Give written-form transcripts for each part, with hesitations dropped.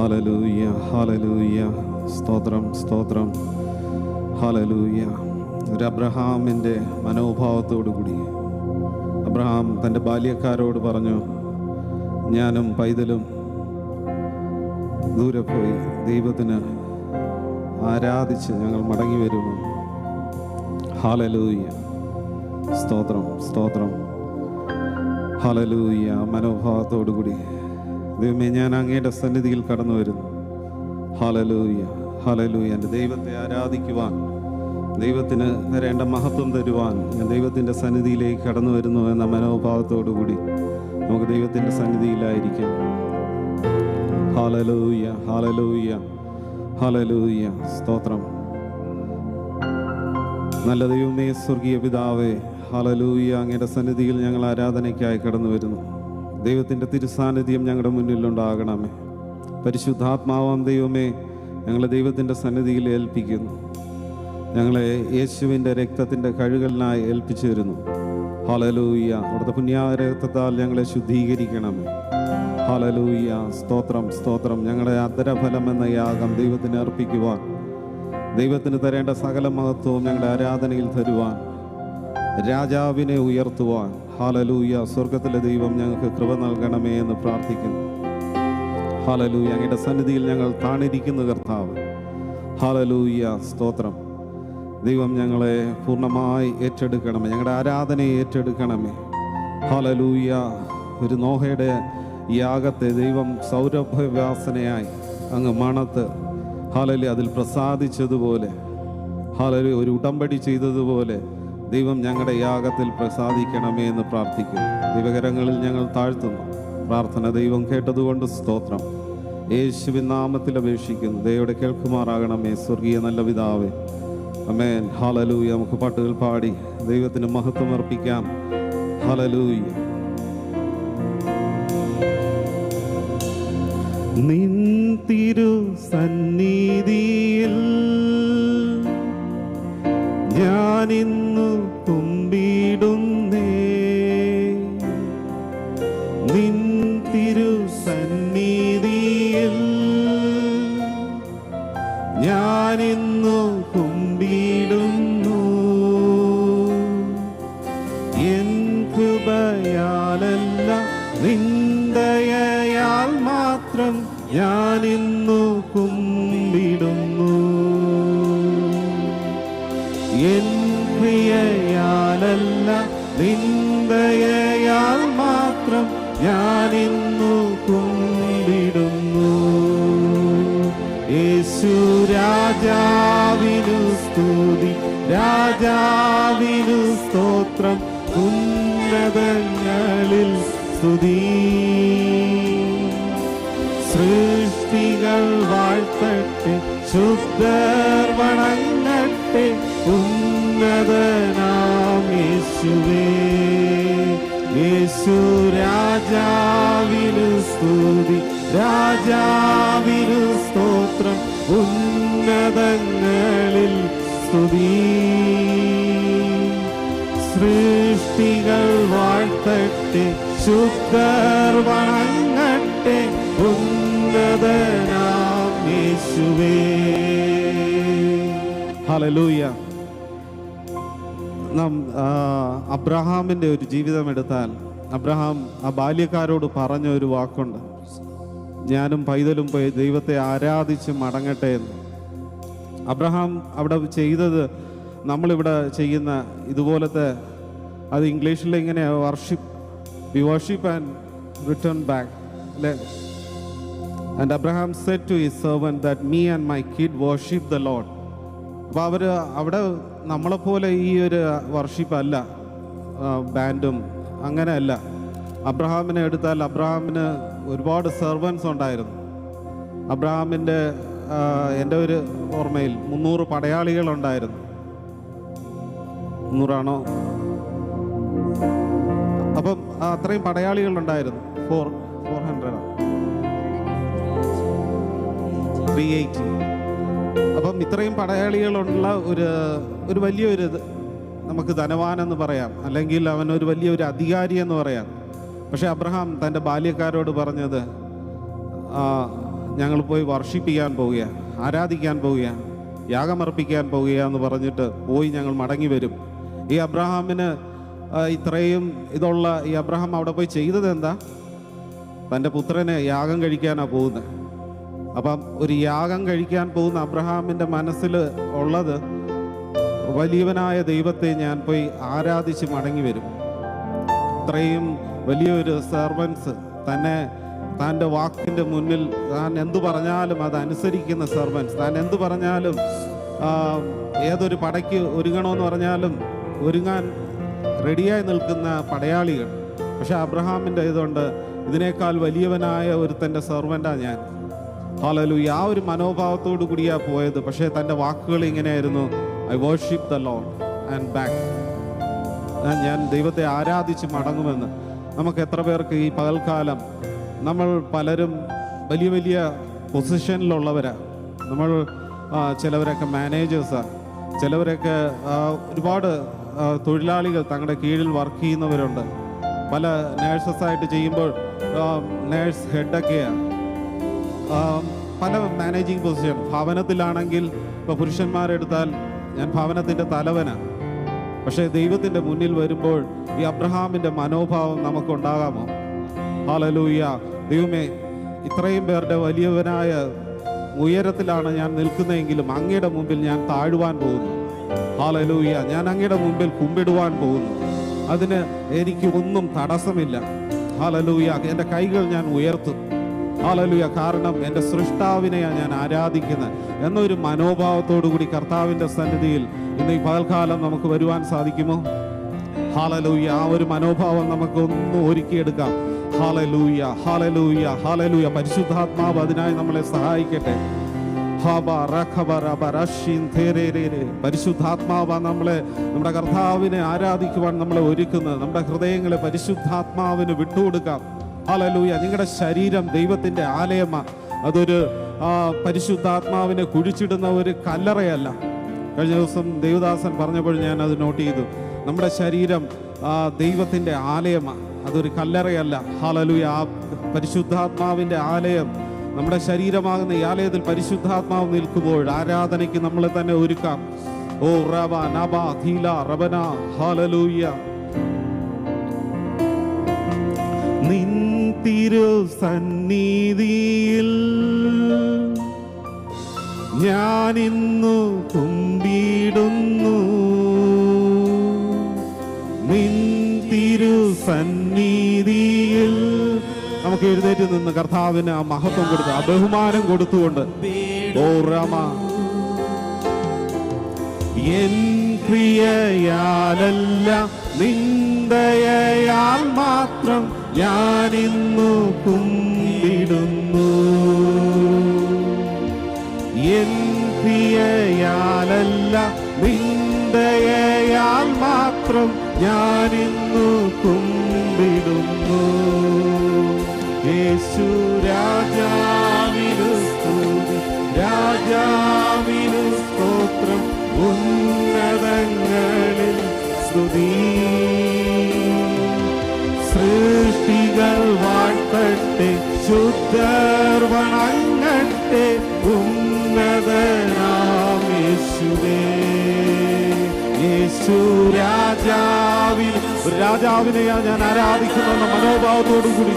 Hallelujah, hallelujah. സ്തോത്രം, സ്തോത്രം. Hallelujah. ഒരു അബ്രഹാമിൻ്റെ മനോഭാവത്തോടു കൂടി അബ്രഹാം തൻ്റെ ബാല്യക്കാരോട് പറഞ്ഞു, ഞാനും പൈതലും ദൂരെ പോയി ദൈവത്തിന് ആരാധിച്ച് ഞങ്ങൾ മടങ്ങി വരുന്നു. ഹല്ലേലൂയ. സ്തോത്രം, സ്തോത്രം. ഹല്ലേലൂയ. മനോഭാവത്തോടു കൂടി ദൈവമേ, ഞാൻ അങ്ങയുടെ സന്നിധിയിൽ കടന്നു വരുന്നു. Hallelujah, hallelujah. എൻ്റെ ദൈവത്തെ ആരാധിക്കുവാൻ, ദൈവത്തിന് തരേണ്ട മഹത്വം തരുവാൻ ഞാൻ ദൈവത്തിൻ്റെ സന്നിധിയിലേക്ക് കടന്നു വരുന്നു എന്ന മനോഭാവത്തോടു കൂടി നമുക്ക് ദൈവത്തിൻ്റെ സന്നിധിയിലായിരിക്കാം. Hallelujah, hallelujah, hallelujah. സ്തോത്രം. നല്ല ദൈവമേ, സ്വർഗീയ പിതാവേ, ഹല്ലേലൂയ. അങ്ങയുടെ സന്നിധിയിൽ ഞങ്ങൾ ആരാധനയ്ക്കായി കടന്നു വരുന്നു. ദൈവത്തിൻ്റെ തിരുസാന്നിധ്യം ഞങ്ങളുടെ മുന്നിലുണ്ടാകണമേ. പരിശുദ്ധാത്മാവാം ദൈവമേ, ഞങ്ങളെ ദൈവത്തിൻ്റെ സന്നിധിയിൽ ഏൽപ്പിക്കുന്നു. ഞങ്ങളെ യേശുവിൻ്റെ രക്തത്തിൻ്റെ കഴുകലിനായി ഏൽപ്പിച്ചു തരുന്നു. ഹല്ലേലൂയ. അവിടുത്തെ പുണ്യരക്തത്താൽ ഞങ്ങളെ ശുദ്ധീകരിക്കണമേ. ഹല്ലേലൂയ. സ്തോത്രം, സ്തോത്രം. ഞങ്ങളുടെ അധരഫലം എന്ന യാഗം ദൈവത്തിന് അർപ്പിക്കുവാൻ, ദൈവത്തിന് തരേണ്ട സകല മഹത്വവും ഞങ്ങളുടെ ആരാധനയിൽ തരുവാൻ, രാജാവിനെ ഉയർത്തുവാൻ, ഹല്ലേലൂയ, സ്വർഗത്തിലെ ദൈവം ഞങ്ങൾക്ക് കൃപ നൽകണമേ എന്ന് പ്രാർത്ഥിക്കുന്നു. ഹല്ലേലൂയ. അങ്ങയുടെ സന്നിധിയിൽ ഞങ്ങൾ താണിരിക്കുന്നു കർത്താവ്. ഹല്ലേലൂയ. സ്തോത്രം. ദൈവം ഞങ്ങളെ പൂർണ്ണമായി ഏറ്റെടുക്കണമേ, ഞങ്ങളുടെ ആരാധനയെ ഏറ്റെടുക്കണമേ. ഹല്ലേലൂയ. ഒരു നോഹയുടെ യാഗത്തെ ദൈവം സൗരഭ്യവാസനയായി അങ്ങ് മണത്ത്, ഹല്ലേലൂയ, അതിൽ പ്രസാദിച്ചതുപോലെ, ഹല്ലേലൂയ, ഒരു ഉടമ്പടി ചെയ്തതുപോലെ ദൈവം ഞങ്ങളുടെ യാഗത്തിൽ പ്രസാദിക്കണമേ എന്ന് പ്രാർത്ഥിക്കുന്നു. ദൈവകരങ്ങളിൽ ഞങ്ങൾ താഴ്ത്തുന്നു. പ്രാർത്ഥന ദൈവം കേട്ടതുകൊണ്ട് സ്തോത്രം. യേശുവിൻ നാമത്തിൽ അപേക്ഷിക്കുന്നു. ദൈവയുടെ കേൾക്കുമാറാകണമേ, സ്വർഗീയ നല്ല പിതാവേ. ആമേൻ. ഹല്ലേലൂയ. നമുക്ക് പാട്ടുകൾ പാടി ദൈവത്തിന് മഹത്വം അർപ്പിക്കാം. ഹല്ലേലൂയ. നിൻ തിരു സന്നിധിയിൽ ഞാനിന്നു കുമ്പിടുന്നേ, നിൻ തിരു സന്നിധിയിൽ ഞാനിന്നു കുമ്പിടുന്നു. എൻ കൃപയാലല്ല നിന്ദയാൽ മാത്രം ഞാനിന്നു കുമ്പിടുന്നു. എൻ പ്രിയയാലല്ല നിന്ദയാൽ മാത്രം ഞാനിന്നു കുമ്പിടുന്നു. യേശു രാജാവിനു സ്തുതി, രാജാവിനു സ്തോത്രം, ഉന്നതങ്ങളിൽ സ്തുതി. സൃഷ്ടികൾ വാഴ്ത്തട്ടെ, ശുദ്ധർ വണങ്ങട്ടെ, ഉന്നതനാം യേശുവേ. യേശു രാജാവിനു സ്തുതി, രാജാവിനു സ്തോത്രം, ഉന്നതങ്ങളിൽ സ്തുതി. സൃഷ്ടികൾ വാഴ്ത്തട്ടെ, ശുദ്ധർ വണങ്ങട്ടെ, ഉന്നതനാം യേശുവേ. ഹല്ലേലൂയ. നാം അബ്രഹാമിൻ്റെ ഒരു ജീവിതം എടുത്താൽ, അബ്രഹാം ആ ബാല്യക്കാരോട് പറഞ്ഞ ഒരു വാക്കുണ്ട്, ഞാനും പൈതലും പോയി ദൈവത്തെ ആരാധിച്ച് മടങ്ങട്ടെ എന്ന്. അബ്രഹാം അവിടെ ചെയ്തത് നമ്മളിവിടെ ചെയ്യുന്ന ഇതുപോലത്തെ, അത് ഇംഗ്ലീഷിൽ ഇങ്ങനെ we worship and return back, അല്ലേ? And Abraham said to his servant that me and my kid worship the lord. അപ്പോൾ അവർ അവിടെ നമ്മളെപ്പോലെ ഈ ഒരു വർഷിപ്പ് അല്ല, ബാൻഡും അങ്ങനെയല്ല. അബ്രഹാമിനെ എടുത്താൽ അബ്രഹാമിന് ഒരുപാട് സെർവൻസ് ഉണ്ടായിരുന്നു. അബ്രഹാമിൻ്റെ എൻ്റെ ഒരു ഓർമ്മയിൽ 300 പടയാളികളുണ്ടായിരുന്നു. 300 അപ്പം അത്രയും പടയാളികളുണ്ടായിരുന്നു. 380. അപ്പം ഇത്രയും പടയാളികളുള്ള ഒരു വലിയൊരു നമുക്ക് ധനവാനെന്ന് പറയാം, അല്ലെങ്കിൽ അവനൊരു വലിയൊരു അധികാരി എന്ന് പറയാം. പക്ഷെ അബ്രഹാം തൻ്റെ ബാല്യക്കാരോട് പറഞ്ഞത്, ഞങ്ങൾ പോയി വർഷിപ്പിക്കാൻ പോവുക, ആരാധിക്കാൻ പോവുക, യാഗമർപ്പിക്കാൻ പോവുക എന്ന് പറഞ്ഞിട്ട് പോയി ഞങ്ങൾ മടങ്ങി വരും. ഈ അബ്രഹാമിന് ഇത്രയും ഇതുള്ള ഈ അബ്രഹാം അവിടെ പോയി ചെയ്തത് എന്താ? തൻ്റെ പുത്രനെ യാഗം കഴിക്കാനാണ് പോകുന്നത്. അപ്പം ഒരു യാഗം കഴിക്കാൻ പോകുന്ന അബ്രഹാമിൻ്റെ മനസ്സിൽ ഉള്ളത്, വലിയവനായ ദൈവത്തെ ഞാൻ പോയി ആരാധിച്ച് മടങ്ങി വരും. ഇത്രയും വലിയൊരു സെർവൻസ്, തൻ്റെ വാക്കിൻ്റെ മുന്നിൽ താൻ എന്തു പറഞ്ഞാലും അത് അനുസരിക്കുന്ന സെർവൻസ്, താൻ എന്തു പറഞ്ഞാലും ഏതൊരു പടയ്ക്ക് ഒരുങ്ങണമെന്ന് പറഞ്ഞാലും ഒരുങ്ങാൻ റെഡിയായി നിൽക്കുന്ന പടയാളികൾ. പക്ഷെ അബ്രഹാമിൻ്റെ ഇതുകൊണ്ട് ഇതിനേക്കാൾ വലിയവനായ ഒരുത്തൻ്റെ സെർവൻ്റാണ് ഞാൻ. ഹല്ലേലൂയ. ആ ഒരു മനോഭാവത്തോടു കൂടിയാണ് പോയത്. പക്ഷേ തൻ്റെ വാക്കുകൾ ഇങ്ങനെയായിരുന്നു, I worship the Lord and back. ഞാൻ ദൈവത്തെ ആരാധിച്ച് മടങ്ങുമെന്ന്. നമുക്ക് എത്ര പേർക്ക് ഈ പകൽക്കാലം, നമ്മൾ പലരും വലിയ വലിയ പൊസിഷനിലുള്ളവരാണ്. നമ്മൾ ചിലവരൊക്കെ മാനേജേഴ്സാണ്, ചിലവരൊക്കെ ഒരുപാട് തൊഴിലാളികൾ തങ്ങളുടെ കീഴിൽ വർക്ക് ചെയ്യുന്നവരുണ്ട്. പല നേഴ്സസായിട്ട് ചെയ്യുമ്പോൾ നേഴ്സ് ഹെഡൊക്കെയാണ്. പല മാനേജിങ് പൊസിഷൻ. ഭവനത്തിലാണെങ്കിൽ ഇപ്പോൾ പുരുഷന്മാരെടുത്താൽ ഞാൻ ഭവനത്തിൻ്റെ തലവനാണ്. പക്ഷേ ദൈവത്തിൻ്റെ മുന്നിൽ വരുമ്പോൾ ഈ അബ്രഹാമിൻ്റെ മനോഭാവം നമുക്കുണ്ടാകാമോ? ഹല്ലേലൂയ. ദൈവമേ, ഇത്രയും പേരുടെ വലിയവനായ ഉയരത്തിലാണ് ഞാൻ നിൽക്കുന്നതെങ്കിലും അങ്ങയുടെ മുമ്പിൽ ഞാൻ താഴുവാൻ പോകുന്നു. ഹല്ലേലൂയ. ഞാൻ അങ്ങയുടെ മുമ്പിൽ കുമ്പിടുവാൻ പോകുന്നു. അതിന് എനിക്ക് ഒന്നും തടസ്സമില്ല. ഹല്ലേലൂയ. എൻ്റെ കൈകൾ ഞാൻ ഉയർത്തും. ഹല്ലേലൂയ. കാരണം എൻ്റെ സൃഷ്ടാവിനെയാണ് ഞാൻ ആരാധിക്കുന്നത് എന്നൊരു മനോഭാവത്തോടു കൂടി കർത്താവിൻ്റെ സന്നിധിയിൽ ഇന്ന് ഈ പകൽക്കാലം നമുക്ക് വരുവാൻ സാധിക്കുമോ? ഹല്ലേലൂയ. ആ ഒരു മനോഭാവം നമുക്ക് ഒന്ന് ഒരുക്കിയെടുക്കാം. Hallelujah, hallelujah, hallelujah. പരിശുദ്ധാത്മാവ് അതിനായി നമ്മളെ സഹായിക്കട്ടെ. പരിശുദ്ധാത്മാവ് നമ്മുടെ കർത്താവിനെ ആരാധിക്കുവാൻ നമ്മളെ ഒരുക്കുന്നത്. നമ്മുടെ ഹൃദയങ്ങളെ പരിശുദ്ധാത്മാവിന് വിട്ടുകൊടുക്കാം. ഹല്ലേലൂയ. നിങ്ങളുടെ ശരീരം ദൈവത്തിൻ്റെ ആലയമാണ്. അതൊരു പരിശുദ്ധാത്മാവിനെ കുഴിച്ചിടുന്ന ഒരു കല്ലറയല്ല. കഴിഞ്ഞ ദിവസം ദേവദാസൻ പറഞ്ഞപ്പോൾ ഞാൻ അത് നോട്ട് ചെയ്തു. നമ്മുടെ ശരീരം ദൈവത്തിൻ്റെ ആലയമാണ്, അതൊരു കല്ലറയല്ല. ഹല്ലേലൂയ. ആ പരിശുദ്ധാത്മാവിൻ്റെ ആലയം, നമ്മുടെ ശരീരമാകുന്ന ഈ ആലയത്തിൽ പരിശുദ്ധാത്മാവ് നിൽക്കുമ്പോൾ ആരാധനയ്ക്ക് നമ്മളെ തന്നെ ഒരുക്കാം. ഓ റബ നബ ധീല റബന. ഹല്ലേലൂയ. നിൻ തിരു സന്നിധിയിൽ ഞാനിന്നു കുമ്പിടുന്നു. നിൻ തിരു സന്നിധിയിൽ നമുക്ക് എഴുന്നേറ്റ് നിന്ന് കർത്താവിന് ആ മഹത്വം കൊടുത്ത്, ആ ബഹുമാനം കൊടുത്തുകൊണ്ട്, ഓ രാമ, എൻ ക്രിയയാലല്ല നിന്ദയാൽ മാത്രം ഞാനിന്നു കുമ്പിടുന്നു. എൻ ക്രിയയാലല്ല നിന്ദയാൽ മാത്രം ഞാനിന്നു കുമ്പിടുന്നു. യേശു രാജാവിനു സ്തുതി, രാജാവിനു സ്തോത്രം, ഉന്നതങ്ങളിൽ സ്തുതി. സൃഷ്ടികൾ വാഴ്ത്തട്ടെ, ശുദ്ധർ വണങ്ങട്ടെ, ഉന്നതനാം യേശുവേ. യേശു രാജാവിനെയാണ് ഞാൻ ആരാധിക്കുന്ന മനോഭാവത്തോടു കൂടി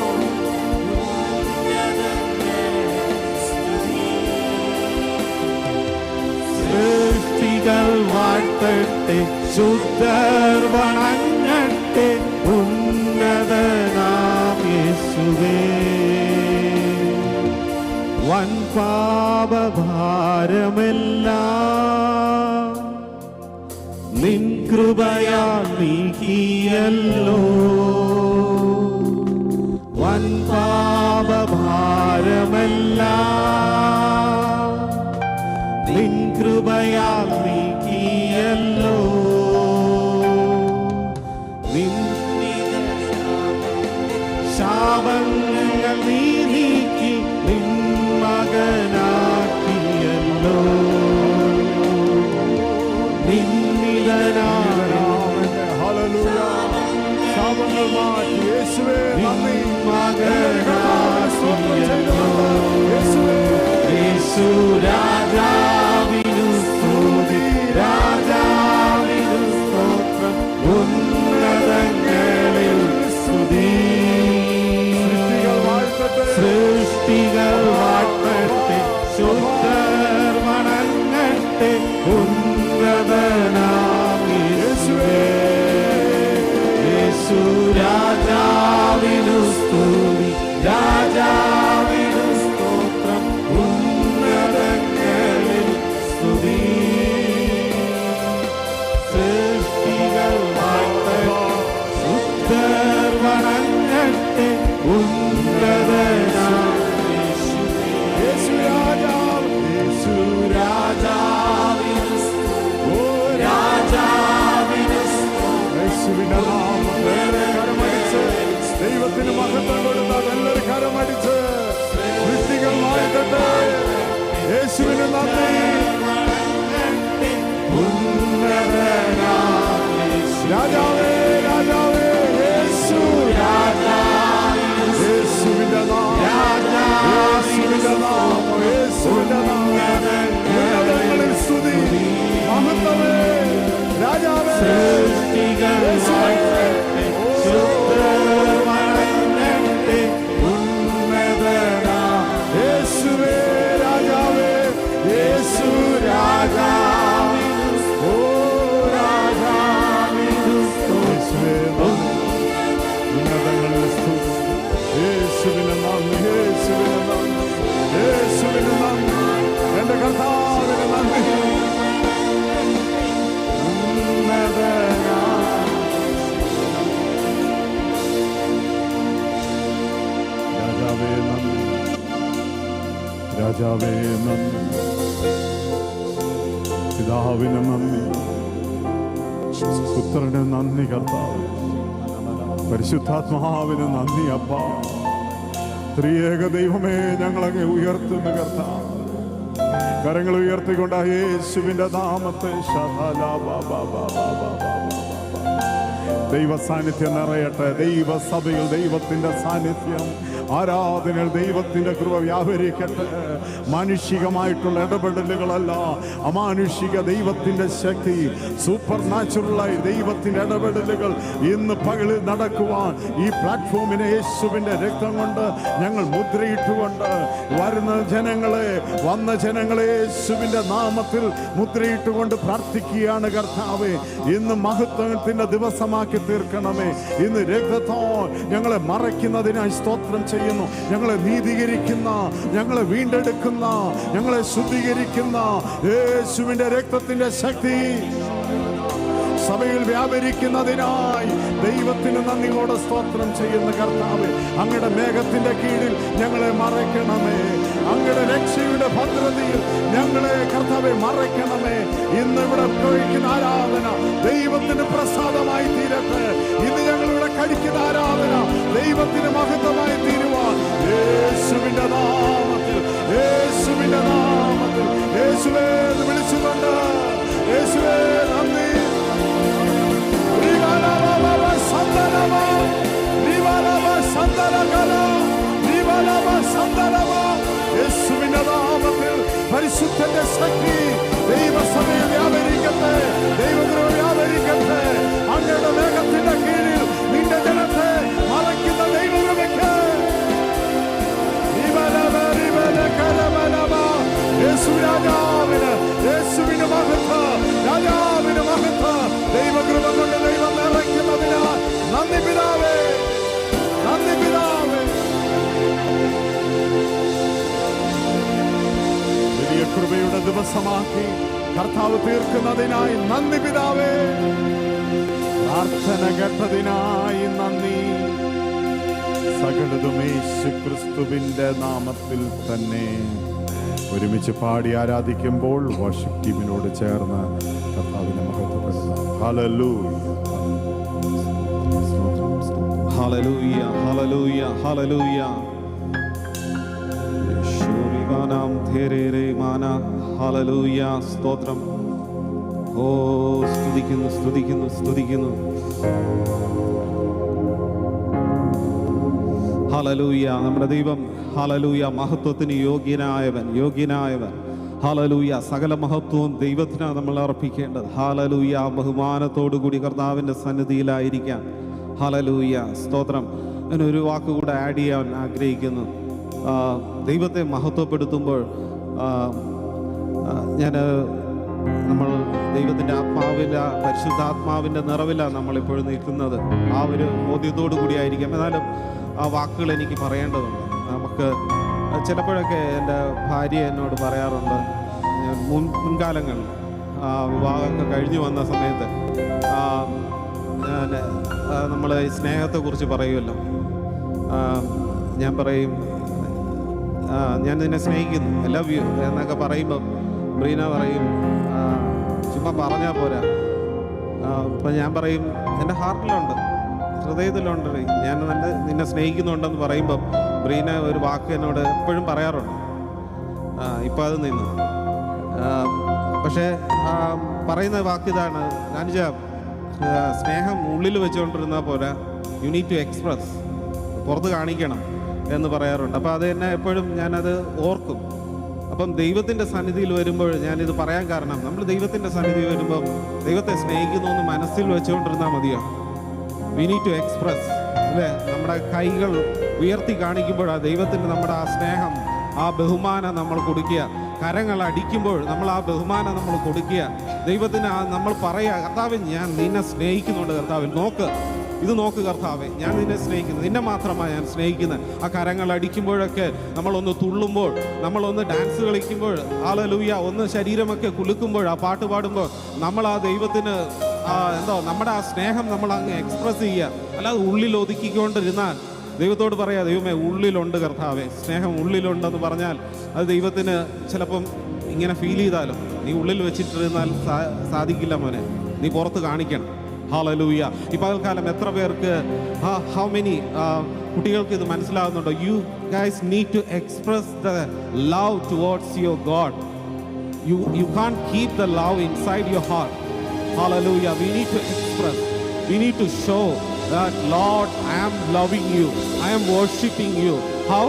സൃഷ്ടികൾ വാഴ്ത്തട്ടെ, ശുദ്ധർ വണങ്ങട്ടെ, ഉന്നതനാം യേശുവേ. വൻ പാപഭാരമെല്ലാം നിൻ കൃപയാൽ നീക്കിയല്ലോ. വൻ പാപഭാരമെല്ലാം നിൻ കൃപയാൽ നീക്കിയല്ലോ. ശാപങ്ങൾ നീ നീക്കി നിൻ മകനാക്കിയല്ലോ. ശാപങ്ങൾ മാറ്റി യേശുവേ നന്ദി. മകനാക്കിയല്ലോ. യേശുവേ യേശുവിന് നന്ദി. രാജാവേ രാജാവേ യേശു യേശുവിന്റെ നാമം യേശുവിന്റെ നാമം യേശുവിന്റെ നാമം ഉന്നതങ്ങളിൽ സ്തുതി മഹത്വമേ രാജാവേ യേശുവേ രാജാവേ യേശു രാജാവേ ഓ രാജാവേ ഉന്നതങ്ങളിൽ സ്തുതി യേശുവിന് നന്ദി യേശുവിന് നന്ദി യേശുവിന് നന്ദി എന്റെ കർത്താവിന് നന്ദി. രാജാവേ നന്ദി രാജാവേ നന്ദി പിതാവിന് നന്ദി പുത്രന് നന്ദി കർത്താവ് പരിശുദ്ധാത്മാവിന് നന്ദി അപ്പ ത്രിയേക ദൈവമേ ഞങ്ങളങ്ങ് ഉയർത്തുന്ന കർത്താവ് കരങ്ങൾ ഉയർത്തിക്കൊണ്ട് യേശുവിന്റെ നാമത്തെ ദൈവ സാന്നിധ്യം നിറയട്ടെ. ദൈവസഭയിൽ ദൈവത്തിന്റെ സാന്നിധ്യം ആരാധനയിൽ ദൈവത്തിന്റെ കൃപ വ്യാപരിക്കട്ടെ. മാനുഷികമായിട്ടുള്ള ഇടപെടലുകളല്ല, അമാനുഷിക ദൈവത്തിന്റെ ശക്തി, സൂപ്പർ നാച്ചുറലായി ദൈവത്തിന്റെ ഇടപെടലുകൾ ഇന്ന് പകലിൽ നടക്കുവാൻ ഈ പ്ലാറ്റ്ഫോമിനെ യേശുവിന്റെ രക്തം കൊണ്ട് ഞങ്ങൾ മുദ്രയിട്ടുകൊണ്ട് വരുന്ന ജനങ്ങളെ യേശുവിന്റെ നാമത്തിൽ മുദ്രയിട്ടുകൊണ്ട് പ്രാർത്ഥിക്കുകയാണ് കർത്താവേ. ഇന്ന് മഹത്വത്തിന്റെ ദിവസമാക്കി തീർക്കണമേ. ഇന്ന് രക്തത്തോ ഞങ്ങളെ മറയ്ക്കുന്നതിനായി സ്തോത്രം ചെയ്യുന്നു. ഞങ്ങളെ നീതീകരിക്കുന്ന, ഞങ്ങളെ വീണ്ടെടുക്കുന്ന, ഞങ്ങളെ ശുദ്ധീകരിക്കുന്ന യേശുവിന്റെ രക്തത്തിന്റെ ശക്തി സഭയിൽ വ്യാപരിക്കുന്നതിനായി ദൈവത്തിന് നന്ദിയോടെ സ്തോത്രം ചെയ്യുന്ന കർത്താവേ, അങ്ങയുടെ മേഘത്തിന്റെ കീഴിൽ ഞങ്ങളെ മറയ്ക്കണമേ. അങ്ങയുടെ രക്ഷയുടെ ഭദ്രതയിൽ ഞങ്ങളെ കർത്താവെ മറയ്ക്കണമേ. ഇന്ന് ഇവിടെ കഴിക്കുന്ന ആരാധന ദൈവത്തിന് പ്രസാദമായി തീരട്ടെ. ഇന്ന് ഞങ്ങളിവിടെ കഴിക്കുന്ന ആരാധന ദൈവത്തിന് മഹത്വമായി തീരുവാൻ യേശുവിന്റെ നാമത്തിൽ യേശുവിന്റെ നാമത്തിൽ യേശുവേ എന്ന് വിളിച്ചുകൊണ്ട് യേശുവേ നന്ദി. യേശുവിന്റെ നാമത്തിൽ പരിശുദ്ധന്റെ ശക്തി ദൈവസഭയിൽ വ്യാപരിക്കട്ടെ, ദൈവകൃപ വ്യാപരിക്കട്ടെ. അങ്ങയുടെ മേഘത്തിന്റെ കീഴിൽ നിന്റെ ജനത്തെ മറയ്ക്കുന്ന ദൈവകൃപയ്ക്ക് യേശു രാജാവിന് യേശുവിന് മഹത്വം, രാജാവിന് മഹത്വം. ദൈവകൃപ കൊണ്ട് ദൈവം നിറയ്ക്കുന്നതിനാൽ നന്ദി പിതാവേ, നന്ദി പിതാവേ. വലിയ കൃപയുടെ ദിവസമാക്കി കർത്താവ് തീർക്കുന്നതിനായി നന്ദി പിതാവേ. പ്രാർത്ഥന കേട്ടതിനായി നന്ദി. സകലതും യേശു ക്രിസ്തുവിന്റെ നാമത്തിൽ തന്നെ ഒരുമിച്ച് പാടി ആരാധിക്കുമ്പോൾ വർഷിപ്പ് ടീമിനോട് ചേർന്ന് കർത്താവിനെ മഹത്വപ്പെടുത്താം. Hallelujah, hallelujah, hallelujah, hallelujah. യേശുവിനാം ധേരേരേ മാന. ഹല്ലേലൂയ, സ്തോത്രം. ഓ സ്തുതിക്കുന്നു, സ്തുതിക്കുന്നു, സ്തുതിക്കുന്നു. ഹല്ലേലൂയ. നമ്മുടെ ദൈവം ഹല്ലേലൂയ മഹത്വത്തിന് യോഗ്യനായവൻ, യോഗ്യനായവൻ. ഹല്ലേലൂയ. സകല മഹത്വവും ദൈവത്തിനാണ് നമ്മൾ അർപ്പിക്കേണ്ടത്. ഹല്ലേലൂയ. ബഹുമാനത്തോടുകൂടി കർത്താവിൻ്റെ സന്നിധിയിലായിരിക്കാം. ഹല്ലേലൂയ, സ്തോത്രം. ഞാനൊരു വാക്കുകൂടെ ആഡ് ചെയ്യാൻ ആഗ്രഹിക്കുന്നു. ദൈവത്തെ മഹത്വപ്പെടുത്തുമ്പോൾ നമ്മൾ ദൈവത്തിൻ്റെ ആത്മാവില, പരിശുദ്ധാത്മാവിൻ്റെ നിറവിലാണ് നമ്മളിപ്പോഴും നിൽക്കുന്നത്. ആ ഒരു ബോധ്യത്തോടു കൂടിയായിരിക്കാം. എന്നാലും ആ വാക്കുകൾ എനിക്ക് പറയേണ്ടതുണ്ട്. നമുക്ക് ചിലപ്പോഴൊക്കെ എൻ്റെ ഭാര്യ എന്നോട് പറയാറുണ്ട്, മുൻകാലങ്ങളിൽ വിവാഹമൊക്കെ കഴിഞ്ഞു വന്ന സമയത്ത് നമ്മൾ സ്നേഹത്തെക്കുറിച്ച് പറയുമല്ലോ. ഞാൻ പറയും, ഞാൻ നിന്നെ സ്നേഹിക്കുന്നു, ഐ ലവ് യു എന്നൊക്കെ പറയുമ്പോൾ ബ്രീന പറയും, ചുമ്മാ പറഞ്ഞാൽ പോരാ. അപ്പം ഞാൻ പറയും, എൻ്റെ ഹാർട്ടിലുണ്ട്, ഹൃദയത്തിലുണ്ട്, ഞാൻ നിന്നെ സ്നേഹിക്കുന്നുണ്ടെന്ന് പറയുമ്പം ബ്രീന ഒരു വാക്ക് എന്നോട് എപ്പോഴും പറയാറുണ്ട്. ഇപ്പം അത് നിന്നു. പക്ഷേ പറയുന്ന വാക്കിതാണ്, അനുജ, സ്നേഹം ഉള്ളിൽ വെച്ചുകൊണ്ടിരുന്നാൽ പോരാ, യു നീഡ് ടു എക്സ്പ്രസ്, പുറത്ത് കാണിക്കണം എന്ന് പറയാറുണ്ട്. അപ്പോൾ അത് തന്നെ എപ്പോഴും ഞാനത് ഓർക്കും. അപ്പം ദൈവത്തിൻ്റെ സന്നിധിയിൽ വരുമ്പോൾ ഞാനിത് പറയാൻ കാരണം, നമ്മൾ ദൈവത്തിൻ്റെ സന്നിധി വരുമ്പം ദൈവത്തെ സ്നേഹിക്കുന്നു എന്ന് മനസ്സിൽ വെച്ചുകൊണ്ടിരുന്നാൽ മതിയോ? വി നീഡ് ടു എക്സ്പ്രസ്, അല്ലേ? നമ്മുടെ കൈകൾ ഉയർത്തി കാണിക്കുമ്പോഴാണ് ദൈവത്തിന് നമ്മുടെ ആ സ്നേഹം, ആ ബഹുമാനം നമ്മൾ കൊടുക്കുക. കരങ്ങൾ അടിക്കുമ്പോൾ നമ്മൾ ആ ബഹുമാനം നമ്മൾ കൊടുക്കുക. ദൈവത്തിന് നമ്മൾ പറയുക, കർത്താവേ, ഞാൻ നിന്നെ സ്നേഹിക്കുന്നുണ്ട്. കർത്താവേ, ഇത് നോക്ക് കർത്താവേ, ഞാൻ നിന്നെ സ്നേഹിക്കുന്നു, നിന്നെ മാത്രമാണ് ഞാൻ സ്നേഹിക്കുന്നത്. ആ കരങ്ങൾ അടിക്കുമ്പോഴൊക്കെ, നമ്മളൊന്ന് തുള്ളുമ്പോൾ, നമ്മളൊന്ന് ഡാൻസ് കളിക്കുമ്പോൾ, ഹല്ലേലൂയ, ഒന്ന് ശരീരമൊക്കെ കുലുക്കുമ്പോൾ, ആ പാട്ട് പാടുമ്പോൾ, നമ്മൾ ആ ദൈവത്തിന് നമ്മുടെ ആ സ്നേഹം നമ്മൾ അങ്ങ് എക്സ്പ്രസ് ചെയ്യുക. അല്ലാതെ ഉള്ളിൽ ഒതുക്കിക്കൊണ്ടിരുന്നാൽ, ദൈവത്തോട് പറയാം, ദൈവമേ, ഉള്ളിലുണ്ട് കർത്താവേ, സ്നേഹം ഉള്ളിലുണ്ടെന്ന് പറഞ്ഞാൽ അത് ദൈവത്തിന് ചിലപ്പം ഇങ്ങനെ ഫീൽ ചെയ്താലും, നീ ഉള്ളിൽ വെച്ചിട്ടിരുന്നാൽ സാധിക്കില്ല മോനെ, നീ പുറത്ത് കാണിക്കണം. ഹല്ലേലൂയ. ഈ പകൽക്കാലം എത്ര പേർക്ക്, ഹൗ മെനി കുട്ടികൾക്ക് ഇത് മനസ്സിലാകുന്നുണ്ടോ? You guys need to express the love towards your God. You can't keep the love inside your heart. Hallelujah. We need to express. We need to show that, Lord, I am loving you. I am worshiping you. How?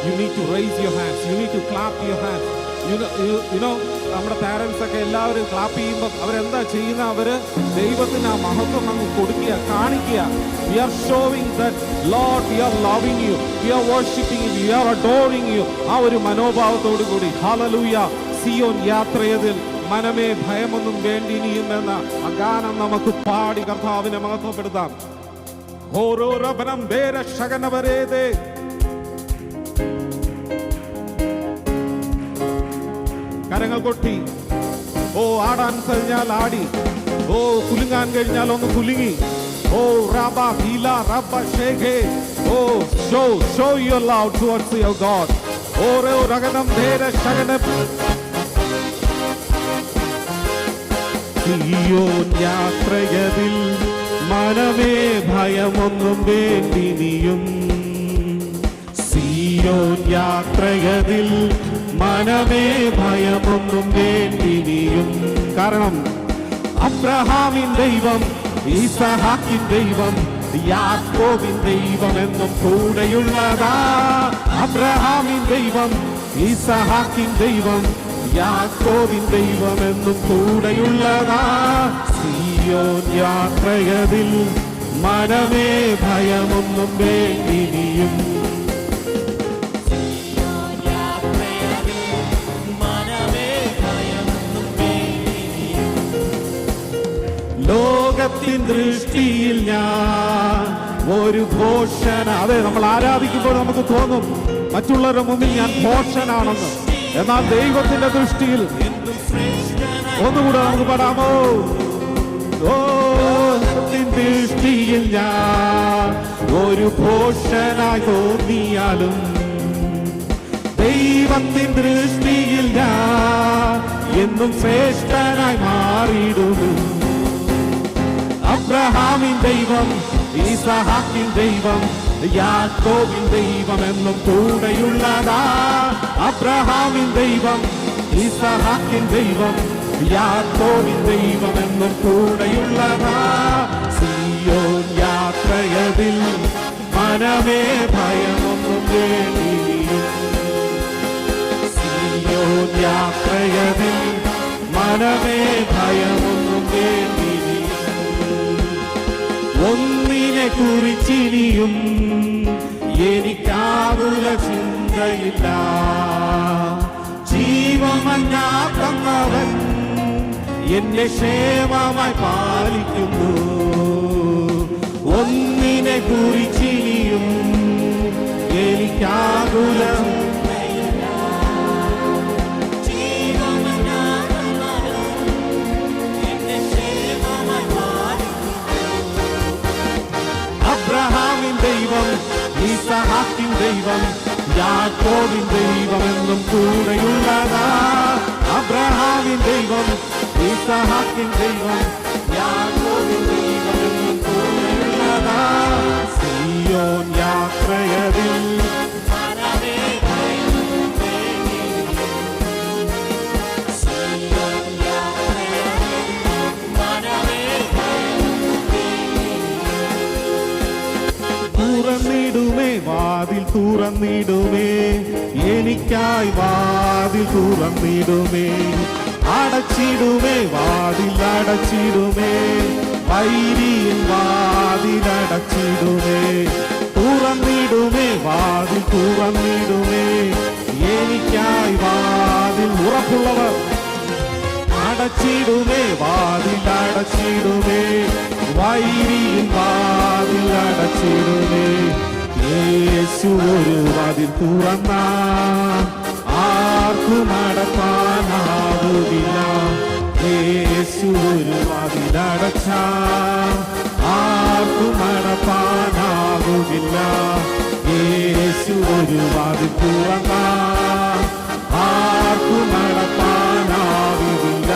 You need to raise your hands. You need to clap your hands. You know, നമ്മുടെ parents ഒക്കെ എല്ലാവരും clap ചെയ്യുമ്പോൾ അവരെന്താ ചെയ്യുന്ന? അവര് ദൈവത്തിന് ആ മഹത്വം നമുക്ക് കൊടുക്കുക, കാണിക്കുക. We are showing that, Lord, we are loving you. We are worshiping you. We are adoring you. ആ ഒരു മനോഭാവത്തോടു കൂടി, ഹല്ലേലൂയ, സിയോൻ യാത്രയതിൽ മനമേ ഭയമൊന്നും വേണ്ടിനിയും എന്ന ആ ഗാനം നമുക്ക് പാടി കർത്താവിനെ മഹത്വപ്പെടുത്താം. ഓരോ റബനം ദേശകനവരേതേ, കരങ്ങൾ കൊട്ടി, ഓ ആടാൻ കഴിഞ്ഞാൽ ആടി, ഓ കുലുങ്ങാൻ കഴിഞ്ഞാൽ ഒന്ന് കുലുങ്ങി, ഓ റബ ഹീല റബ ഷേഖേ, oh show your love towards your god. ഓരോ റഗനം ദേശകന സിയോൻ യാത്രയതിൽ മനമേ ഭയമൊന്നും വേണ്ടിനിയും. സിയോൻ യാത്രയതിൽ മനമേ ഭയമൊന്നും വേണ്ടിനിയും. കാരണം അബ്രഹാമിൻ ദൈവം, ഈസഹാക്കിൻ ദൈവം, യാക്കോബിൻ ദൈവം എന്നും കൂടെയുള്ളതാ. അബ്രഹാമിൻ ദൈവം, ഈസഹാക്കിൻ ദൈവം, യാക്കോബിൻ ദൈവം എന്നും കൂടെയുള്ളതാ. സിയോൻ യാത്രയതിൽ മനമേ ഭയമൊന്നും വേണ്ടിനിയും. ലോകത്തിൻ ദൃഷ്ടിയിൽ ഞാൻ ഒരു ഭോഷന, അതെ, നമ്മൾ ആരാധിക്കുമ്പോൾ നമുക്ക് തോന്നും മറ്റുള്ളവരുടെ മുമ്പിൽ ഞാൻ ഭോഷനാണെന്ന്. എന്നാൽ ദൈവത്തിന്റെ ദൃഷ്ടിയിൽ ഒന്നുകൂടെ നമുക്ക് പാടാമോ? ലോകത്തിൻ ദൃഷ്ടിയിൽ ഞാൻ ഒരു ഭോഷനായി തോന്നിയാലും ദൈവത്തിൻ ദൃഷ്ടിയിൽ ഞാൻ എന്നും ശ്രേഷ്ഠനായി മാറിയിടുന്നു. അബ്രഹാമിൻ ദൈവം, ഈസഹാക്കിൻ ദൈവം, യാക്കോബിൻ ദൈവം എന്നും കൂടെയുള്ളതാ. അബ്രഹാമിൻ ദൈവം, ഈസഹാക്കിൻ ദൈവം, യാക്കോബിൻ ദൈവം എന്നും കൂടെയുള്ളതാ. സിയോൻ യാത്രയതിൽ മനമേ ഭയമൊന്നും വേണ്ടിനിയും. സിയോൻ യാത്രയതിൽ മനമേ ഭയമൊന്നും വേണ്ടിനിയും. ഒന്നിനെ കുറിച്ചിനിയും എനിക്കാകുല ചിന്തയില്ല. ജീവമന്നാക്കുന്നവൻ എന്നെ ക്ഷേമമായി പാലിക്കുന്നു. ഒന്നിനെ കുറിച്ചിനിയും എനിക്കാകുല അബ്രഹാമിൻ ദൈവം, ഈസഹാക്കിൻ ദൈവം, യാക്കോബിൻ ദൈവം എന്നും കൂടെയുള്ളതാ. അബ്രഹാമിൻ ദൈവം, ഈസഹാക്കിൻ ദൈവം, യാക്കോബിൻ ദൈവം എന്നും കൂടെയുള്ളതാ. സിയോൻ യാത്രയതിൽ തുറന്നിടുമേ, എനിക്കായി വാതിൽ തുറന്നിടുമേ. അടച്ചിടുമേ, വാതിൽ അടച്ചിടുമേ, വൈരിയിൽ വാതിൽ അടച്ചിടുമേ. തുറന്നിടുമേ, വാതിൽ തുറന്നിടുമേ, എനിക്കായി വാതിൽ. ഉറപ്പുള്ളവർ അടച്ചിടുമേ, വാതിൽ അടച്ചിടുമേ, വൈരിയിൽ വാതിൽ അടച്ചിടുമേ. യേശു ഒരു വാതിൽ തുറന്ന ആർക്കും അടപ്പാനാകുകില്ല. യേശു ഒരു വാതിൽ അടച്ച ആർക്കും അടപ്പാനാകുകില്ല. യേശു ഒരു വാതിൽ തുറന്ന ആർക്കും അടപ്പാനാകുകില്ല.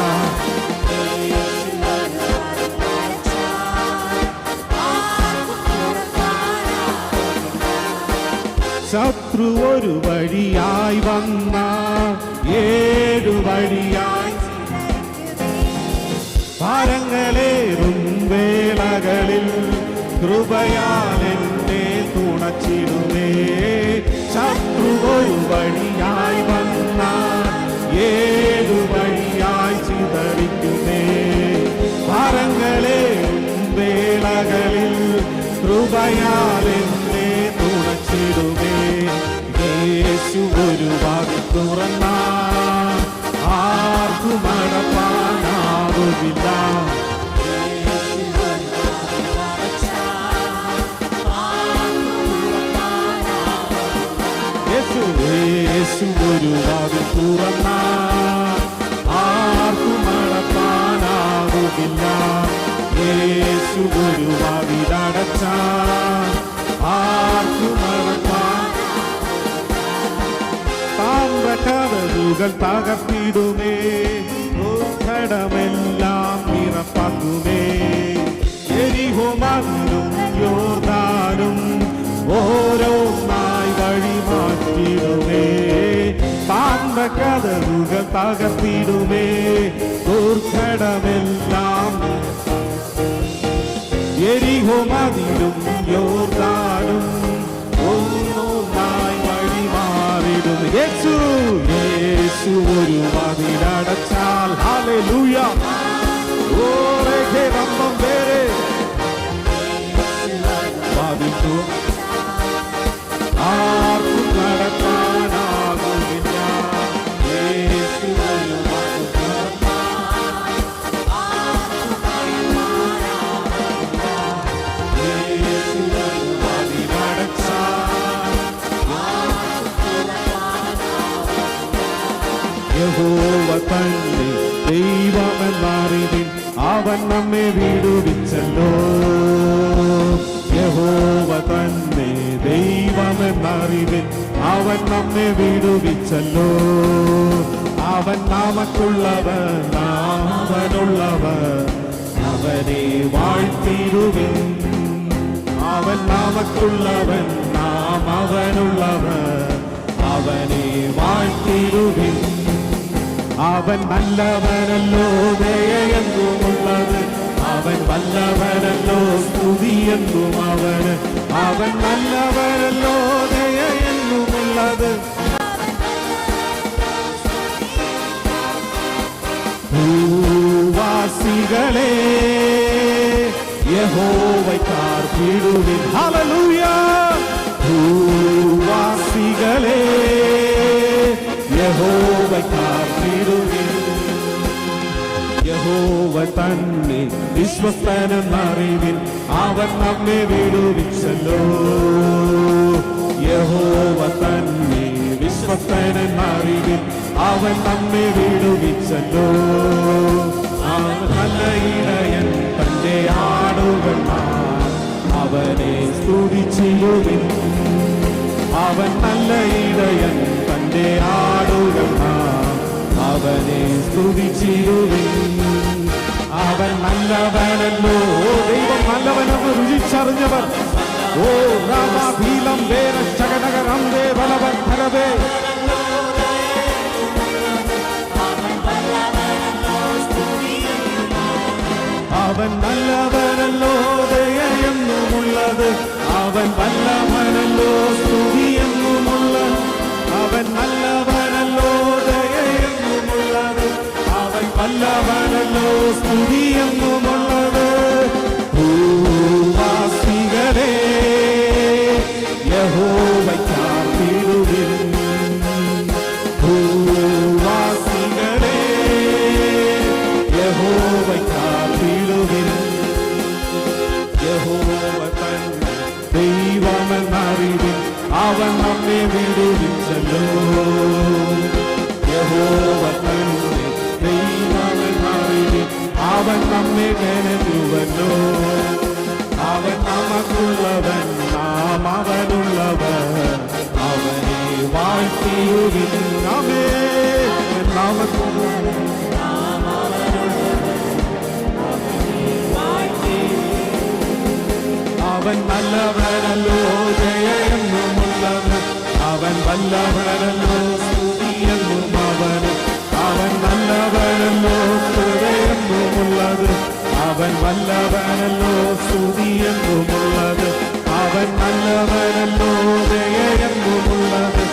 ശത്രു ഒരു വഴിയായി വന്ന ഏഴു വഴിയായി ഭാരങ്ങളേറും വേളകളിൽ കൃപയാൽ എന്നെ തുണച്ചിടുമേ. ശത്രു ഒരു വഴിയായി വന്ന ഏഴു വഴിയായി ചിതറിക്കുമേ. ഭാരങ്ങളേറും വേളകളിൽ കൃപയാൽ എന്നെ തുണച്ചിടുമേ. യേശു ഒരു വാതിൽ തുറന്ന ആർക്കും അടപ്പാനാകുകില്ല. യേശു ഒരു വാതിൽ തുറന്ന ആർക്കും അടപ്പാനാകുകില്ല. യേശു ഒരു വാതിൽ അടച്ച ആർക്കും അടപ്പാൻ. താമ്രക്കതകുകൾ തകർത്തിടുമേ, ഘടമെല്ലാം നിറപ്പാക്കുമേ. എരിഹോ മതിലും യോർദാനും ഓരോന്നായി വഴി മാറ്റിടുമേ. താമ്രക്കതകുകൾ തകർത്തിടുമേ, ദുർഘടമെല്ലാം. എരിഹോ മതിലും യോർദാനും ഒന്നൊന്നായി വഴി മാറിടും. യേശു യേശു ഒരു വാതിൽ അടച്ചാൽ ഹല്ലേലൂയ. ഓരേ റമ്പം പേരെ വാതിൽ ആർക്കും നടക്കാനാകുന്നില്ല. യേശു ഒരു വാതിൽ യഹോവ തന്നെ ദൈവമെന്നറിവിൻ അവൻ നമ്മെ വിടുവിച്ചല്ലോ. യഹോവ തന്നെ ദൈവമെന്നറിവിൻ അവൻ നമ്മെ വിടുവിച്ചല്ലോ. അവൻ നമുക്കുള്ളവർ, നാം അവനുള്ളവർ, അവനെ വാഴ്ത്തിടുവിൻ. അവൻ നമുക്കുള്ളവൻ, നാം അവനുള്ളവർ, അവനെ വാഴ്ത്തിടുവിൻ. അവൻ നല്ലവനല്ലോ, ദയയെന്നുമുള്ളത് അവൻ വല്ലവനല്ലോ, സ്തുതിയെന്നും അവന്. അവൻ നല്ലവനല്ലോ, ദയയെന്നുമുള്ളത്. ഭൂവാസികളെ യഹോവയ്ക്കാർ പാർപ്പിടുവിൻ. ഹല്ലേലൂയ. ഭൂവാസികളെ യഹോവയ്ക്കാർ പാർപ്പിടുവിൻ. യഹോവ തന്നെ വിശ്വസ്തനെന്നറിവിൻ, അവൻ നമ്മെ വിടുവിച്ചല്ലോ. യഹോവ തന്നെ വിശ്വസ്തനെന്നറിവിൻ, അവൻ നമ്മെ വിടുവിച്ചല്ലോ. നല്ല ഇടയൻ തന്റെ ആടുകൾ അവനെ സ്തുതിച്ചിടുവിൻ. അവൻ നല്ല ഇടയൻ തന്റെ ആടുകൾ അവനെ സ്തുതിച്ചിടുവിൻ. അവൻ നല്ലവനല്ലോ, ദൈവം നല്ലവനെന്ന് രുചിച്ചറിഞ്ഞവർ. ഓ രാമഭീലം വേര ചകടകരം ദേ ബലവന്ധരവേ. അവൻ നല്ലവനല്ലോ, ദയയെന്നുമുള്ളത് അവൻ വല്ലവനല്ലോ, സ്തുതിയെന്നും സ്തുതിയെന്നുമുള്ളത്. ഭൂവാസികളെ യഹോവയ്ക്കാർത്തിടുവിൻ. ഭൂവാസികളെ യഹോവയ്ക്കാർത്തിടുവിൻ. യഹോവ തന്നെ ദൈവമെന്നറിവിൻ, അവൻ നമ്മെ വിടുവിച്ചല്ലോ. യഹോവ തന്നെ ദൈവമെന്നറിവിൻ, അവൻ നമ്മെ കരുതുവല്ലോ. അവൻ നമുക്കുള്ളവൻ, നാം അവനുള്ളവൻ. അവനെ വാഴ്ത്തിയുവിൻ. ആമേൻ. നമുക്കുള്ളവൻ, അവൻ നല്ലവനല്ലോ, ജയമെന്നുമുള്ളത്. അവൻ വല്ലവനല്ലോ, സ്തുതിയെന്നും അവന്. അവൻ നല്ലവനല്ലോ, കൃപയെന്നുമുള്ളത്. അവൻ വല്ലവനല്ലോ, സ്തുതിയെന്നുമുള്ളത്. അവൻ നല്ലവനല്ലോ, ജയമെന്നുമുള്ളത്.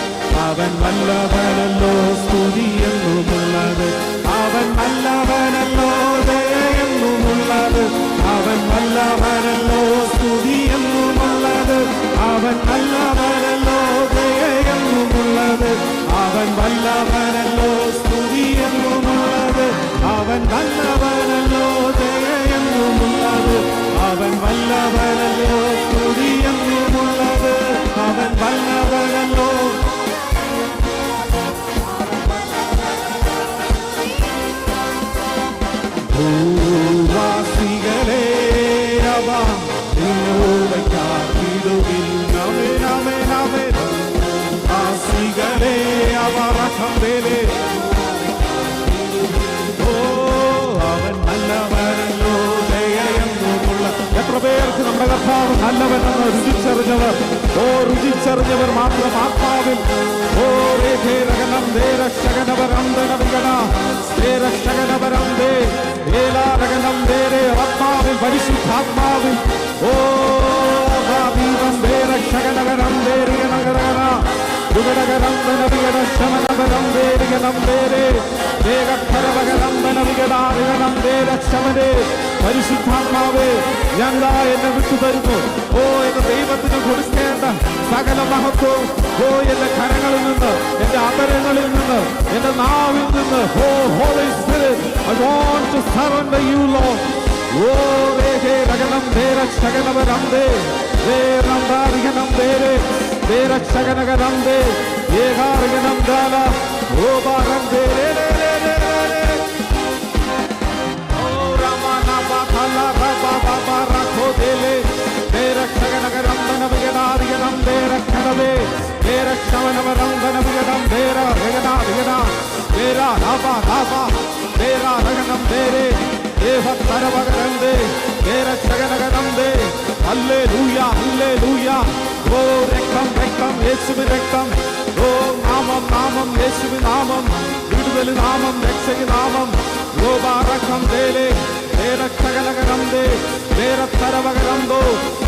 അവൻ വല്ലവനല്ലോ, സ്തുതിയെന്നുമുള്ളത്. അവൻ നല്ലവനല്ലോ, ജയമെന്നുമുള്ളത്. അവൻ വല്ലവനല്ലോ, സ്തുതിയെന്നുമുള്ളത്. അവൻ നല്ലവനല്ലോ, ജയമെന്നുമുള്ളത്. അവൻ വല്ലവനല്ലോ, സ്തുതിയെന്നുമുള്ളത്. അവൻ നല്ലവനല്ലോ, ജയമെന്നുമുള്ളത്. അവൻ വല്ലവനല്ലോ, സ്തുതിയെന്നുമുള്ളത്. അവൻ വല്ലവനല്ലോ. ഭൂവാസികളെ അവ യഹോവയ്ക്കാർത്തിടുവിൻ. ആമേൻ, ആമേൻ, ആമേൻ. വാസികളെ അവർ അഖണ്ഡരെ. ഓ, അവൻ നല്ലവനല്ലോ, ദയയെന്നുമുള്ള. എത്ര പേർക്ക് നമ്മുടെ കർത്താവ് നല്ലവനെന്ന് രുചിച്ചറിഞ്ഞവർ? ഓ, രുചിച്ചറിഞ്ഞവർ മാത്രം ആത്മാവിൽ. ഓ, രേഖേരകനം ദേരക്ഷകനവരന്തനവികട ദേരക്ഷകനവരന്തേ ഏലാരകനം ദേരേ ആത്മാവിൽ, പരിശുദ്ധാത്മാവിൽ. ഓ, ദീപം ദേരക്ഷകനവരം ദേരികനകരകന ുഗടകരന്തനവികടശമനവരം ദേരികനം ദേരേ ദേഹരവകരന്തനവികടാരികണം ദേരക്ഷമനേ. പരിശുദ്ധാത്മാവേ, ഞാൻ എന്നെ വിട്ടുതരുന്നു. ഓ, എന്റെ ദൈവത്തിന് കൊടുക്കേണ്ട സകല മഹത്വവും ഓ, എന്റെ കരങ്ങളിൽ നിന്ന്, എന്റെ അധരങ്ങളിൽ നിന്ന്, എന്റെ നാവിൽ നിന്ന്. Oh, Holy Spirit, I want to surrender you, Lord. Oh, രേഖേരകണം ദേരക്ഷകനവരന്തേ ദേരന്താരികനം ദേരേ ദേരക്ഷകനകരന്തേ ഏകാരികനം ദാല ഓ ബാരം ദേരേ. ഓ, രമനബല റബബബറഖോ ദേലേ ദേരക്ഷകനകരന്തനവികടാരികനം ദേരക്ഷണവേ ദേരക്ഷവനവരന്തനവികടം ദേര രഗനാരികട ദേര രാബ രാബ ദേര രഗനം ദേരേ ദേവതരവകരന്തേ ദേരക്ഷകനകരന്തേ. Hallelujah, hallelujah. ഓ, രക്തം, രക്തം, യേശുവിൻ രക്തം. ഓ, നാമം, നാമം, യേശുവിൻ നാമം. വിടുതൽ നാമം, രക്ഷക നാമം. ഓ, ബാരക്കം ദേലേ ദേരക്ഷകനകരന്തേ ദേരതരവകരന്തോ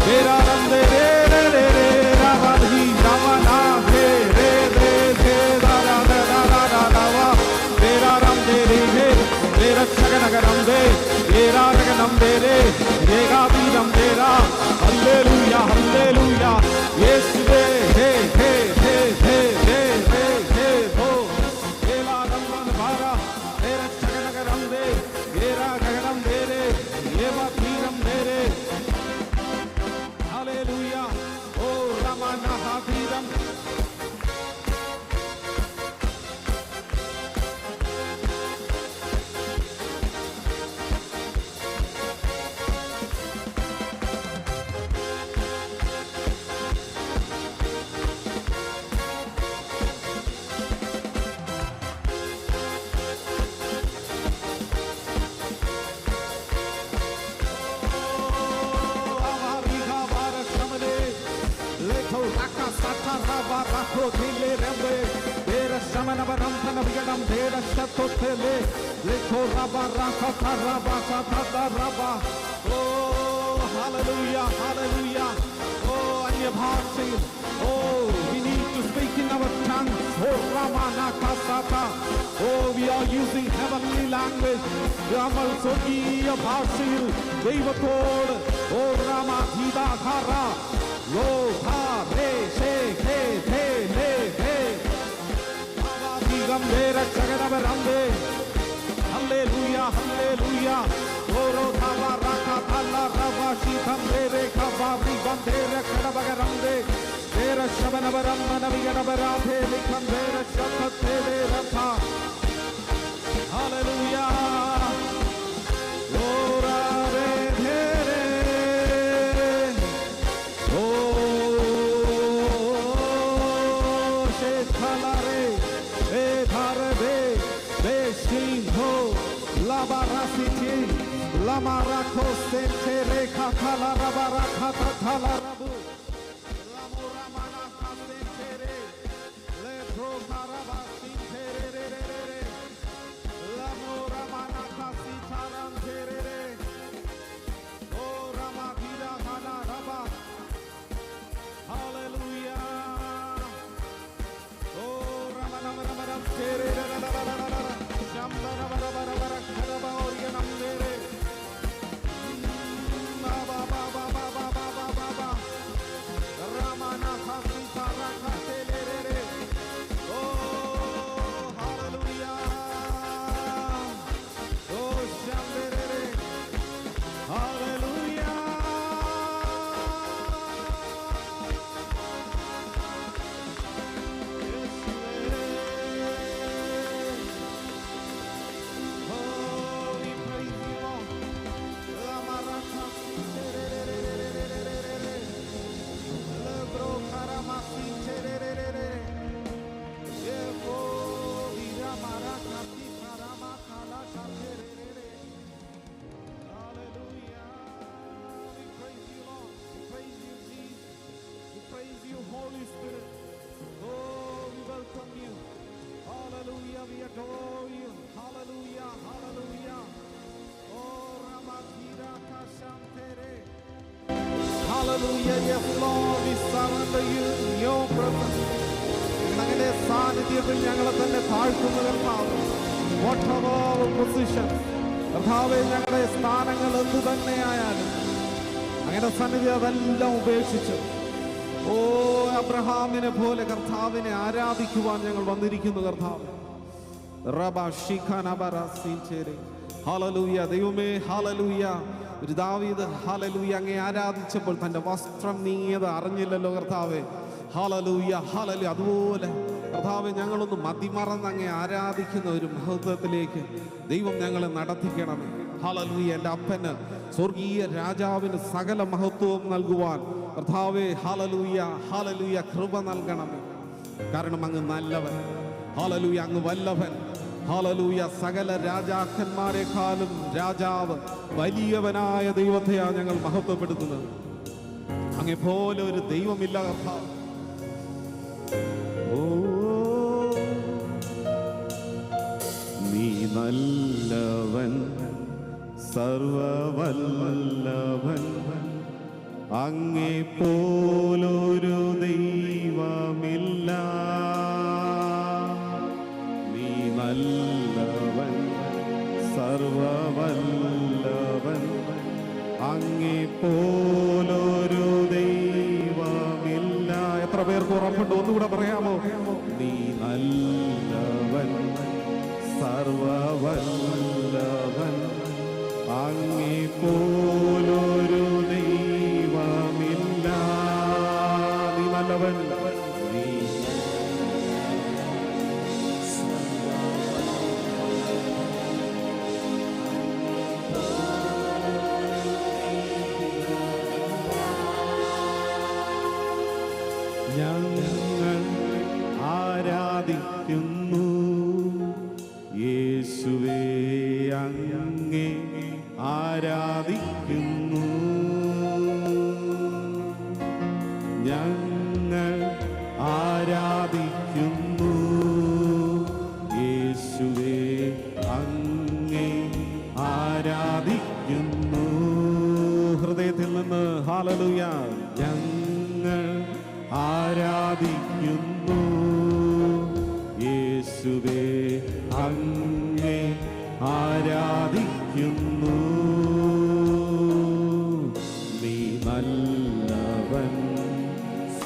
ദേരാരന്തേ രേ രേ രേ രേ രാവധി രാമനാ രേ രേ രേ രേ ദാരാ ദാരാ ദാരാ ദാവാ ദേരാരന്തേ രേ രേ ദേരക്ഷകനകരന്തേ ദേരാരകനം ദേരേ ഏകാവീരം ദേരാ. Hallelujah, hallelujah. യേശുവേ ഹേ ഹേ ഹേ ഹേ ഹേ ഹേ ഹേ ഹോ ഏലാരംബൻ ഭാരാ ദേരക്ഷകനകരന്തേ ദേരാഗണം ദേരേ ഏവാവീരം ദേരേ. ഹല്ലേലൂയ. ഓ, രമനഹവീരം. Hallelujah, hallelujah. Oh, Anyabhashil. Oh, we need to speak in our tongues. Oh, Ramana Kasata. Oh, we are using heavenly language. Language നമ്മൾ സ്വർഗീയ ഭാഷയിൽ ദൈവത്തോട് ഓ രാമധീതാധാര ലോ ധാ രേ ഷേ ഹേ ധേ ലേ ഹേ ഗംഭീര ചകനവരന്തേ ഹല്ലേലൂയ ഹല്ലേലൂയ ഓരോ ധാവാറാക തല്ല റവാശി തമ്പേരെ ഖബാബി ബന്ധേര കടബഗരന്തേ തേര ശബനവരം മനവിഗണവരാധേ ലിഖന്തേര ശബ്ദത്തേരേ രഥ ഹല്ലേലൂയ ഓരാരേ ധേരേ ഓ ശേഖലരേ ഏ ധാരേ Beshinho la barasiti la marako sentere katala rabarakata talarabu la moramana kasentere le prokaraba sintere la moramana kasitaram tere o ramadira hana raba hallelujah o ramana ramana tere Holy Spirit, oh, we welcome you. Hallelujah, we adore you. Hallelujah, hallelujah. Oh, Ramakira Kashantere. Hallelujah, yes, Lord, we surrender you in your presence. ഞങ്ങളുടെ സാന്നിധ്യത്തിൽ ഞങ്ങളെ തന്നെ താഴ്ത്തുന്ന കർത്താവ്. Whatever our position, കർത്താവേ, ഞങ്ങളുടെ സ്ഥാനങ്ങൾ എന്തു തന്നെയായാലും അങ്ങയുടെ സന്നിധി അതെല്ലാം ഉപേക്ഷിച്ച് ഓ അബ്രഹാമിനെ പോലെ കർത്താവിനെ ആരാധിക്കുവാൻ ഞങ്ങൾ വന്നിരിക്കുന്നു കർത്താവ്. ഹല്ലേലൂയ ദൈവമേ, ഹല്ലേലൂയ. ഒരു ദാവീദ് ഹല്ലേലൂയ അങ്ങേ ആരാധിച്ചപ്പോൾ തൻ്റെ വസ്ത്രം നീങ്ങിയത് അറിഞ്ഞില്ലല്ലോ കർത്താവേ. Hallelujah hallelujah. അതുപോലെ കർത്താവേ, ഞങ്ങളൊന്ന് മതിമറന്ന് അങ്ങേ ആരാധിക്കുന്ന ഒരു മഹത്വത്തിലേക്ക് ദൈവം ഞങ്ങളെ നടത്തിക്കണമേ. ഹല്ലേലൂയ. എൻ്റെ അപ്പന് സ്വർഗീയ രാജാവിന് സകല മഹത്വവും നൽകുവാൻ കർത്താവേ ഹല്ലേലൂയ ഹല്ലേലൂയ കൃപ നൽകണമേ. കാരണം അങ്ങ് നല്ലവൻ, ഹല്ലേലൂയ, അങ്ങ് വല്ലഭൻ, ഹല്ലേലൂയ. സകല രാജാക്കന്മാരെക്കാളും രാജാവ് വലിയവനായ ദൈവത്തെയാണ് ഞങ്ങൾ മഹത്വപ്പെടുത്തുന്നത്. അങ്ങേ പോലെ ഒരു ദൈവമില്ല കർത്താവ്. ഓ നീ നല്ലവൻ, സർവവല്ലഭൻ, അങ്ങേ പോലൊരു ദൈവമില്ല. നീ നല്ലവൻ, സർവവല്ലഭൻ, അങ്ങേ പോലൊരു ദൈവമില്ല. എത്ര പേർക്ക് ഉറപ്പുണ്ട്? ഒന്നുകൂടെ പറയാമോ? നീ നല്ലവൻ, സർവവല്ലഭൻ, അങ്ങേ പോലൊരു ദൈവമില്ല. നീ നല്ലവൻ, നീ ഞങ്ങൾ ആരാധിക്കുന്നു യേശുവേ, അങ്ങേ ആരാധിക്കുന്നു. ഞങ്ങൾ ആരാധിക്കുന്നു യേശുവേ, അങ്ങേ ആരാധിക്കുന്നു. ഹൃദയത്തിൽ നിന്ന് ഹല്ലേലൂയ. ഞങ്ങൾ ആരാധിക്കുന്നു യേശുവേ, അങ്ങേ ആരാധിക്കുന്നു. നീ നല്ലവൻ,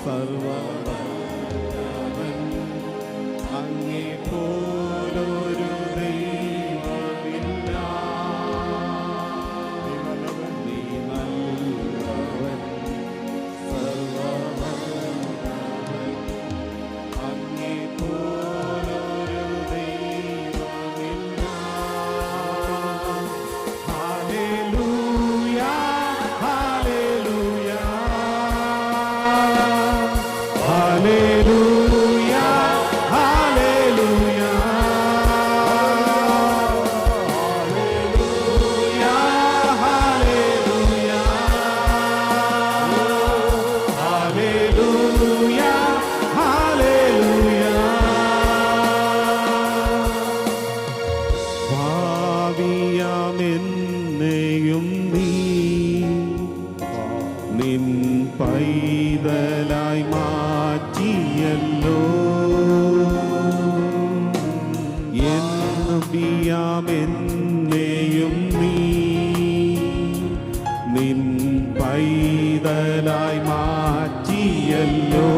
സർവ്വവല്ലഭൻ, അങ്ങേ പോലൊരു ദൈവമില്ല. നീ നല്ലവൻ, സർവ്വവല്ലഭൻ, അങ്ങേ പോലൊരു ദൈവമില്ല. Hallelujah, hallelujah, hallelujah, hallelujah, hallelujah, hallelujah. ഭാവിയാമെന്നെയും നീ നിൻ പൈതലായി മാറ്റിയല്ലോ. എന്നബിയാമെന്നെയും നീ നിൻ പൈതലായി മാറ്റിയല്ലോ.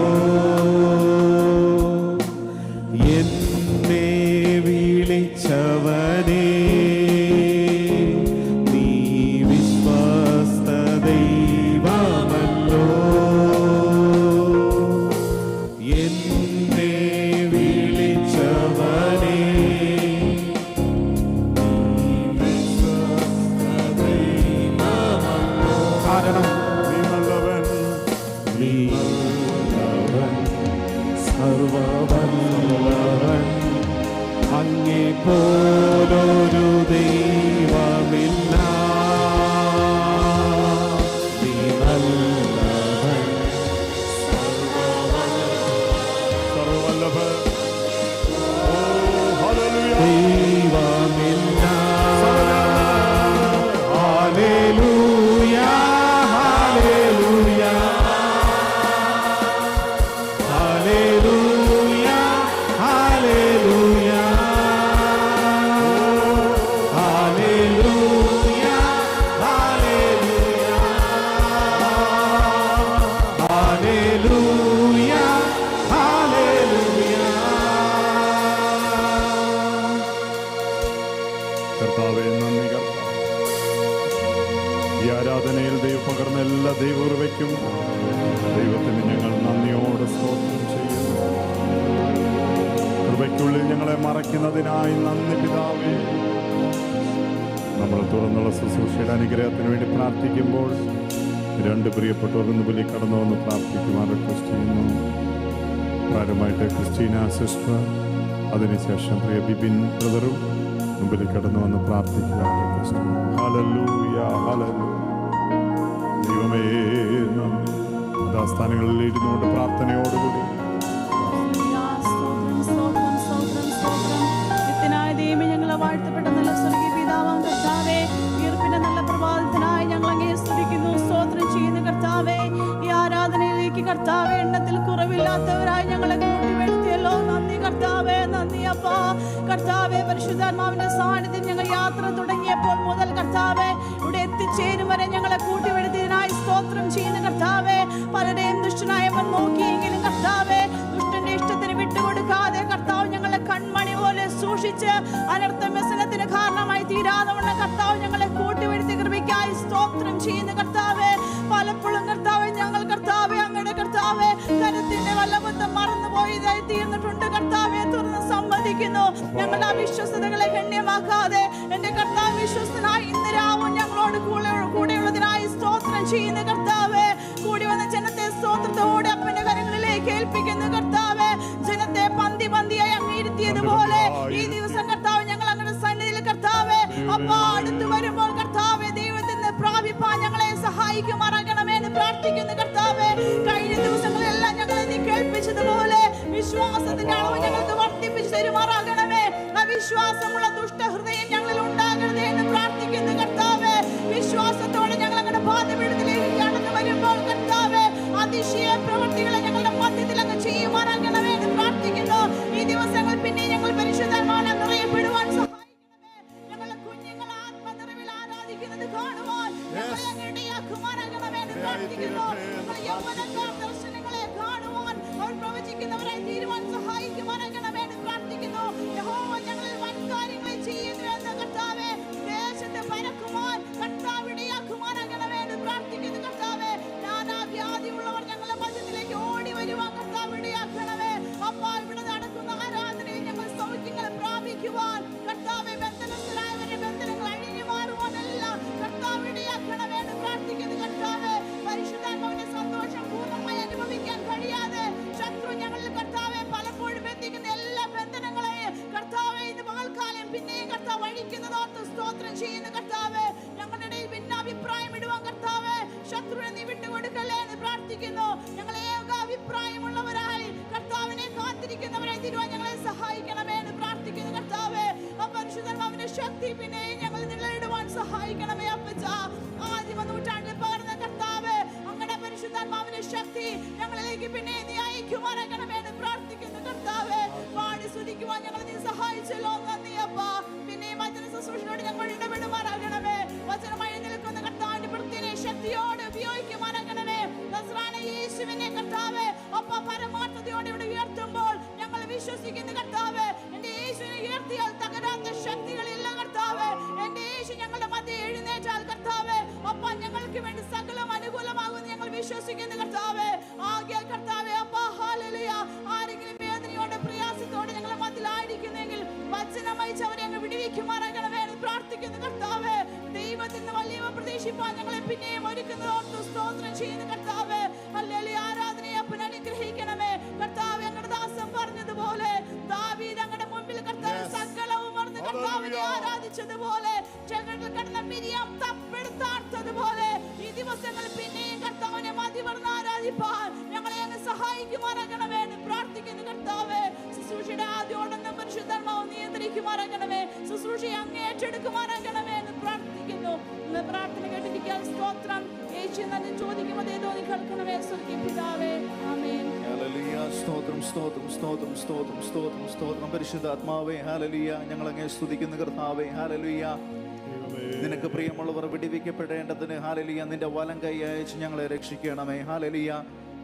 എന്നെ വിളിച്ചവനേ, നീ വിശ്വസ്ത ദൈവമല്ലോ. എന്നെ വിളിച്ചവനേ, നീ വിശ്വസ്ത ദൈവമല്ലോ. കാരണം നീ നല്ലവൻ, നീ നല്ലവൻ, സർവ്വവല്ലഭൻ, അങ്ങേ പോലൊരു ദൈവമില്ല. നീ നല്ലവൻ, സർവ്വവല്ലഭൻ. ഓ ഹല്ലേലൂയ. ദൈവമില്ല. Hallelujah, hallelujah, hallelujah, hallelujah, hallelujah, hallelujah, hallelujah, hallelujah. കർത്താവേ, നന്ദി കർത്താവേ. ഈ ആരാധനയിൽ ദൈവം പകർന്ന എല്ലാ ദൈവകൃപയ്ക്കും ദൈവത്തിന് ഞങ്ങൾ നന്ദിയോടെ സ്തോത്രം ചെയ്യുന്നു. കൃപയ്ക്കുള്ളിൽ ഞങ്ങളെ മറയ്ക്കുന്നതിനായി നന്ദി പിതാവേ. നമ്മൾ തുറന്നുള്ള ശുശ്രൂഷയുടെ അനുഗ്രഹത്തിന് വേണ്ടി പ്രാർത്ഥിക്കുമ്പോൾ രണ്ട് പ്രിയപ്പെട്ടവർ മുമ്പിൽ കടന്നു വന്ന് പ്രാർത്ഥിക്കുവാൻ റിക്വസ്റ്റ് ചെയ്യുന്നു. പ്രാരംഭമായിട്ട് ക്രിസ്റ്റീന സിസ്റ്റർ, അതിനുശേഷം പ്രിയ ബിബിൻ ബ്രദറും മുമ്പിൽ കടന്നു വന്ന് പ്രാർത്ഥിക്കുവാൻ റിക്വസ്റ്റ് ചെയ്യുന്നു. Hallelujah, hallelujah. ദൈവമേ നന്ദി. സ്ഥാനങ്ങളിൽ ഇരുന്നുകൊണ്ട് പ്രാർത്ഥനയോടുകൂടി ഞങ്ങളെ വാഴ്ത്തപ്പെട്ട നല്ല സ്വർഗീയ പിതാവാം കർത്താവേ, ഉയർപ്പിന്റെ നല്ല പ്രഭാതത്തിനായി ഞങ്ങൾ അങ്ങേ സ്തുതിക്കുന്നു, സ്തോത്രം ചെയ്യുന്നു കർത്താവേ. ഈ ആരാധനയിലേക്ക് കർത്താവേ, എണ്ണത്തിൽ കുറവില്ലാത്തവരായി ഞങ്ങളെ കൂട്ടിവരുത്തിയല്ലോ. നന്ദി കർത്താവേ, നന്ദി അപ്പാ. കർത്താവേ, പരിശുദ്ധാത്മാവിന്റെ സാന്നിധ്യം ഞങ്ങൾ യാത്ര തുടങ്ങിയപ്പോൾ മുതൽ കർത്താവേ, ഇവിടെ എത്തിച്ചേരും വരെ ഞങ്ങളെ കൂട്ടിവരുത്തിയതിനായി സ്തോത്രം ചെയ്യുന്നു കർത്താവേ. പലരെയും ദുഷ്ടനായവൻ നോക്കിയെങ്കിലും കർത്താവേ, ദുഷ്ടന്റെ ഇഷ്ടത്തിന് വിട്ടുകൊടുക്കാതെ കർത്താവ് ഞങ്ങളെ കൺമണി പോലെ സൂക്ഷിച്ച് അനർത്ഥ വ്യസനത്തിന് കാരണമായി തീരാതവണ്ണം കർത്താവ് ഞങ്ങളെ കൂട്ടിവരുത്തി കൃപയ്ക്കായി സ്തോത്രം ചെയ്യുന്നു കർത്താവേ. പലപ്പോഴും കർത്താവേ, ഞങ്ങൾ കർത്താവേ അങ്ങയുടെ കർത്താവേ കരുത്തിന്റെ വല്ലഭത്വം മറന്നുപോയതായി തീർന്നിട്ടുണ്ട് കർത്താവേ. തുറന്ന് സമ്മതിക്കുന്നു, ഞങ്ങളുടെ അവിശ്വസതകളെ ഗണ്യമാക്കാതെ എന്റെ കർത്താവ് വിശ്വസ്തനായി ഇന്ന് രാവും ഞങ്ങളോട് കൂടെയുള്ളതിനായി സ്തോത്രം ചെയ്യുന്നു കർത്താവേ. കൂടി വന്ന ജനത്തെ സ്തോത്രത്തോടെ അപ്പന്റെ കരങ്ങളിലേക്ക് ഏൽപ്പിക്കുന്നു കർത്താവേ. ജനത്തെ പന്തി പന്തിയായി അംഗീകരിച്ചതുപോലെ ഈ ദിവസം കർത്താവ് ഞങ്ങൾ അങ്ങയുടെ സന്നിധിയിൽ കർത്താവേ അപ്പ അടുത്ത് വരുമ്പോൾ കർത്താവേ ദൈവത്തിന് പ്രാപിപ്പാൻ ഞങ്ങളെ സഹായിക്കുമാറാകണമേ എന്ന് പ്രാർത്ഥിക്കുന്നു കർത്താവേ. കഴിഞ്ഞ ദിവസങ്ങളെല്ലാം ഞങ്ങളെ നീ കേൾപ്പിച്ചതുപോലെ വിശ്വാസത്തിന്റെ അളവ് ഞങ്ങൾക്ക് വർദ്ധിപ്പിച്ചു തരുമാറാകണമേ. അവിശ്വാസമുള്ള ദുഷ്ടഹൃദയം ഞങ്ങളിൽ ഉണ്ടാകരുതേ എന്ന് പ്രാർത്ഥിക്കുന്നു കർത്താവേ. വിശ്വാസത്തോടെ ഞങ്ങൾ അങ്ങയുടെ പാദപീഠത്തിലേക്ക് കടന്നു വരുമ്പോൾ കർത്താവേ, അതിശയ പ്രവൃത്തികളെ ഞങ്ങളുടെ മധ്യത്തിൽ അങ്ങ് ചെയ്യുമാറാകണമേ എന്ന് പ്രാർത്ഥിക്കുന്നു. ഈ ദിവസങ്ങൾ പിന്നെ ഞങ്ങൾ പരിശുദ്ധന്മാരെ നിറയപ്പെടുവാൻ സഹായിക്കണമേ. ഞങ്ങളുടെ ഇരിക്കുന്നത് ഓർത്ത് സ്തോത്രം ചെയ്യുന്നു കർത്താവേ. ഞങ്ങളുടെ ഇടയിൽ ഭിന്നാഭിപ്രായം ഇടുവാൻ കർത്താവേ ശത്രുവിനെ നീ വിട്ടുകൊടുക്കല്ലേ എന്ന് പ്രാർത്ഥിക്കുന്നു. ഞങ്ങളെ ഏകാഭിപ്രായമുള്ളവരായി കർത്താവിനെ കാത്തിരിക്കുന്നവരായി തീരുവാൻ ഞങ്ങളെ സഹായിക്കണമേ എന്ന് പ്രാർത്ഥിക്കുന്നു കർത്താവേ. പരിശുദ്ധാത്മാവിന്റെ ശക്തി പിന്നെയും ഞങ്ങൾ നിലനിടുവാൻ സഹായിക്കണമേ അപ്പച്ച. ആദിമ നൂറ്റാണ്ടിൽ പകർന്ന കർത്താവേ അങ്ങയുടെ പരിശുദ്ധാത്മാവിന്റെ ശക്തി ഞങ്ങളിലേക്ക് പിന്നെ നീ അയക്കുമാറാകണമേ എന്ന് പ്രാർത്ഥിക്കുന്നു കർത്താവേ. പാടി സ്തുതിക്കുവാൻ ഞങ്ങൾ നീ സഹായിച്ചല്ലോ, നന്ദി അപ്പ. പിന്നെയും വചന ശുശ്രൂഷയോട് ഞങ്ങൾ ഇടപെടുമാറാകണമേ. വചനമായി നിൽക്കുന്ന കർത്താവിന്റെ പ്രത്യേക ശക്തിയോട് ഉപയോഗിക്കുമാറാകണമേ. നസ്രായനായ യേശുവിനെ കർത്താവേ അപ്പ പരമാർത്ഥതയോടെ ഇവിടെ ഉയർത്തുമ്പോൾ ഞങ്ങൾ വിശ്വസിക്കുന്നു കർത്താവേ. എന്റെ യേശുവിനെ ഉയർത്തിയാൽ തകരാത്ത ശക്തികളില്ല കർത്താവേ. എന്റെ യേശു ഞങ്ങളുടെ മധ്യ എഴുന്നേറ്റാൽ കർത്താവേ അപ്പ ഞങ്ങൾക്ക് വേണ്ടി സകലം അനുകൂലമാകുമെന്ന് ഞങ്ങൾ വിശ്വസിക്കുന്നു കർത്താവേ. ആകയാൽ കർത്താവേ അപ്പ ഹല്ലേലൂയ. ആരെങ്കിലും വേദനയോടെ പ്രയാസത്തോടെ ഞങ്ങളെ മധ്യലായിരിക്കുന്നെങ്കിൽ വചനമായി അവരെ അങ്ങ് വിടുവിക്കുമാറാകണമേ എന്ന് പ്രാർത്ഥിക്കുന്നു കർത്താവേ. ദൈവത്തിൽ നിന്ന് വലിയ പ്രതീക്ഷിപ്പാൻ ഞങ്ങളെ പിന്നെയും ഒരുക്കുന്നത് ഓർത്ത് സ്തോത്രം ചെയ്യുന്നു കർത്താവേ. ഹല്ലേലൂയ. ആരാധനയെ അപ്പൻ അനുഗ്രഹിക്കണമേ കർത്താവേ. അങ്ങയുടെ ദാസൻ പറഞ്ഞതുപോലെ ദാവീദ് അങ്ങയുടെ മുമ്പിൽ കർത്താവേ സകലവും മറന്ന് കർത്താവിനെ ആരാധിച്ചതുപോലെ ചെങ്കടൽ കടന്ന മിരിയാം തപ്പെടുത്താർത്തതുപോലെ ഈ ദിവസങ്ങൾ പിന്നെയും കർത്താവിനെ മതി മറന്ന് ആരാധിപ്പാൻ ഞങ്ങളെ അങ്ങ് സഹായിക്കുമാറാകണമേ എന്ന് പ്രാർത്ഥിക്കുന്നു കർത്താവേ. ശുശ്രൂഷയുടെ ആദ്യോടൊന്നും പരിശുദ്ധാത്മാവ് നിയന്ത്രിക്കുമാറാകണമേ. ശുശ്രൂഷയെ അങ്ങ് ഏറ്റെടുക്കുമാറാകണമേ എന്ന് പ്രാർത്ഥിക്കുന്നു. പ്രാർത്ഥന കേട്ടിരിക്കാൻ സ്തോത്രം. യേശു തന്നെ ചോദിക്കുമ്പോൾ ഏതോ നീ കേൾക്കണമേ സ്വർഗ്ഗീയ പിതാവേ. ആമേൻ. ഹല്ലേലൂയ. സ്തോത്രം സ്തോത്രം സ്തോത്രം സ്തോത്രം സ്തോത്രം സ്തോത്രം പരിശുദ്ധാത്മാവേ. ഹല്ലേലൂയ. ഞങ്ങളങ്ങേ സ്തുതിക്കുന്ന കർത്താവേ. ഹല്ലേലൂയ. നിനക്ക് പ്രിയമുള്ളവർ വിടുവിക്കപ്പെടേണ്ടതിന് ഹല്ലേലൂയ നിന്റെ വലം കൈ അയച്ച് ഞങ്ങളെ രക്ഷിക്കണമേ. ഹല്ലേലൂയ.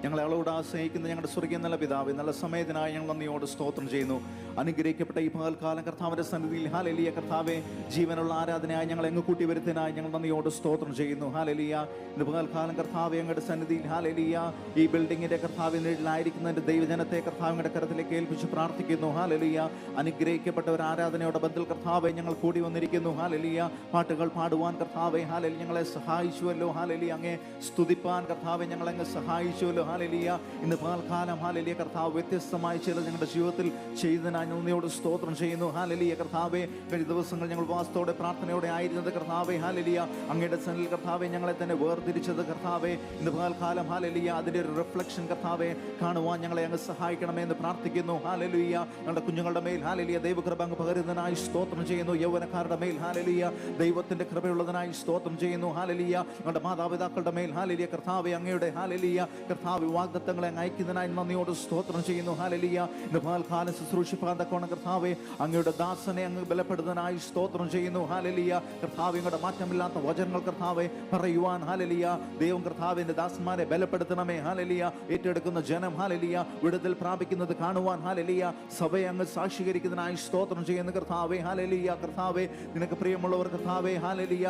ഞങ്ങളെ അളവോട് ആശ്രയിക്കുന്ന ഞങ്ങളുടെ സ്വർഗ്ഗീയ നല്ല പിതാവേ, നല്ല സമയത്തിനായി ഞങ്ങൾ നന്ദിയോട് സ്തോത്രം ചെയ്യുന്നു. അനുഗ്രഹിക്കപ്പെട്ട ഈ പകൽക്കാലം കർത്താവിന്റെ സന്നിധിയിൽ ഹല്ലേലൂയ കർത്താവേ ജീവനുള്ള ആരാധനയായി ഞങ്ങൾ എങ്ങ് കൂട്ടി വരുത്തനായി ഞങ്ങൾ നന്ദിയോട് സ്തോത്രം ചെയ്യുന്നു. ഹല്ലേലൂയ. ഇന്ന് പകൽക്കാലം കർത്താവേ അങ്ങയുടെ സന്നിധിയിൽ ഹല്ലേലൂയ ഈ ബിൽഡിങ്ങിന്റെ കർത്താവിന്റെ നിഴലിലായിരിക്കുന്ന എൻ്റെ ദൈവജനത്തെ കർത്താവിന്റെ കരത്തിലേക്ക് ഏൽപ്പിച്ച് പ്രാർത്ഥിക്കുന്നു. ഹല്ലേലൂയ. അനുഗ്രഹിക്കപ്പെട്ട ഒരു ആരാധനയോടെ ബന്ധൽ കർത്താവേ ഞങ്ങൾ കൂടി വന്നിരിക്കുന്നു. ഹല്ലേലൂയ. പാട്ടുകൾ പാടുവാൻ കർത്താവേ ഹല്ലേലൂയ ഞങ്ങളെ സഹായിച്ചുവല്ലോ. ഹല്ലേലൂയ. അങ്ങേ സ്തുതിപ്പാൻ കർത്താവേ ഞങ്ങൾ അങ്ങ് സഹായിച്ചുവല്ലോ. ഹല്ലേലൂയ. ഇന്ന് പകൽക്കാലം ഹല്ലേലൂയ കർത്താവ് വ്യത്യസ്തമായി ചില ഞങ്ങളുടെ ജീവിതത്തിൽ ചെയ്തതിനായി നന്ദിയോട് സ്തോത്രം ചെയ്യുന്നു. ഹല്ലേലൂയ കർത്താവേ. കഴിഞ്ഞ ദിവസങ്ങൾ ഞങ്ങൾ വാസ്തവത്തോടെ പ്രാർത്ഥനയോടെ ആയിരുന്നത് കർത്താവേ ഹല്ലേലൂയ അങ്ങയുടെ സന്നിധിയിൽ കർത്താവേ ഞങ്ങളെ തന്നെ വേർതിരിച്ചത് കർത്താവേ ഇന്ന് പകൽക്കാലം ഹല്ലേലൂയ അതിന്റെ ഒരു റിഫ്ലക്ഷൻ കർത്താവേ കാണുവാൻ ഞങ്ങളെ അങ്ങ് സഹായിക്കണമേ എന്ന് പ്രാർത്ഥിക്കുന്നു. ഹല്ലേലൂയ. ഞങ്ങളുടെ കുഞ്ഞുങ്ങളുടെ മേൽ ഹല്ലേലൂയ ദൈവകൃപ അങ്ങ് പകരുന്നതിനായി സ്തോത്രം ചെയ്യുന്നു. യൗവനക്കാരുടെ മേൽ ഹല്ലേലൂയ ദൈവത്തിന്റെ കൃപയുള്ളതിനായി സ്തോത്രം ചെയ്യുന്നു. ഹല്ലേലൂയ. ഞങ്ങളുടെ മാതാപിതാക്കളുടെ മേൽ ഹല്ലേലൂയ കർത്താവേ അങ്ങയുടെ ഹല്ലേലൂയ കർത്താവ് വാഗ്ദത്തങ്ങളെ അയക്കുന്നതിനായി നന്ദിയോട് സ്തോത്രം ചെയ്യുന്നു. ഹല്ലേലൂയ. ഇന്ന് പകൽക്കാലം ശുശ്രൂഷിപ്പാൻ തക്കവണ്ണം കർത്താവേ അങ്ങയുടെ ദാസനെ അങ്ങ് ബലപ്പെടുന്നതിനായി സ്തോത്രം ചെയ്യുന്നു. ഹല്ലേലൂയ. കർത്താവേ അങ്ങയുടെ മാറ്റമില്ലാത്ത വചനങ്ങൾ കർത്താവേ പറയുവാൻ ഹല്ലേലൂയ ദൈവം കർത്താവിന്റെ ദാസന്മാരെ ബലപ്പെടുത്തണമേ. ഹല്ലേലൂയ. ഏറ്റെടുക്കുന്ന ജനം ഹല്ലേലൂയ വിടുതൽ പ്രാപിക്കുന്നത് കാണുവാൻ ഹല്ലേലൂയ സഭയെ അങ്ങ് സാക്ഷീകരിക്കുന്നതിനായി സ്തോത്രം ചെയ്യുന്നു കർത്താവേ. ഹല്ലേലൂയ. കർത്താവേ നിനക്ക് പ്രിയമുള്ളവർ കർത്താവേ ഹല്ലേലൂയ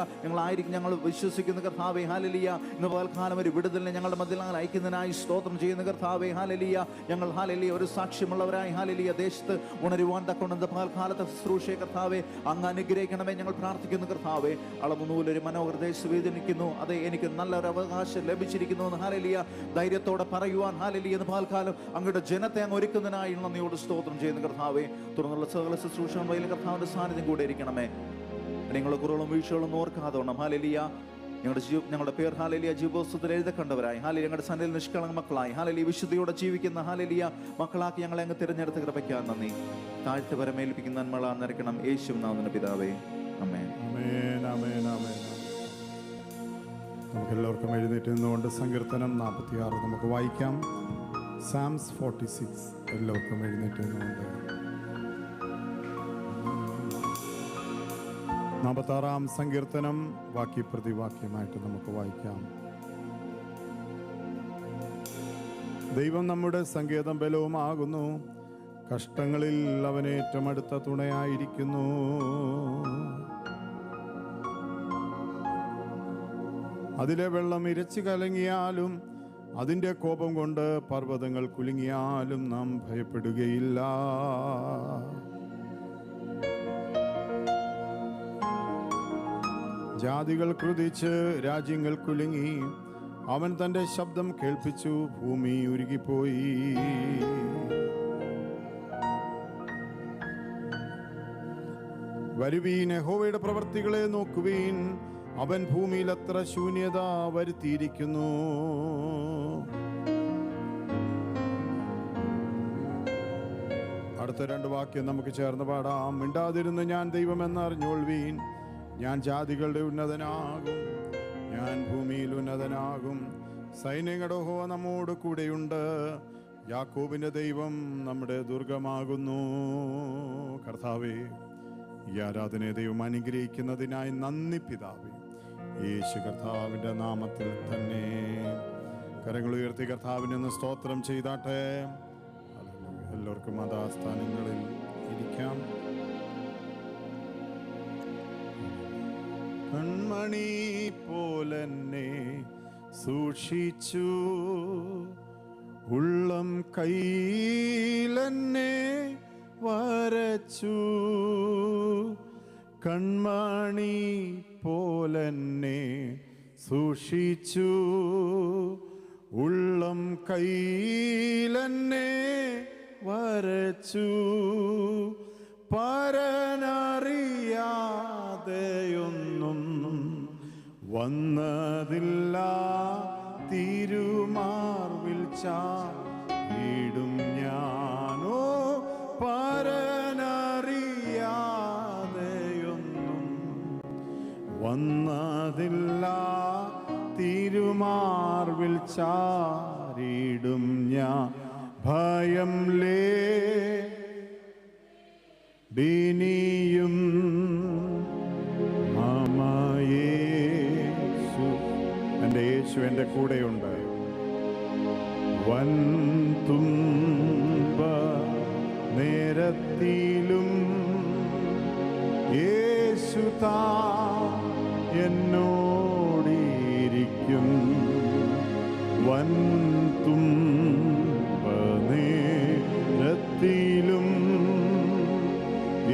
ഞങ്ങൾ വിശ്വസിക്കുന്ന കർത്താവേ ഹല്ലേലൂയ ഇന്ന് പകൽക്കാലം ഒരു വിടുതലിനെ ഞങ്ങളുടെ മധ്യത്തിൽ അയക്കുന്നതിനായി സ്തോത്രം ചെയ്യുന്ന കർത്താവേ ഹല്ലേലൂയ. ഞങ്ങൾ ഹല്ലേലൂയ ഒരു സാക്ഷ്യമുള്ളവരായി ഹല്ലേലൂയ ദേശത്ത് ഉണരുവാൻ തക്കൊണ്ടെന്ന് പകൽക്കാലത്തെ ശുശ്രൂഷയെ കർത്താവേ അങ്ങ് അനുഗ്രഹിക്കണമേ ഞങ്ങൾ പ്രാർത്ഥിക്കുന്നു കർത്താവേ. അളവുനൂലൊരു മനോഹര ദേശം വേദനിക്കുന്നു, അതെ എനിക്ക് നല്ലൊരു അവകാശം ലഭിച്ചിരിക്കുന്നു എന്ന് ഹല്ലേലൂയ ധൈര്യത്തോടെ പറയുവാൻ ഹല്ലേലൂയ എന്ന് പകൽക്കാലം അങ്ങയുടെ ജനത്തെ അങ്ങ് ഒരുക്കുന്നതിനായി നന്ദിയോട് സ്തോത്രം ചെയ്യുന്ന കർത്താവേ. തുടർന്നുള്ള സകല ശുശ്രൂഷകളിൽ കർത്താവിന്റെ സാന്നിധ്യം കൂടെ ഇരിക്കണമേ. നിങ്ങളുടെ കുറവുകളും വീഴ്ചകളും ഓർക്കാതെ വേണം ഹല്ലേലൂയ ഞങ്ങളുടെ പേർ ഹല്ലേലൂയ ജീവപുസ്തകത്തിൽ എഴുതക്കണ്ടവരായി ഹല്ലേലൂയ ഞങ്ങളുടെ സന്നിധിയിൽ നിഷ്കളങ്ക മക്കളായി ഹല്ലേലൂയ വിശുദ്ധിയോടെ ജീവിക്കുന്ന ഹല്ലേലൂയ മക്കളാക്കി ഞങ്ങളെ അങ്ങ് തിരഞ്ഞെടുത്ത് കൃപയ്ക്കാൻ നന്ദി. താഴ്ത്തി വരമേൽപ്പിക്കുന്ന നന്മളാ നിറയ്ക്കണം യേശുവിൻ നാമത്തിൽ പിതാവേ. ആമേൻ. ആമേൻ. ആമേൻ. ആമേൻ. നമുക്കെല്ലാവർക്കും എഴുന്നേറ്റ് നിന്നുകൊണ്ട് സങ്കീർത്തനം 46 നമുക്ക് വായിക്കാം. സാംസ് 46 എല്ലാവർക്കും എഴുന്നേറ്റ് നിന്നുകൊണ്ട് 46-ാം സങ്കീർത്തനം വാക്യപ്രതിവാക്യമായിട്ട് നമുക്ക് വായിക്കാം. ദൈവം നമ്മുടെ സങ്കേതം ബലവുമാകുന്നു, കഷ്ടങ്ങളിൽ അവൻ ഏറ്റവും അടുത്ത തുണയായിരിക്കുന്നു. അതിലെ വെള്ളം ഇരച്ചു കലങ്ങിയാലും അതിൻ്റെ കോപം കൊണ്ട് പർവ്വതങ്ങൾ കുലുങ്ങിയാലും നാം ഭയപ്പെടുകയില്ല. ജാതികൾ ക്രുതിച്ച് രാജ്യങ്ങൾ കുലുങ്ങി, അവൻ തൻ്റെ ശബ്ദം കേൾപ്പിച്ചു, ഭൂമി ഉരുകിപ്പോയി. വരുവീൻ, യഹോവയുടെ പ്രവർത്തികളെ നോക്കുവീൻ. അവൻ ഭൂമിയിൽ എത്ര ശൂന്യത വരുത്തിയിരിക്കുന്നു. അടുത്ത 2 വാക്യം നമുക്ക് ചേർന്ന് പാടാം. മിണ്ടാതിരുന്ന് ഞാൻ ദൈവമെന്ന് അറിഞ്ഞോൾവീൻ. ഞാൻ ജാതികളുടെ ഉന്നതനാകും, ഞാൻ ഭൂമിയിൽ ഉന്നതനാകും. സൈന്യങ്ങളുടെ യഹോവ നമ്മോട് കൂടെയുണ്ട്. യാക്കോബിന്റെ ദൈവം നമ്മുടെ ദുർഗമാകുന്നു. കർത്താവേ, ഈ ആരാധനയെ ദൈവം അനുഗ്രഹിക്കുന്നതിനായി നന്ദി പിതാവേ. യേശു കർത്താവിന്റെ നാമത്തിൽ തന്നെ കരങ്ങൾ ഉയർത്തി കർത്താവിനെ സ്തോത്രം ചെയ്താട്ടെ. എല്ലാവർക്കും സ്ഥാനങ്ങളിൽ ഇരിക്കാം. കൺമണി പോലെന്നെ സൂക്ഷിച്ചു, ഉള്ളം കയ്യിലെന്നെ വരച്ചു. കൺമണി പോലെന്നെ സൂക്ഷിച്ചു, ഉള്ളം കയ്യിലെന്നെ വരച്ചു. പരനറിയാതെയൊന്നും വന്നതില്ല, തിരുമാർവിൽ ചാടും ഞാനോ. പരനറിയാതെയൊന്നും വന്നതില്ല, തിരുമാർവിൽ ചാരിടും ഞാൻ. ഭയം ലേനിയും യേശു, എൻ്റെ യേശു എൻ്റെ കൂടെയുണ്ട്. വൻ തുമ്പ നേരത്തിലും യേശു താൻ എന്നോടിരിക്കും. വൻ തുമ്പ നേരത്തിലും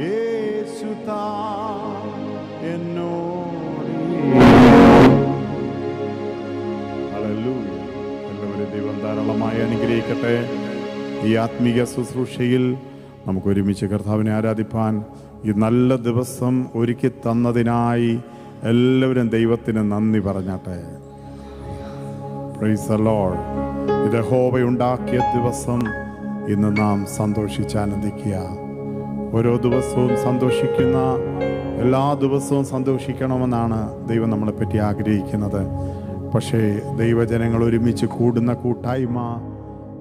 യേശു താൻ എല്ലാവരും ദൈവം ധാരാളമായി അനുഗ്രഹിക്കട്ടെ. ഈ ആത്മീയ ശുശ്രൂഷയിൽ നമുക്ക് ഒരുമിച്ച് കർത്താവിനെ ആരാധിപ്പാൻ ഈ നല്ല ദിവസം ഒരുക്കി തന്നതിനായി എല്ലാവരും ദൈവത്തിന് നന്ദി പറഞ്ഞാട്ടെ. Price the Lord. ഇത് യഹോവയുണ്ടാക്കിയ ദിവസം. ഇന്ന് നാം സന്തോഷിച്ചാനന്ദിക്കുക. ഓരോ ദിവസവും സന്തോഷിക്കുന്ന, എല്ലാ ദിവസവും സന്തോഷിക്കണമെന്നാണ് ദൈവം നമ്മളെപ്പറ്റി ആഗ്രഹിക്കുന്നത്. പക്ഷേ ദൈവജനങ്ങൾ ഒരുമിച്ച് കൂടുന്ന കൂട്ടായ്മ,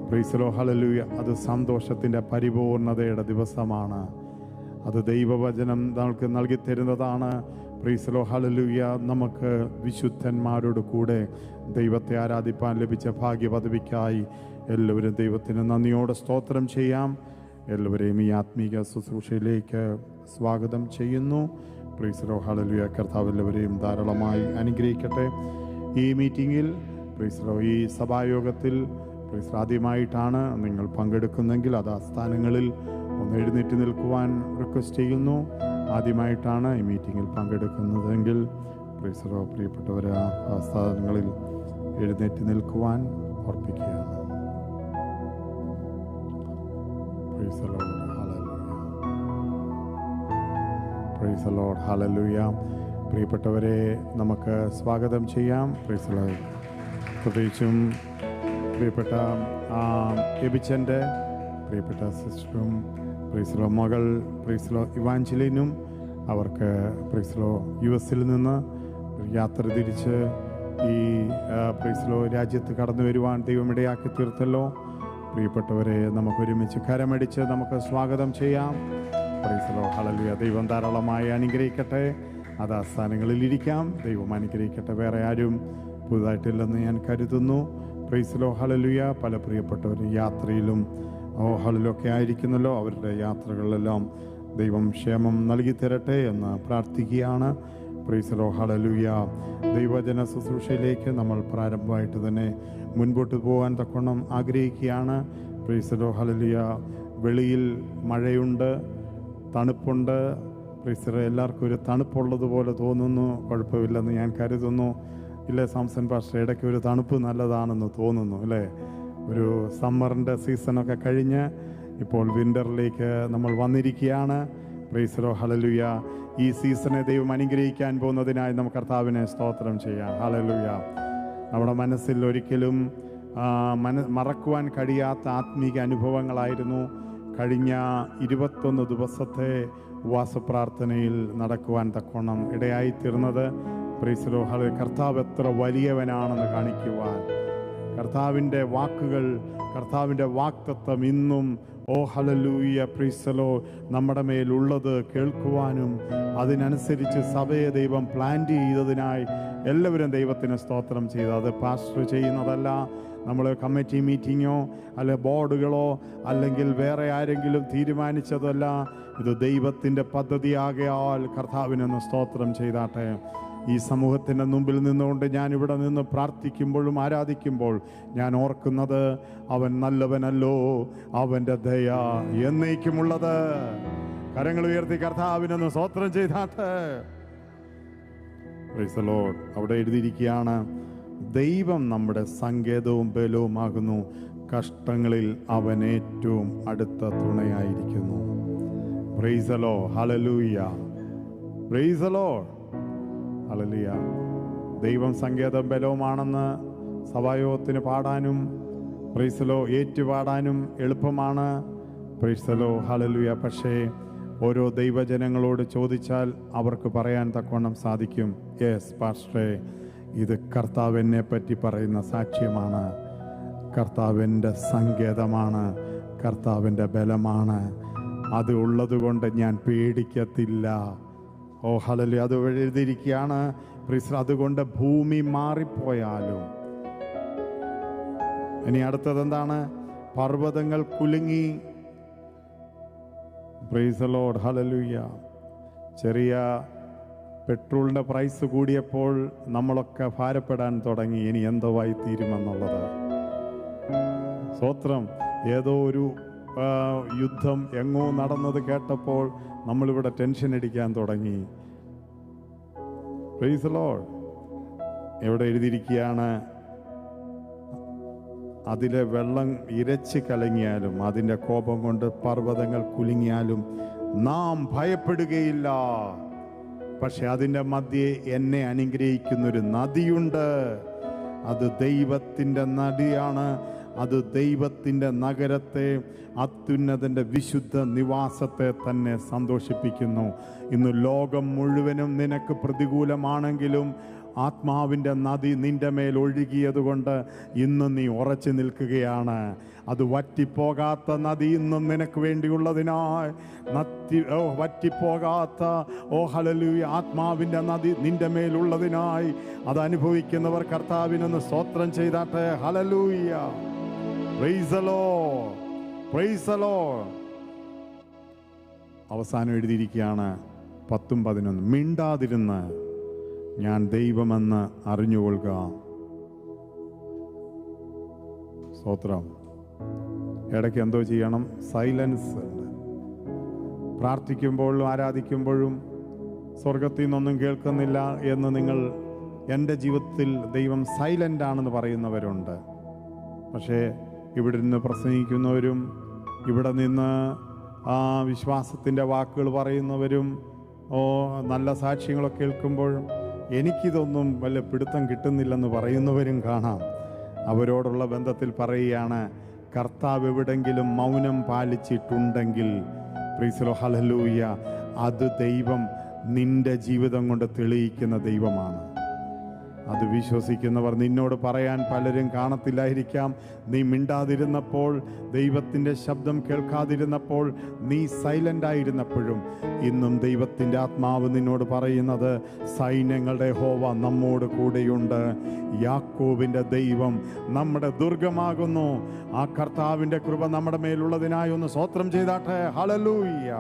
പ്രൈസ് ദി ലോർഡ്, ഹല്ലേലൂയ, അത് സന്തോഷത്തിൻ്റെ പരിപൂർണതയുടെ ദിവസമാണ്. അത് ദൈവവചനം നമുക്ക് നൽകി തരുന്നതാണ്. Price the Lord, hallelujah. നമുക്ക് വിശുദ്ധന്മാരോട് കൂടെ ദൈവത്തെ ആരാധിപ്പാൻ ലഭിച്ച ഭാഗ്യപദവിക്കായി എല്ലാവരും ദൈവത്തിന് നന്ദിയോടെ സ്തോത്രം ചെയ്യാം. എല്ലാവരെയും ഈ ആത്മീയ ശുശ്രൂഷയിലേക്ക് സ്വാഗതം ചെയ്യുന്നു. Price the Lord, hallelujah. കർത്താവ് എല്ലാവരെയും ധാരാളമായി അനുഗ്രഹിക്കട്ടെ. ഈ മീറ്റിങ്ങിൽ, പ്രൈസ് ദി ലോർഡ്, ഈ സഭായോഗത്തിൽ പ്രൈസ് ആദ്യമായിട്ടാണ് നിങ്ങൾ പങ്കെടുക്കുന്നെങ്കിൽ അത് ആ സ്ഥാനങ്ങളിൽ ഒന്ന് എഴുന്നേറ്റ് നിൽക്കുവാൻ റിക്വസ്റ്റ് ചെയ്യുന്നു. ആദ്യമായിട്ടാണ് ഈ മീറ്റിങ്ങിൽ പങ്കെടുക്കുന്നതെങ്കിൽ പ്രൈസ് ദി ലോർഡ്, പ്രിയപ്പെട്ടവർ, ആ സ്ഥാനങ്ങളിൽ എഴുന്നേറ്റ് നിൽക്കുവാൻ ഓർപ്പിക്കുകയാണ്. Praise the Lord, hallelujah. Praise the Lord, hallelujah. പ്രിയപ്പെട്ടവരെ, നമുക്ക് സ്വാഗതം ചെയ്യാം. Praise the lord. പ്രത്യേകിച്ചും പ്രിയപ്പെട്ട എബിച്ചൻ്റെ പ്രിയപ്പെട്ട സിസ്റ്ററും പ്രൈസ് ദി ലോർഡ് മകൾ പ്രൈസ് ദി ലോർഡ് ഇവാഞ്ചലിനും അവർക്ക് പ്രൈസ് ദി ലോർഡ് US-ൽ നിന്ന് യാത്ര തിരിച്ച് ഈ പ്രൈസ് ദി ലോർഡ് രാജ്യത്ത് കടന്നു വരുവാൻ ദൈവം ഇടയാക്കി തീർത്തല്ലോ. പ്രിയപ്പെട്ടവരെ, നമുക്കൊരുമിച്ച് കരമടിച്ച് നമുക്ക് സ്വാഗതം ചെയ്യാം. Praise the Lord, hallelujah. ദൈവം ധാരാളമായി അനുഗ്രഹിക്കട്ടെ. അത് ആ സ്ഥാനങ്ങളിൽ ഇരിക്കാം. ദൈവം അനുഗ്രഹിക്കട്ടെ. വേറെ ആരും പുതുതായിട്ടില്ലെന്ന് ഞാൻ കരുതുന്നു. Price the Lord, hallelujah. പല പ്രിയപ്പെട്ടവരും യാത്രയിലും ഹല്ലേലൂയൊക്കെ ആയിരിക്കുന്നല്ലോ. അവരുടെ യാത്രകളിലെല്ലാം ദൈവം ക്ഷേമം നൽകി തരട്ടെ എന്ന് പ്രാർത്ഥിക്കുകയാണ്. Praise the Lord, hallelujah. ദൈവജന ശുശ്രൂഷയിലേക്ക് നമ്മൾ പ്രാരംഭമായിട്ട് തന്നെ മുൻപോട്ട് പോകാൻ തക്കവണ്ണം ആഗ്രഹിക്കുകയാണ്. Praise the Lord, hallelujah. വെളിയിൽ മഴയുണ്ട്, തണുപ്പുണ്ട്. പ്രൈസ് ദി ലോർഡ്, എല്ലാവർക്കും ഒരു തണുപ്പുള്ളതുപോലെ തോന്നുന്നു. കുഴപ്പമില്ലെന്ന് ഞാൻ കരുതുന്നു. ഇല്ലേ സാംസൺ പാസ്റ്റർ? ഇടയ്ക്ക് ഒരു തണുപ്പ് നല്ലതാണെന്ന് തോന്നുന്നു അല്ലേ? ഒരു സമ്മറിൻ്റെ സീസണൊക്കെ കഴിഞ്ഞ് ഇപ്പോൾ വിൻ്ററിലേക്ക് നമ്മൾ വന്നിരിക്കുകയാണ്. Praise the hallelujah. ഈ സീസണെ ദൈവം അനുഗ്രഹിക്കാൻ പോകുന്നതിനായി നമുക്ക് കർത്താവിനെ സ്തോത്രം ചെയ്യാം. ഹല്ലേലൂയ. നമ്മുടെ മനസ്സിൽ ഒരിക്കലും മറക്കുവാൻ കഴിയാത്ത ആത്മീക അനുഭവങ്ങളായിരുന്നു കഴിഞ്ഞ 21 ദിവസത്തെ ഉപവാസപ്രാർത്ഥനയിൽ നടക്കുവാൻ തക്കോണം ഇടയായിത്തീർന്നത്. Praise the hallelujah. കർത്താവ് എത്ര വലിയവനാണെന്ന് കാണിക്കുവാൻ കർത്താവിൻ്റെ വാക്കുകൾ, കർത്താവിൻ്റെ വാക്തത്വം ഇന്നും ഹല്ലേലൂയ പ്രൈസ് ദി ലോർഡ് നമ്മുടെ മേലുള്ളത് കേൾക്കുവാനും അതിനനുസരിച്ച് സഭയെ ദൈവം പ്ലാൻ ചെയ്തതിനായി എല്ലാവരും ദൈവത്തിന് സ്തോത്രം ചെയ്തു. അത് പാസ്റ്റർ ചെയ്യുന്നതല്ല, നമ്മൾ കമ്മിറ്റി മീറ്റിങ്ങോ അല്ലെ ബോർഡുകളോ അല്ലെങ്കിൽ വേറെ ആരെങ്കിലും തീരുമാനിച്ചതല്ല. ഇത് ദൈവത്തിൻ്റെ പദ്ധതിയാകയാൽ കർത്താവിനൊന്ന് സ്തോത്രം ചെയ്താട്ടെ. ഈ സമൂഹത്തിൻ്റെ മുമ്പിൽ നിന്നുകൊണ്ട് ഞാൻ ഇവിടെ നിന്ന് പ്രാർത്ഥിക്കുമ്പോഴും ആരാധിക്കുമ്പോൾ ഞാൻ ഓർക്കുന്നത്, അവൻ നല്ലവനല്ലോ, അവൻ്റെ ദയ എന്നേക്കുമുള്ളത്. കരങ്ങൾ ഉയർത്തി കർത്താവിനൊന്ന് സ്തോത്രം ചെയ്താട്ടെ. Praise the Lord. അവിടെ എഴുതിയിരിക്കുകയാണ്, ദൈവം നമ്മുടെ സങ്കേതവും ബലവുമാകുന്നു, കഷ്ടങ്ങളിൽ അവൻ ഏറ്റവും അടുത്ത തുണയായിരിക്കുന്നു. Praise the Lord. Hallelujah. Praise the Lord. Hallelujah. ദൈവം സങ്കേതം ബലവുമാണെന്ന് സഭായോഗത്തിന് പാടാനും പ്രൈസ് ദി ലോർഡ് ഏറ്റുപാടാനും എളുപ്പമാണ്. Price the Lord. ഹല്ലേലൂയ. പക്ഷേ ഓരോ ദൈവജനങ്ങളോട് ചോദിച്ചാൽ അവർക്ക് പറയാൻ തക്കവണ്ണം സാധിക്കും, യെസ് പാസ്റ്ററെ, ഇത് കർത്താവ് എന്നെ പറ്റി പറയുന്ന സാക്ഷ്യമാണ്, കർത്താവിൻ്റെ സങ്കേതമാണ്, കർത്താവിൻ്റെ ബലമാണ്, അത് ഉള്ളതുകൊണ്ട് ഞാൻ പേടിക്കത്തില്ല. ഹല്ലേലൂയ. അത് എഴുതിയിരിക്കുകയാണ്. അതുകൊണ്ട് ഭൂമി മാറിപ്പോയാലും. ഇനി അടുത്തത് എന്താണ്? പർവ്വതങ്ങൾ കുലുങ്ങി. Price the Lord. ഹല്ലേലൂയ. ചെറിയ പെട്രോളിൻ്റെ പ്രൈസ് കൂടിയപ്പോൾ നമ്മളൊക്കെ ഭാരപ്പെടാൻ തുടങ്ങി, ഇനി എന്തുവായി തീരുമെന്നുള്ളത്. സ്തോത്രം. ഏതോ ഒരു യുദ്ധം എങ്ങോ നടന്നത് കേട്ടപ്പോൾ നമ്മളിവിടെ ടെൻഷൻ അടിക്കാൻ തുടങ്ങി. Price the Lord. എവിടെ എഴുതിയിരിക്കുകയാണ്, അതിലെ വെള്ളം ഇരച്ച് കലങ്ങിയാലും അതിൻ്റെ കോപം കൊണ്ട് പർവ്വതങ്ങൾ കുലുങ്ങിയാലും നാം ഭയപ്പെടുകയില്ല. പക്ഷെ അതിൻ്റെ മധ്യേ എന്നെ അനുഗ്രഹിക്കുന്നൊരു നദിയുണ്ട്. അത് ദൈവത്തിൻ്റെ നദിയാണ്. അത് ദൈവത്തിൻ്റെ നഗരത്തെ, അത്യുന്നതൻ്റെ വിശുദ്ധ നിവാസത്തെ തന്നെ സന്തോഷിപ്പിക്കുന്നു. ഇന്ന് ലോകം മുഴുവനും നിനക്ക് പ്രതികൂലമാണെങ്കിലും ആത്മാവിൻ്റെ നദി നിന്റെ മേൽ ഒഴുകിയതുകൊണ്ട് ഇന്ന് നീ ഉറച്ചു നിൽക്കുകയാണ്. അത് വറ്റിപ്പോകാത്ത നദി ഇന്നും നിനക്ക് വേണ്ടിയുള്ളതിനായി വറ്റിപ്പോകാത്ത ഹല്ലേലൂയ ആത്മാവിൻ്റെ നദി നിന്റെ മേലുള്ളതിനായി അത് അനുഭവിക്കുന്നവർ കർത്താവിനൊന്ന് സ്തോത്രം ചെയ്താട്ടെ. Hallelujah. Praise the lord. Praise the lord. അവസാനം എഴുതിയിരിക്കുകയാണ് 10-11, മിണ്ടാതിരുന്ന് ഞാൻ ദൈവമെന്ന് അറിഞ്ഞുകൊള്ളുക. സ്തോത്രം. ഇടയ്ക്ക് എന്തോ ചെയ്യണം? സൈലൻസ് ഉണ്ട്. പ്രാർത്ഥിക്കുമ്പോഴും ആരാധിക്കുമ്പോഴും സ്വർഗത്തിൽ നിന്നൊന്നും കേൾക്കുന്നില്ല എന്ന് നിങ്ങൾ, എൻ്റെ ജീവിതത്തിൽ ദൈവം സൈലൻ്റ് ആണെന്ന് പറയുന്നവരുണ്ട്. പക്ഷേ ഇവിടെ നിന്ന് പ്രസംഗിക്കുന്നവരും ഇവിടെ നിന്ന് വിശ്വാസത്തിൻ്റെ വാക്കുകൾ പറയുന്നവരും നല്ല സാക്ഷ്യങ്ങളൊക്കെ കേൾക്കുമ്പോൾ എനിക്കിതൊന്നും വല്ല പിടുത്തം കിട്ടുന്നില്ലെന്ന് പറയുന്നവരും കാണാം. അവരോടുള്ള ബന്ധത്തിൽ പറയുകയാണ്, കർത്താവ് എവിടെങ്കിലും മൗനം പാലിച്ചിട്ടുണ്ടെങ്കിൽ പ്രൈസ് ദി ലോർഡ്. ഹല്ലേലൂയ. അത് ദൈവം നിന്റെ ജീവിതം കൊണ്ട് തെളിയിക്കുന്ന ദൈവമാണ്. അത് വിശ്വസിക്കുന്നവർ നിന്നോട് പറയാൻ പലരും കാണത്തില്ലായിരിക്കാം. നീ മിണ്ടാതിരുന്നപ്പോൾ, ദൈവത്തിൻ്റെ ശബ്ദം കേൾക്കാതിരുന്നപ്പോൾ, നീ സൈലൻ്റ് ആയിരുന്നപ്പോഴും ഇന്നും ദൈവത്തിൻ്റെ ആത്മാവ് നിന്നോട് പറയുന്നത്, സൈന്യങ്ങളുടെ യഹോവ നമ്മോട് കൂടെയുണ്ട്. യാക്കോബിൻ്റെ ദൈവം നമ്മുടെ ദുർഗമാകുന്നു. ആ കർത്താവിൻ്റെ കൃപ നമ്മുടെ മേലുള്ളതിനായി ഒന്ന് സ്തോത്രം ചെയ്താട്ടെ. ഹല്ലേലൂയ.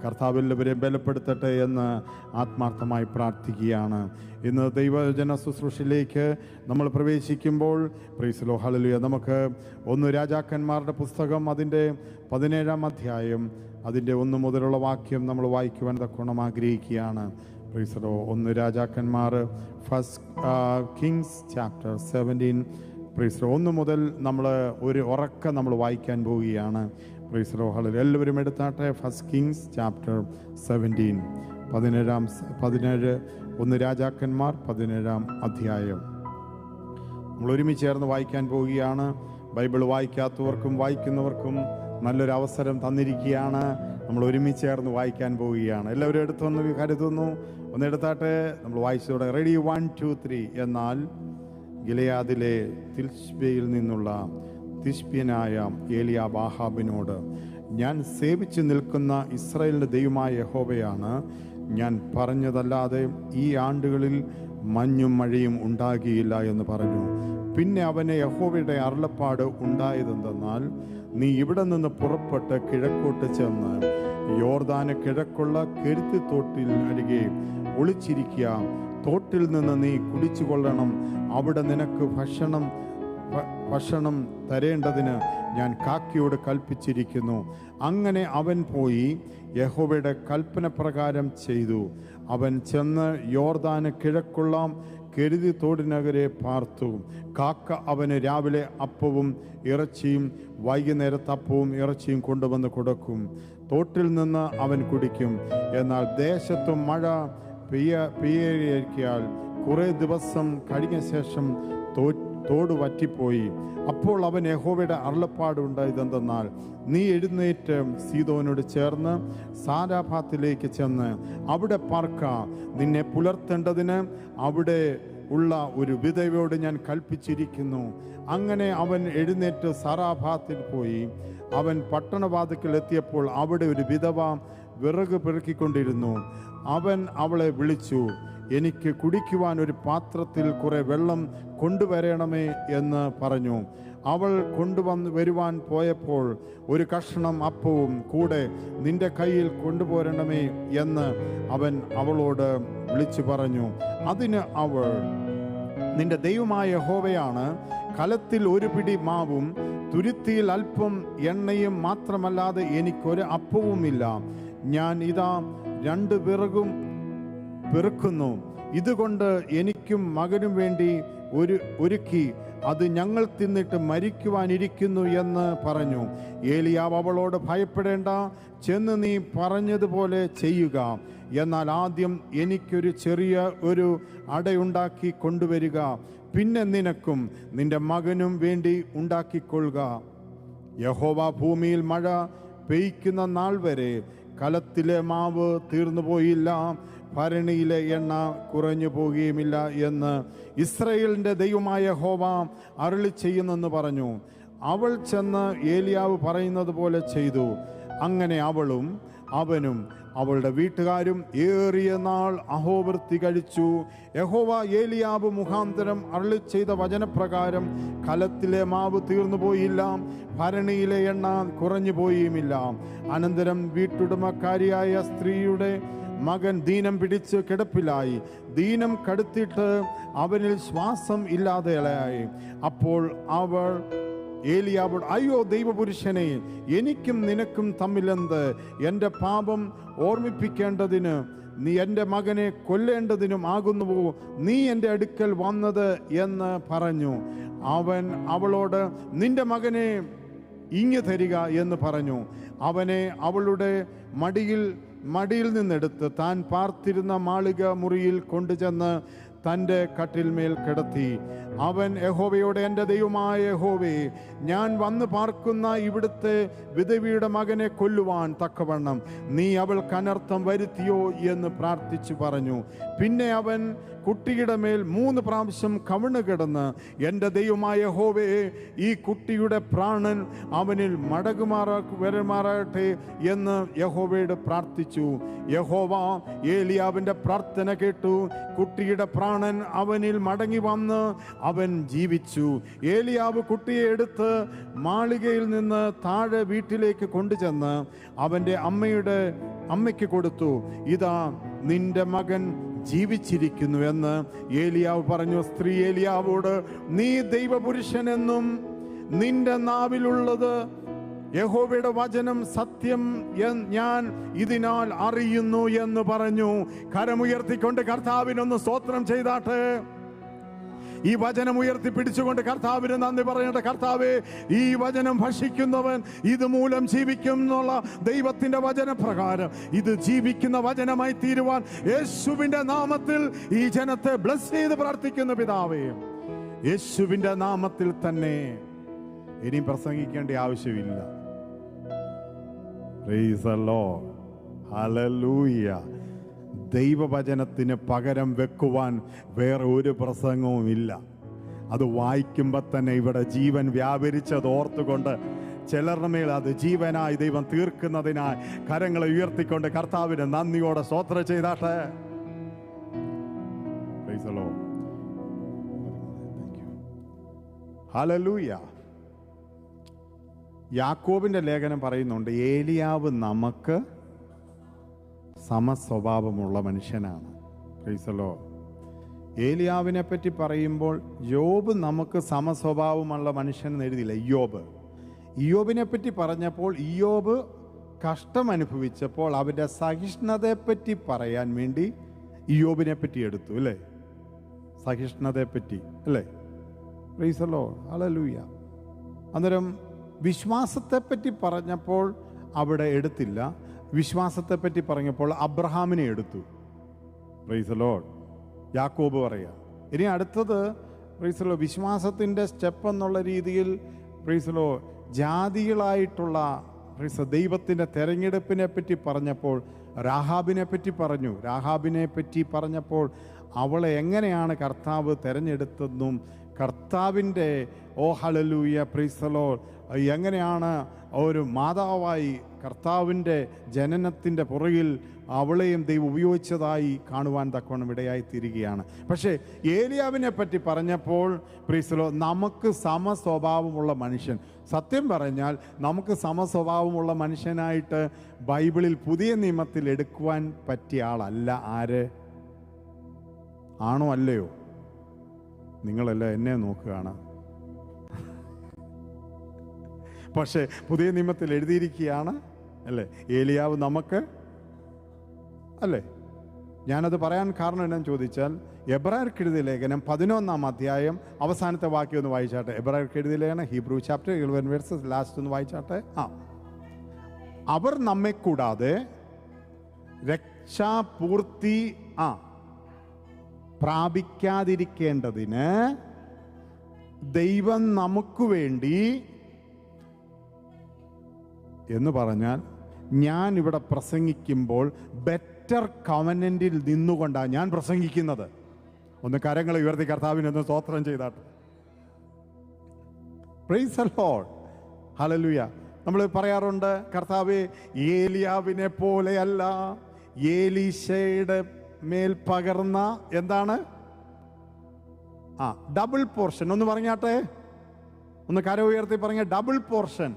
കർത്താവ് എല്ലാവരെയും ബലപ്പെടുത്തട്ടെ എന്ന് ആത്മാർത്ഥമായി പ്രാർത്ഥിക്കുകയാണ്. ഇന്ന് ദൈവജന ശുശ്രൂഷയിലേക്ക് നമ്മൾ പ്രവേശിക്കുമ്പോൾ പ്രൈസ് ദി ലോർഡ്. ഹല്ലേലൂയ. നമുക്ക് 1 രാജാക്കന്മാരുടെ പുസ്തകം അതിൻ്റെ 17-ാം അധ്യായം അതിൻ്റെ 1 മുതലുള്ള വാക്യം നമ്മൾ വായിക്കുവാൻ തക്കോണം ആഗ്രഹിക്കുകയാണ്. Praise the Lord. 1 രാജാക്കന്മാർ, first Kings chapter 17. Price the Lord. 1 മുതൽ നമ്മൾ ഒരു ഉറക്കം നമ്മൾ വായിക്കാൻ പോവുകയാണ്. Price the Lord. എല്ലാവരും എടുത്താട്ടെ. ഫസ്റ്റ് കിങ്സ് ചാപ്റ്റർ 17, 1 രാജാക്കന്മാർ 17 അധ്യായം. നമ്മൾ ഒരുമിച്ച് ചേർന്ന് വായിക്കാൻ പോവുകയാണ്. ബൈബിൾ വായിക്കാത്തവർക്കും വായിക്കുന്നവർക്കും നല്ലൊരു അവസരം തന്നിരിക്കുകയാണ്. നമ്മൾ ഒരുമിച്ച് ചേർന്ന് വായിക്കാൻ പോവുകയാണ്. എല്ലാവരും എടുത്തൊന്ന് കരുതുന്നു. ഒന്ന് എടുത്താട്ടെ. നമ്മൾ വായിച്ചതോടെ റെഡി 1, 2, 3. എന്നാൽ ഗിലെയാദിലെ തിൽശ്ബയിൽ നിന്നുള്ള തിശ്ബ്യനായ ഏലിയാബ് ആഹാബിനോട്, ഞാൻ സേവിച്ചു നിൽക്കുന്ന ഇസ്രായേലിൻ്റെ ദൈവമായ യഹോവയാണ് ഞാൻ പറഞ്ഞതല്ലാതെ ഈ ആണ്ടുകളിൽ മഞ്ഞും മഴയും ഉണ്ടാകിയില്ല എന്ന് പറഞ്ഞു. പിന്നെ അവന് യഹോവയുടെ അരുളപ്പാട് ഉണ്ടായതെന്തെന്നാൽ, നീ ഇവിടെ നിന്ന് പുറപ്പെട്ട് കിഴക്കോട്ട് ചെന്ന് യോർദാന് കിഴക്കുള്ള കെരുത്തിത്തോട്ടിൽ അരികെ ഒളിച്ചിരിക്കുക. തോട്ടിൽ നിന്ന് നീ കുടിച്ചു കൊള്ളണം. അവിടെ നിനക്ക് ഭക്ഷണം തരേണ്ടതിന് ഞാൻ കാക്കയോട് കൽപ്പിച്ചിരിക്കുന്നു. അങ്ങനെ അവൻ പോയി യഹോവയുടെ കൽപ്പന പ്രകാരം ചെയ്തു. അവൻ ചെന്ന് യോർദാന് കിഴക്കുള്ള കെരുതി തോടിനകരെ പാർത്തു. കാക്ക അവന് രാവിലെ അപ്പവും ഇറച്ചിയും വൈകുന്നേരത്ത് അപ്പവും ഇറച്ചിയും കൊണ്ടുവന്ന് കൊടുക്കും. തോട്ടിൽ നിന്ന് അവൻ കുടിക്കും. എന്നാൽ ദേശത്ത് മഴ പെയ്യാൽ കുറേ ദിവസം കഴിഞ്ഞ ശേഷം തോട് വറ്റിപ്പോയി. അപ്പോൾ അവൻ യഹോവയുടെ അരുളപ്പാടുണ്ടായതെന്തെന്നാൽ, നീ എഴുന്നേറ്റ് സീദോനോട് ചേർന്ന് സാരാഫാത്തിലേക്ക് ചെന്ന് അവിടെ പാർക്ക. നിന്നെ പുലർത്തേണ്ടതിന് അവിടെ ഉള്ള ഒരു വിധവയോട് ഞാൻ കൽപ്പിച്ചിരിക്കുന്നു. അങ്ങനെ അവൻ എഴുന്നേറ്റ് സാരാഫാത്തിൽ പോയി. അവൻ പട്ടണവാതിക്കൽ എത്തിയപ്പോൾ അവിടെ ഒരു വിധവ വിറക് പെറുക്കിക്കൊണ്ടിരുന്നു. അവൻ അവളെ വിളിച്ചു, എനിക്ക് കുടിക്കുവാൻ ഒരു പാത്രത്തിൽ കുറെ വെള്ളം കൊണ്ടുവരണമേ എന്ന് പറഞ്ഞു. അവൾ വരുവാൻ പോയപ്പോൾ ഒരു കഷ്ണം അപ്പവും കൂടെ നിന്റെ കയ്യിൽ കൊണ്ടുപോരണമേ എന്ന് അവൻ അവളോട് വിളിച്ചു പറഞ്ഞു. അതിന് അവൾ, നിന്റെ ദൈവമായ യഹോവയാണ് കലത്തിൽ ഒരു പിടി മാവും തുരുത്തിയിൽ അല്പം എണ്ണയും മാത്രമല്ലാതെ എനിക്കൊരു അപ്പവുമില്ല. ഞാൻ ഇതാ 2 വിറകും പെറുക്കുന്നു. ഇതുകൊണ്ട് എനിക്കും മകനും വേണ്ടി ഒരുക്കി അത് ഞങ്ങൾ തിന്നിട്ട് മരിക്കുവാനിരിക്കുന്നു എന്ന് പറഞ്ഞു. ഏലിയാവ് അവളോട്, ഭയപ്പെടേണ്ട, ചെന്ന് നീ പറഞ്ഞതുപോലെ ചെയ്യുക. എന്നാൽ ആദ്യം എനിക്കൊരു ചെറിയ ഒരു അടയുണ്ടാക്കി കൊണ്ടുവരിക. പിന്നെ നിനക്കും നിന്റെ മകനും വേണ്ടി ഉണ്ടാക്കിക്കൊള്ളുക. യഹോവ ഭൂമിയിൽ മഴ പെയ്യ്ക്കുന്ന നാൾ വരെ കലത്തിലെ മാവ് തീർന്നുപോയില്ല, ഭരണിയിലെ എണ്ണ കുറഞ്ഞു പോകുകയുമില്ല എന്ന് ഇസ്രായേലിൻ്റെ ദൈവമായ യഹോവ അരുളി ചെയ്യുന്നെന്ന് പറഞ്ഞു. അവൾ ചെന്ന് ഏലിയാവ് പറയുന്നത് പോലെ ചെയ്തു. അങ്ങനെ അവളും അവനും അവളുടെ വീട്ടുകാരും ഏറിയ നാൾ അഹോവൃത്തി കഴിച്ചു. യഹോവ ഏലിയാവ് മുഖാന്തരം അരുളി ചെയ്ത വചനപ്രകാരം കലത്തിലെ മാവ് തീർന്നുപോയില്ല, ഭരണിയിലെ എണ്ണ കുറഞ്ഞു പോയുമില്ല. അനന്തരം വീട്ടുടമക്കാരിയായ സ്ത്രീയുടെ മകൻ ദീനം പിടിച്ച് കിടപ്പിലായി. ദീനം കടുത്തിട്ട് അവനിൽ ശ്വാസം ഇല്ലാതെയായി. അപ്പോൾ അവൾ ഏലിയാവോട്, അയ്യോ ദൈവപുരുഷനെ, എനിക്കും നിനക്കും തമ്മിലെന്ത്? എൻ്റെ പാപം ഓർമ്മിപ്പിക്കേണ്ടതിന് നീ എൻ്റെ മകനെ കൊല്ലേണ്ടതിനും ആകുന്നുവോ നീ എൻ്റെ അടുക്കൽ വന്നത് എന്ന് പറഞ്ഞു. അവൻ അവളോട്, നിന്റെ മകനെ ഇങ്ങ് തരിക എന്ന് പറഞ്ഞു. അവനെ അവളുടെ മടിയിൽ നിന്നെടുത്ത് താൻ പാർത്തിരുന്ന മാളിക മുറിയിൽ കൊണ്ടുചെന്ന് തൻ്റെ കട്ടിൽമേൽ കിടത്തി. അവൻ യഹോവയോട്, എൻ്റെ ദൈവമായ യഹോവേ, ഞാൻ വന്ന് പാർക്കുന്ന ഇവിടുത്തെ വിധവിയുടെ മകനെ കൊല്ലുവാൻ തക്കവണ്ണം നീ അവൾക്ക് അനർത്ഥം വരുത്തിയോ എന്ന് പ്രാർത്ഥിച്ചു പറഞ്ഞു. പിന്നെ അവൻ കുട്ടിയുടെ മേൽ 3 പ്രാവശ്യം കവിണ് കിടന്ന്, എൻ്റെ ദൈവമായ യഹോവേ, ഈ കുട്ടിയുടെ പ്രാണൻ അവനിൽ വരുമാറാകട്ടെ എന്ന് യഹോവയോട് പ്രാർത്ഥിച്ചു. യഹോവ ഏലിയാവിൻ്റെ പ്രാർത്ഥന കേട്ടു. കുട്ടിയുടെ പ്രാണൻ അവനിൽ മടങ്ങി വന്ന് അവൻ ജീവിച്ചു. ഏലിയാവ് കുട്ടിയെ എടുത്ത് മാളികയിൽ നിന്ന് താഴെ വീട്ടിലേക്ക് കൊണ്ടുചെന്ന് അവൻ്റെ അമ്മയ്ക്ക് കൊടുത്തു. ഇതാ നിന്റെ മകൻ ജീവിച്ചിരിക്കുന്നു എന്ന് ഏലിയാവ് പറഞ്ഞു. സ്ത്രീ ഏലിയാവോട്, നീ ദൈവപുരുഷനെന്നും നിന്റെ നാവിലുള്ളത് യഹോവയുടെ വചനം സത്യം ഞാൻ ഇതിനാൽ അറിയുന്നു എന്ന് പറഞ്ഞു. കരമുയർത്തിക്കൊണ്ട് കർത്താവിനൊന്ന് സ്തോത്രം ചെയ്താട്ടെ. ഈ വചനം ഉയർത്തിപ്പിടിച്ചുകൊണ്ട് കർത്താവിന് നന്ദി പറയട്ടെ. കർത്താവേ, ഈ വചനം ഭക്ഷിക്കുന്നവൻ ഇതുമൂലം ജീവിക്കും എന്നുള്ള ദൈവത്തിന്റെ വചനപ്രകാരം ഇത് ജീവിക്കുന്ന വചനമായി തീരുവാൻ യേശുവിന്റെ നാമത്തിൽ ഈ ജനത്തെ ബ്ലസ് ചെയ്ത് പ്രാർത്ഥിക്കുന്ന പിതാവേ, യേശുവിന്റെ നാമത്തിൽ തന്നെ ഇനി പ്രസംഗിക്കേണ്ട ആവശ്യമില്ല. Praise the Lord. Hallelujah. ദൈവവചനത്തിന് പകരം വെക്കുവാൻ വേറെ ഒരു പ്രസംഗവും ഇല്ല. അത് വായിക്കുമ്പോൾ തന്നെ ഇവിടെ ജീവൻ വ്യാപരിച്ചത് ഓർത്തുകൊണ്ട് ചിലരുടെ മേൽ അത് ജീവനായി ദൈവം തീർക്കുന്നതിനായി കരങ്ങളെ ഉയർത്തിക്കൊണ്ട് കർത്താവിന് നന്ദിയോടെ സ്തോത്രം ചെയ്താട്ടെ. Praise the Lord. Thank you. Hallelujah. യാക്കോബിന്റെ ലേഖനം പറയുന്നുണ്ട്, ഏലിയാവ് നമുക്ക് സമസ്വഭാവമുള്ള മനുഷ്യനാണ്. Praise the lord. ഏലിയാവിനെ പറ്റി പറയുമ്പോൾ യോബ് നമുക്ക് സമസ്വഭാവമുള്ള മനുഷ്യൻ എന്ന് എഴുതിയില്ല. ഇയ്യോബിനെ പറ്റി പറഞ്ഞപ്പോൾ ഇയ്യോബ് കഷ്ടം അനുഭവിച്ചപ്പോൾ അവൻ്റെ സഹിഷ്ണുതയെപ്പറ്റി പറയാൻ വേണ്ടി ഇയ്യോബിനെ പറ്റി എടുത്തു, അല്ലേ? സഹിഷ്ണുതയെപ്പറ്റി, അല്ലേ? Price the Lord. ഹല്ലേലൂയ. അന്നേരം വിശ്വാസത്തെപ്പറ്റി പറഞ്ഞപ്പോൾ അവിടെ എടുത്തില്ല. വിശ്വാസത്തെപ്പറ്റി പറഞ്ഞപ്പോൾ അബ്രഹാമിനെ എടുത്തു. Price the Lord. യാക്കോബ് പറയാം. ഇനി അടുത്തത് പ്രൈസ് ദി ലോർഡ് വിശ്വാസത്തിൻ്റെ സ്റ്റെപ്പ് എന്നുള്ള രീതിയിൽ പ്രൈസ് ദി ലോർഡ് ജാതികളായിട്ടുള്ള ദൈവത്തിൻ്റെ തെരഞ്ഞെടുപ്പിനെ പറ്റി പറഞ്ഞപ്പോൾ രാഹാബിനെ പറ്റി പറഞ്ഞു. രാഹാബിനെ പറ്റി പറഞ്ഞപ്പോൾ അവളെ എങ്ങനെയാണ് കർത്താവ് തെരഞ്ഞെടുത്തതെന്നും കർത്താവിൻ്റെ ഹല്ലേലൂയ പ്രൈസ് ദി ലോർഡ് എങ്ങനെയാണ് ഒരു മാതാവായി കർത്താവിൻ്റെ ജനനത്തിൻ്റെ പുറകിൽ അവളെയും ദൈവം ഉപയോഗിച്ചതായി കാണുവാൻ തക്കവണ്ണം ഇടയായി തീരുകയാണ്. പക്ഷേ ഏലിയാവിനെ പറ്റി പറഞ്ഞപ്പോൾ പ്രൈസ് ദി ലോർഡ് നമുക്ക് സമസ്വഭാവമുള്ള മനുഷ്യൻ, സത്യം പറഞ്ഞാൽ നമുക്ക് സമസ്വഭാവമുള്ള മനുഷ്യനായിട്ട് ബൈബിളിൽ പുതിയ നിയമത്തിൽ എടുക്കുവാൻ പറ്റിയ ആളല്ല. ആര്? ആണോ അല്ലയോ? നിങ്ങളെല്ലാം എന്നെ നോക്കുകയാണ്. പക്ഷേ പുതിയ നിയമത്തിൽ എഴുതിയിരിക്കുകയാണ്, അല്ലേ? ഏലിയാവ് നമുക്ക് അല്ലേ? ഞാനത് പറയാൻ കാരണം എന്താണെന്ന് ചോദിച്ചാൽ എബ്രായർക്ക് എഴുതിയ ലേഖനം 11-ാം അധ്യായം അവസാനത്തെ വാക്യം ഒന്ന് വായിച്ചാട്ടെ. എബ്രായർക്ക് എഴുതിയ ലേഖനം ഹീബ്രു ചാപ്റ്റർ 11 വേഴ്സസ് ലാസ്റ്റ് ഒന്ന് വായിച്ചാട്ടെ. അവർ നമ്മെ കൂടാതെ രക്ഷാപൂർത്തി പ്രാപിക്കാതിരിക്കേണ്ടതിന് ദൈവം നമുക്ക് വേണ്ടി എന്ന് പറഞ്ഞാൽ ഞാൻ ഇവിടെ പ്രസംഗിക്കുമ്പോൾ ബെറ്റർ കവനന്റിൽ നിന്നുകൊണ്ടാണ് ഞാൻ പ്രസംഗിക്കുന്നത്. ഒന്ന് കരങ്ങളെ ഉയർത്തി കർത്താവിനൊന്ന് സ്തോത്രം ചെയ്താട്ടെ. Praise the Lord. ഹല്ലേലൂയ. നമ്മൾ പറയാറുണ്ട്, കർത്താവേ ഏലിയാവിനെ പോലെയല്ല, ഏലീശയുടെ മേൽ പകർന്ന എന്താണ് ഡബിൾ പോർഷൻ. ഒന്ന് പറഞ്ഞാട്ടെ, ഒന്ന് കര ഉയർത്തി പറഞ്ഞ double portion.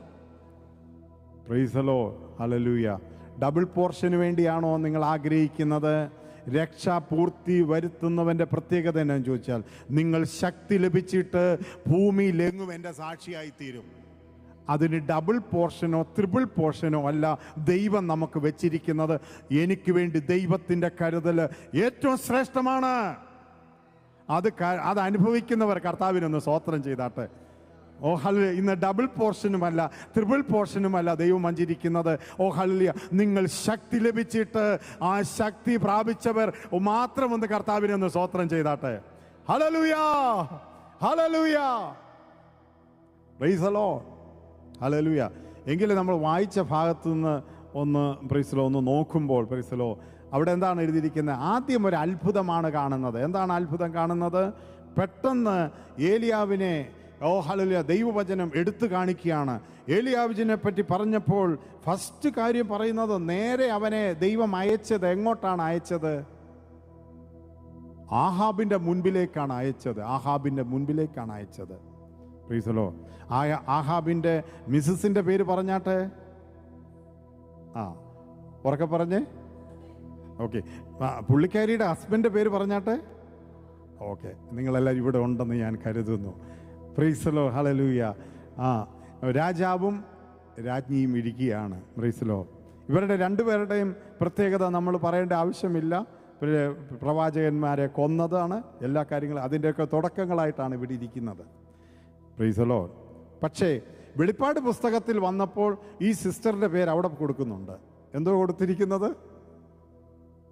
Praise the Lord. Hallelujah. Double പോർഷന് വേണ്ടിയാണോ നിങ്ങൾ ആഗ്രഹിക്കുന്നത്? രക്ഷാപൂർത്തി വരുത്തുന്നവൻ്റെ പ്രത്യേകത എന്നാന്ന് ചോദിച്ചാൽ, നിങ്ങൾ ശക്തി ലഭിച്ചിട്ട് ഭൂമിയിലെങ്ങും എൻ്റെ സാക്ഷിയായി തീരും. അതിന് ഡബിൾ പോർഷനോ ത്രിപിൾ പോർഷനോ അല്ല ദൈവം നമുക്ക് വെച്ചിരിക്കുന്നത്. എനിക്ക് വേണ്ടി ദൈവത്തിൻ്റെ കരുതൽ ഏറ്റവും ശ്രേഷ്ഠമാണ്. അത് അനുഭവിക്കുന്നവർ കർത്താവിനൊന്ന് സ്തോത്രം ചെയ്താട്ടെ. ഹല്ലേലൂയ. ഇന്ന് ഡബിൾ പോർഷനുമല്ല ത്രിപിൾ പോർഷനുമല്ല ദൈവം വഞ്ചിരിക്കുന്നത്. ഹല്ലേലൂയ. നിങ്ങൾ ശക്തി ലഭിച്ചിട്ട് ആ ശക്തി പ്രാപിച്ചവർ മാത്രം ഒന്ന് കർത്താവിനൊന്ന് സ്തോത്രം ചെയ്താട്ടെ. Hallelujah, hallelujah, praise the Lord. Hallelujah. എങ്കിലും നമ്മൾ വായിച്ച ഭാഗത്തു നിന്ന് ഒന്ന് പ്രൈസ് ദി ലോർഡ് ഒന്ന് നോക്കുമ്പോൾ പ്രൈസ് ദി ലോർഡ് അവിടെ എന്താണ് എഴുതിയിരിക്കുന്നത്? ആദ്യം ഒരു അത്ഭുതമാണ് കാണുന്നത്. എന്താണ് അത്ഭുതം കാണുന്നത്? പെട്ടെന്ന് ഏലിയാവിനെ ഹല്ലേലൂയ ദൈവവചനം എടുത്തു കാണിക്കുകയാണ്. ഏലിയാവിനെ പറ്റി പറഞ്ഞപ്പോൾ ഫസ്റ്റ് കാര്യം പറയുന്നത്, നേരെ അവനെ ദൈവം അയച്ചത് എങ്ങോട്ടാണ് അയച്ചത്? ആഹാബിന്റെ മുൻപിലേക്കാണ് അയച്ചത്. ആഹാബിന്റെ മുൻപിലേക്കാണ് അയച്ചത്. Praise the Lord. ആഹാബിന്റെ മിസ്സസിന്റെ പേര് പറഞ്ഞാട്ടെ. ഉറക്കെ പറഞ്ഞേ. ഓക്കെ. പുള്ളിക്കാരിയുടെ ഹസ്ബൻഡിന്റെ പേര് പറഞ്ഞാട്ടെ. ഓക്കെ, നിങ്ങളെല്ലാവരും ഇവിടെ ഉണ്ടെന്ന് ഞാൻ കരുതുന്നു. Price the Lord. ഹല്ലേലൂയ. രാജാവും രാജ്ഞിയും ഇരിക്കുകയാണ്. Price the Lord. ഇവരുടെ രണ്ടുപേരുടെയും പ്രത്യേകത നമ്മൾ പറയേണ്ട ആവശ്യമില്ല. പ്രവാചകന്മാരെ കൊന്നതാണ്, എല്ലാ കാര്യങ്ങളും അതിൻ്റെയൊക്കെ തുടക്കങ്ങളായിട്ടാണ് ഇവിടെ ഇരിക്കുന്നത്. Price the Lord. പക്ഷേ വെളിപ്പാട് പുസ്തകത്തിൽ വന്നപ്പോൾ ഈ സിസ്റ്ററിൻ്റെ പേര് അവിടെ കൊടുക്കുന്നുണ്ട്. എന്തോ കൊടുത്തിരിക്കുന്നത്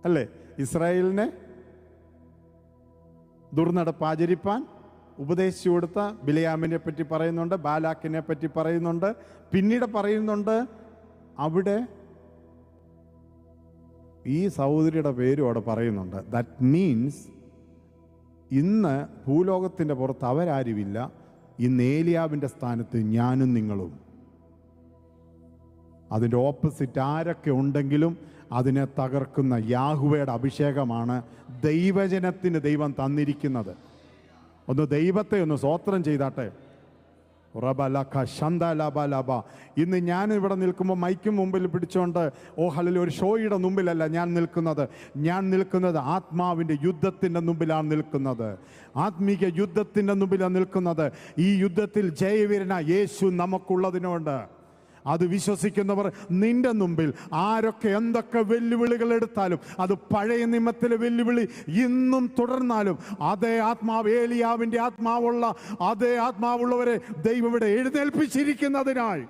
അല്ലേ? ഇസ്രായേലിനെ ദുർനടപ്പാചരിപ്പാൻ ഉപദേശിച്ചു കൊടുത്ത ബിലയാമിനെ പറ്റി പറയുന്നുണ്ട്, ബാലാക്കിനെ പറ്റി പറയുന്നുണ്ട്. പിന്നീട് പറയുന്നുണ്ട് അവിടെ ഈ സഹോദരിയുടെ പേരും അവിടെ പറയുന്നുണ്ട്. ദാറ്റ് മീൻസ് ഇന്ന് ഭൂലോകത്തിൻ്റെ പുറത്ത് അവരാരുമില്ല. ഇന്ന് ഏലിയാവിൻ്റെ സ്ഥാനത്ത് ഞാനും നിങ്ങളും. അതിൻ്റെ ഓപ്പോസിറ്റ് ആരൊക്കെ ഉണ്ടെങ്കിലും അതിനെ തകർക്കുന്ന യാഹുവയുടെ അഭിഷേകമാണ് ദൈവജനത്തിന് ദൈവം തന്നിരിക്കുന്നത്. ഒന്ന് ദൈവത്തെ ഒന്ന് സ്തോത്രം ചെയ്താട്ടെ. ഇന്ന് ഞാൻ ഇവിടെ നിൽക്കുമ്പോൾ മൈക്കും മുമ്പിൽ പിടിച്ചുകൊണ്ട് ഹല്ലേലൂയ ഒരു ഷോയുടെ മുമ്പിലല്ല ഞാൻ നിൽക്കുന്നത് ആത്മാവിൻ്റെ യുദ്ധത്തിൻ്റെ മുമ്പിലാണ് നിൽക്കുന്നത്. ആത്മീക യുദ്ധത്തിൻ്റെ മുമ്പിലാണ് നിൽക്കുന്നത്. ഈ യുദ്ധത്തിൽ ജയവീരന യേശു നമുക്കുള്ളതിനോട് അത് വിശ്വസിക്കുന്നവർ നിന്റെ മുമ്പിൽ ആരൊക്കെ എന്തൊക്കെ വെല്ലുവിളികൾ എടുത്താലും, അത് പഴയ നിയമത്തിലെ വെല്ലുവിളി ഇന്നും തുടർന്നാലും, അതേ ആത്മാവ്, ഏലിയാവിൻ്റെ ആത്മാവുള്ള അതേ ആത്മാവുള്ളവരെ ദൈവം ഇവിടെ എഴുന്നേൽപ്പിച്ചിരിക്കുന്നതിനായി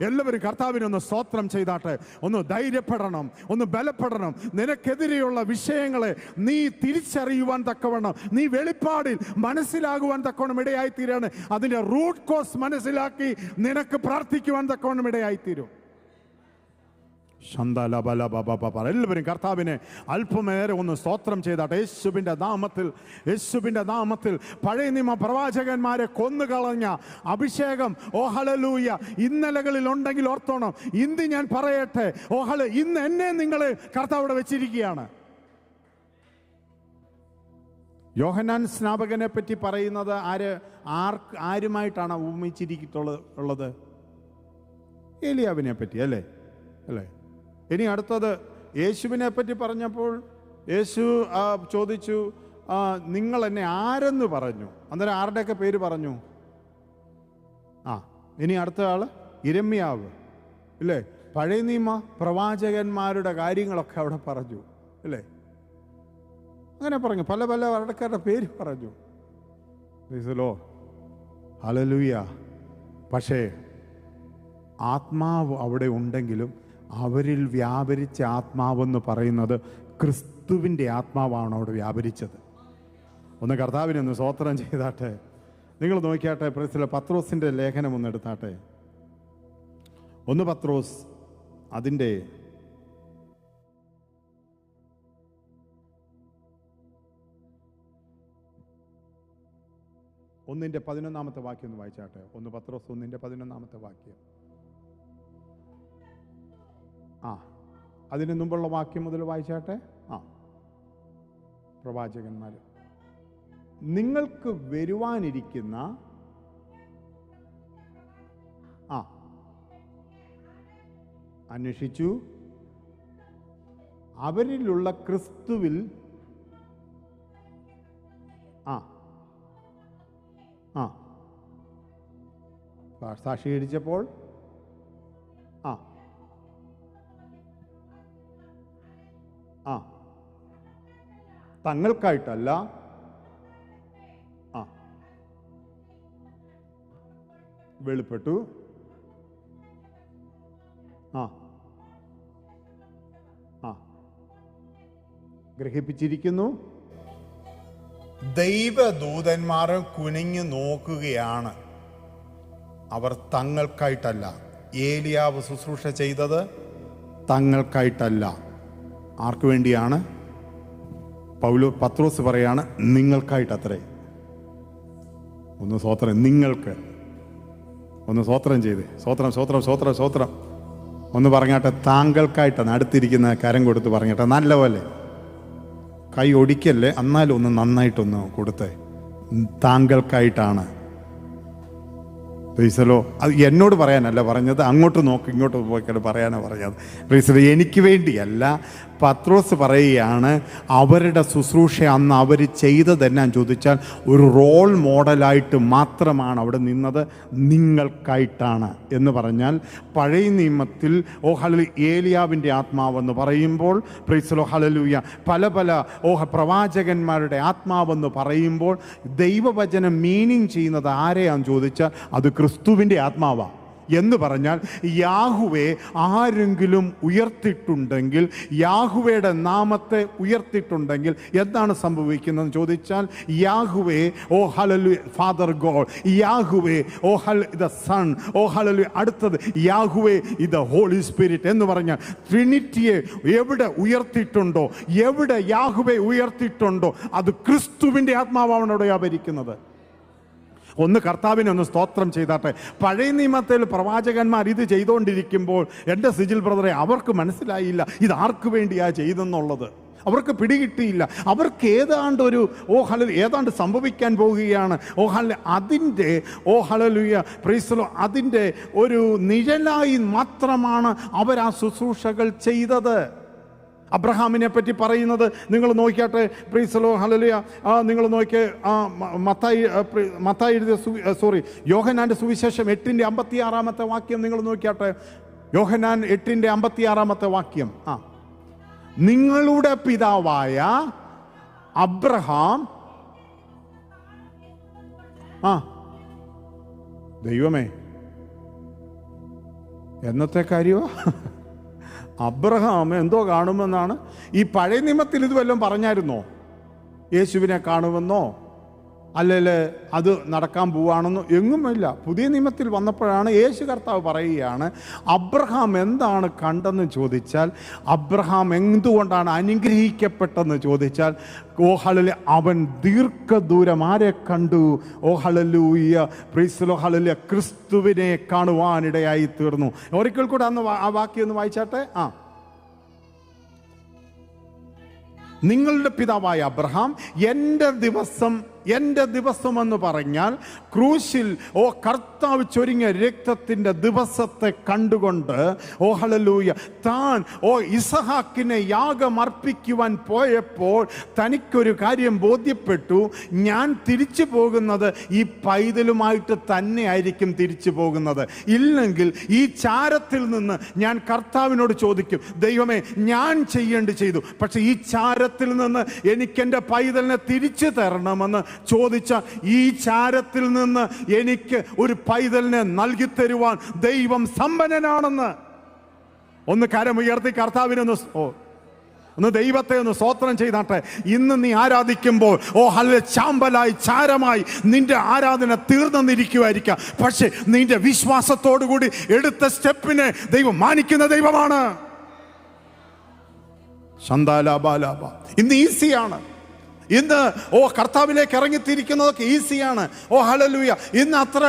എല്ലാവരും കർത്താവിനൊന്ന് സ്തോത്രം ചെയ്താട്ടെ. ഒന്ന് ധൈര്യപ്പെടണം, ഒന്ന് ബലപ്പെടണം. നിനക്കെതിരെയുള്ള വിഷയങ്ങളെ നീ തിരിച്ചറിയുവാൻ തക്കവണ്ണം, നീ വെളിപ്പാടിൽ മനസ്സിലാകുവാൻ തക്കവണ്ണം ഇടയായിത്തീരാണ്. അതിൻ്റെ റൂട്ട് കോസ് മനസ്സിലാക്കി നിനക്ക് പ്രാർത്ഥിക്കുവാൻ തക്കവണ്ണം ഇടയായിത്തീരും. എല്ലാവരും കർത്താവിനെ അല്പമേറെ ഒന്ന് സ്തോത്രം ചെയ്താട്ടെ. യേശുവിൻ്റെ നാമത്തിൽ പഴയ നിയമ പ്രവാചകന്മാരെ കൊന്നുകളഞ്ഞ അഭിഷേകം ഹല്ലേലൂയ ഇന്നലകളിൽ ഉണ്ടെങ്കിൽ ഓർത്തോണം. ഇന്ന് ഞാൻ പറയട്ടെ, ഇന്ന് എന്നെ നിങ്ങളെ കർത്താവിടെ വെച്ചിരിക്കുകയാണ്. യോഹന്നാൻ സ്നാപകനെ പറ്റി പറയുന്നത് ആരുമായിട്ടാണ് ഉപമിച്ചിരിക്കുന്നത്? ഏലിയാവിനെ പറ്റി അല്ലേ? ഇനി അടുത്തത് യേശുവിനെ പറ്റി പറഞ്ഞപ്പോൾ യേശു ചോദിച്ചു, നിങ്ങൾ എന്നെ ആരെന്ന് പറഞ്ഞു? അന്നേരം ആരുടെയൊക്കെ പേര് പറഞ്ഞു? ഇനി അടുത്ത ആള് യിരെമ്യാവ് ഇല്ലേ? പഴയ നിയമ പ്രവാചകന്മാരുടെ കാര്യങ്ങളൊക്കെ അവിടെ പറഞ്ഞു അല്ലേ? അങ്ങനെ പറഞ്ഞു, പല പല ആൾക്കാരുടെ പേര് പറഞ്ഞു. ഹല്ലേലൂയ. പക്ഷേ ആത്മാവ് അവിടെ ഉണ്ടെങ്കിലും അവരിൽ വ്യാപരിച്ച ആത്മാവെന്ന് പറയുന്നത് ക്രിസ്തുവിൻ്റെ ആത്മാവാണ് അവിടെ വ്യാപരിച്ചത്. ഒന്ന് കർത്താവിനെ ഒന്ന് സ്തോത്രം ചെയ്താട്ടെ. നിങ്ങൾ നോക്കിയാട്ടെ, പത്രോസിൻ്റെ ലേഖനം ഒന്ന് എടുത്താട്ടെ. 1 പത്രോസ് അതിൻ്റെ 1:11 വാക്യം ഒന്ന് വായിച്ചാട്ടെ. 1 പത്രോസ് 1:11 വാക്യം. അതിന് മുമ്പുള്ള വാക്യം മുതൽ വായിച്ചാട്ടെ. പ്രവാചകന്മാർ നിങ്ങൾക്ക് വരുവാനിരിക്കുന്ന അന്വേഷിച്ചു, അവരിലുള്ള ക്രിസ്തുവിൽ സാക്ഷീകരിച്ചപ്പോൾ തങ്ങൾക്കായിട്ടല്ല, വെളിപ്പെട്ടു. ഗ്രഹിപ്പിച്ചിരിക്കുന്നു. ദൈവദൂതന്മാരും കുനിഞ്ഞു നോക്കുകയാണ്. അവർ തങ്ങൾക്കായിട്ടല്ല. ഏലിയാവ് ശുശ്രൂഷ ചെയ്തത് തങ്ങൾക്കായിട്ടല്ല. ആർക്കു വേണ്ടിയാണ്? പത്രോസ് പറയാണ്, നിങ്ങൾക്കായിട്ടത്രേ. ഒന്ന് സ്തോത്രം, നിങ്ങൾക്ക് ഒന്ന് സ്തോത്രം ചെയ്ത്, സ്തോത്രം ഒന്ന് പറഞ്ഞാട്ടെ. താങ്കൾക്കായിട്ടാണ്. അടുത്തിരിക്കുന്ന കരം കൊടുത്ത് പറഞ്ഞാട്ടെ, നല്ലപോലെ കൈ ഒടിക്കല്ലേ, എന്നാലും ഒന്ന് നന്നായിട്ടൊന്ന് കൊടുത്തേ. താങ്കൾക്കായിട്ടാണ്. പ്രീസലോ, അത് എന്നോട് പറയാനല്ല പറഞ്ഞത്, അങ്ങോട്ട് നോക്കി ഇങ്ങോട്ട് പോയിക്കോട്ട് പറയാനാണ് പറഞ്ഞത്. പ്രീസലോ, എനിക്ക് വേണ്ടിയല്ല, പത്രോസ് പറയുകയാണ്, അവരുടെ ശുശ്രൂഷ അന്ന് അവർ ചെയ്തതെന്നാന്ന് ചോദിച്ചാൽ ഒരു റോൾ മോഡലായിട്ട് മാത്രമാണ് അവിടെ നിന്നത്, നിങ്ങൾക്കായിട്ടാണ് എന്ന് പറഞ്ഞാൽ പഴയ നിയമത്തിൽ ഏലിയാവിൻ്റെ ആത്മാവെന്ന് പറയുമ്പോൾ പ്രൈസ് ലോ ഹല്ലേലൂയ, പല പ്രവാചകന്മാരുടെ ആത്മാവെന്ന് പറയുമ്പോൾ ദൈവവചനം മീനിങ് ചെയ്യുന്നത് ആരെയാന്ന് ചോദിച്ചാൽ അത് ക്രിസ്തുവിൻ്റെ ആത്മാവാണ്. എന്ന് പറഞ്ഞാൽ യാഹുവേ ആരെങ്കിലും ഉയർത്തിയിട്ടുണ്ടെങ്കിൽ, യാഹുവയുടെ നാമത്തെ ഉയർത്തിയിട്ടുണ്ടെങ്കിൽ എന്താണ് സംഭവിക്കുന്നതെന്ന് ചോദിച്ചാൽ Yahweh oh hallelujah father God, Yahweh oh the son, oh hallelujah അടുത്തത് യാഹുവേ ദ ഹോളി സ്പിരിറ്റ് എന്ന് പറഞ്ഞാൽ ട്രിനിറ്റിയെ എവിടെ ഉയർത്തിയിട്ടുണ്ടോ, എവിടെ യാഹുവേ ഉയർത്തിയിട്ടുണ്ടോ അത് ക്രിസ്തുവിൻ്റെ ആത്മാവാണ് അവിടെ വ്യാപരിക്കുന്നത്. ഒന്ന് കർത്താവിനെ ഒന്ന് സ്തോത്രം ചെയ്താട്ടെ. പഴയ നിയമത്തിൽ പ്രവാചകന്മാർ ഇത് ചെയ്തുകൊണ്ടിരിക്കുമ്പോൾ എൻ്റെ സിജിൽ ബ്രദറെ അവർക്ക് മനസ്സിലായില്ല ഇത് ആർക്ക് വേണ്ടിയാ ചെയ്തെന്നുള്ളത്. അവർക്ക് പിടികിട്ടിയില്ല. അവർക്ക് ഏതാണ്ട് ഒരു ഏതാണ്ട് സംഭവിക്കാൻ പോവുകയാണ്. അതിൻ്റെ ഹല്ലേലൂയ പ്രൈസ് ലോ അതിൻ്റെ ഒരു നിഴലായി മാത്രമാണ് അവർ ആ ശുശ്രൂഷകൾ ചെയ്തത്. അബ്രഹാമിനെ പറ്റി പറയുന്നത് നിങ്ങൾ നോക്കിയാട്ടെ, പ്രൈസ് ലോ ഹല്ലേലൂയ. നിങ്ങൾ നോക്കിയ മത്തായി എഴുതിയ യോഹന്നാൻ്റെ സുവിശേഷം 8:56 വാക്യം നിങ്ങൾ നോക്കിയാട്ടെ. യോഹന്നാൻ 8:56 വാക്യം. നിങ്ങളുടെ പിതാവായ അബ്രഹാം ദൈവമേ എന്നത്തെ കാര്യമാ അബ്രഹാം എന്തോ കാണുമെന്നാണ്. ഈ പഴയ നിയമത്തിൽ ഇത് വല്ലതും പറഞ്ഞായിരുന്നോ? യേശുവിനെ കാണുമെന്നോ അല്ലെങ്കിൽ അത് നടക്കാൻ പോവുകയാണെന്നോ എങ്ങുമില്ല. പുതിയ നിയമത്തിൽ വന്നപ്പോഴാണ് യേശു കർത്താവ് പറയുകയാണ് അബ്രഹാം എന്താണ് കണ്ടെന്ന് ചോദിച്ചാൽ, അബ്രഹാം എന്തുകൊണ്ടാണ് അനുഗ്രഹിക്കപ്പെട്ടെന്ന് ചോദിച്ചാൽ, അവൻ ദീർഘദൂരം ആരെ കണ്ടു? ഹല്ലേലൂയ പ്രൈസ് ലോ ഹല്ലേലൂയ ക്രിസ്തുവിനെ കാണുവാനിടയായി തീർന്നു. ഒരിക്കൽ കൂടെ അന്ന് ആ വാക്യം ഒന്ന് വായിച്ചാട്ടെ. നിങ്ങളുടെ പിതാവായ അബ്രഹാം എൻ്റെ ദിവസം എന്ന് പറഞ്ഞാൽ ക്രൂശിൽ കർത്താവ് ചൊരിഞ്ഞ രക്തത്തിൻ്റെ ദിവസത്തെ കണ്ടുകൊണ്ട് ഹല്ലേലൂയ താൻ ഇസഹാക്കിനെ യാഗമർപ്പിക്കുവാൻ പോയപ്പോൾ തനിക്കൊരു കാര്യം ബോധ്യപ്പെട്ടു, ഞാൻ തിരിച്ചു പോകുന്നത് ഈ പൈതലുമായിട്ട് തന്നെ ആയിരിക്കും തിരിച്ചു പോകുന്നത്. ഇല്ലെങ്കിൽ ഈ ചാരത്തിൽ നിന്ന് ഞാൻ കർത്താവിനോട് ചോദിക്കും, ദൈവമേ ഞാൻ ചെയ്യേണ്ടി ചെയ്തു, പക്ഷെ ഈ ചാരത്തിൽ നിന്ന് എനിക്കെൻ്റെ പൈതലിനെ തിരിച്ചു തരണമെന്ന് ചോദിച്ച ഈ ചാരത്തിൽ നിന്ന് എനിക്ക് ഒരു പൈതലിനെ നൽകി തരുവാൻ ദൈവം സമ്പന്നനാണെന്ന് ഒന്ന് കരമുയർത്തി കർത്താവിനൊന്ന് ഒന്ന് ദൈവത്തെ ഒന്ന് സ്തോത്രം ചെയ്താട്ടെ. ഇന്ന് നീ ആരാധിക്കുമ്പോൾ ചാമ്പലായി ചാരമായി നിന്റെ ആരാധന തീർന്നെന്നിരിക്കുമായിരിക്കാം, പക്ഷെ നിന്റെ വിശ്വാസത്തോടു കൂടി എടുത്ത സ്റ്റെപ്പിനെ ദൈവം മാനിക്കുന്ന ദൈവമാണ്. ഇന്ന് ഈസിയാണ്. ഇന്ന് കർത്താവിലേക്ക് ഇറങ്ങിത്തിരിക്കുന്നതൊക്കെ ഈസിയാണ്. ഹല്ലേലൂയ. ഇന്ന് അത്ര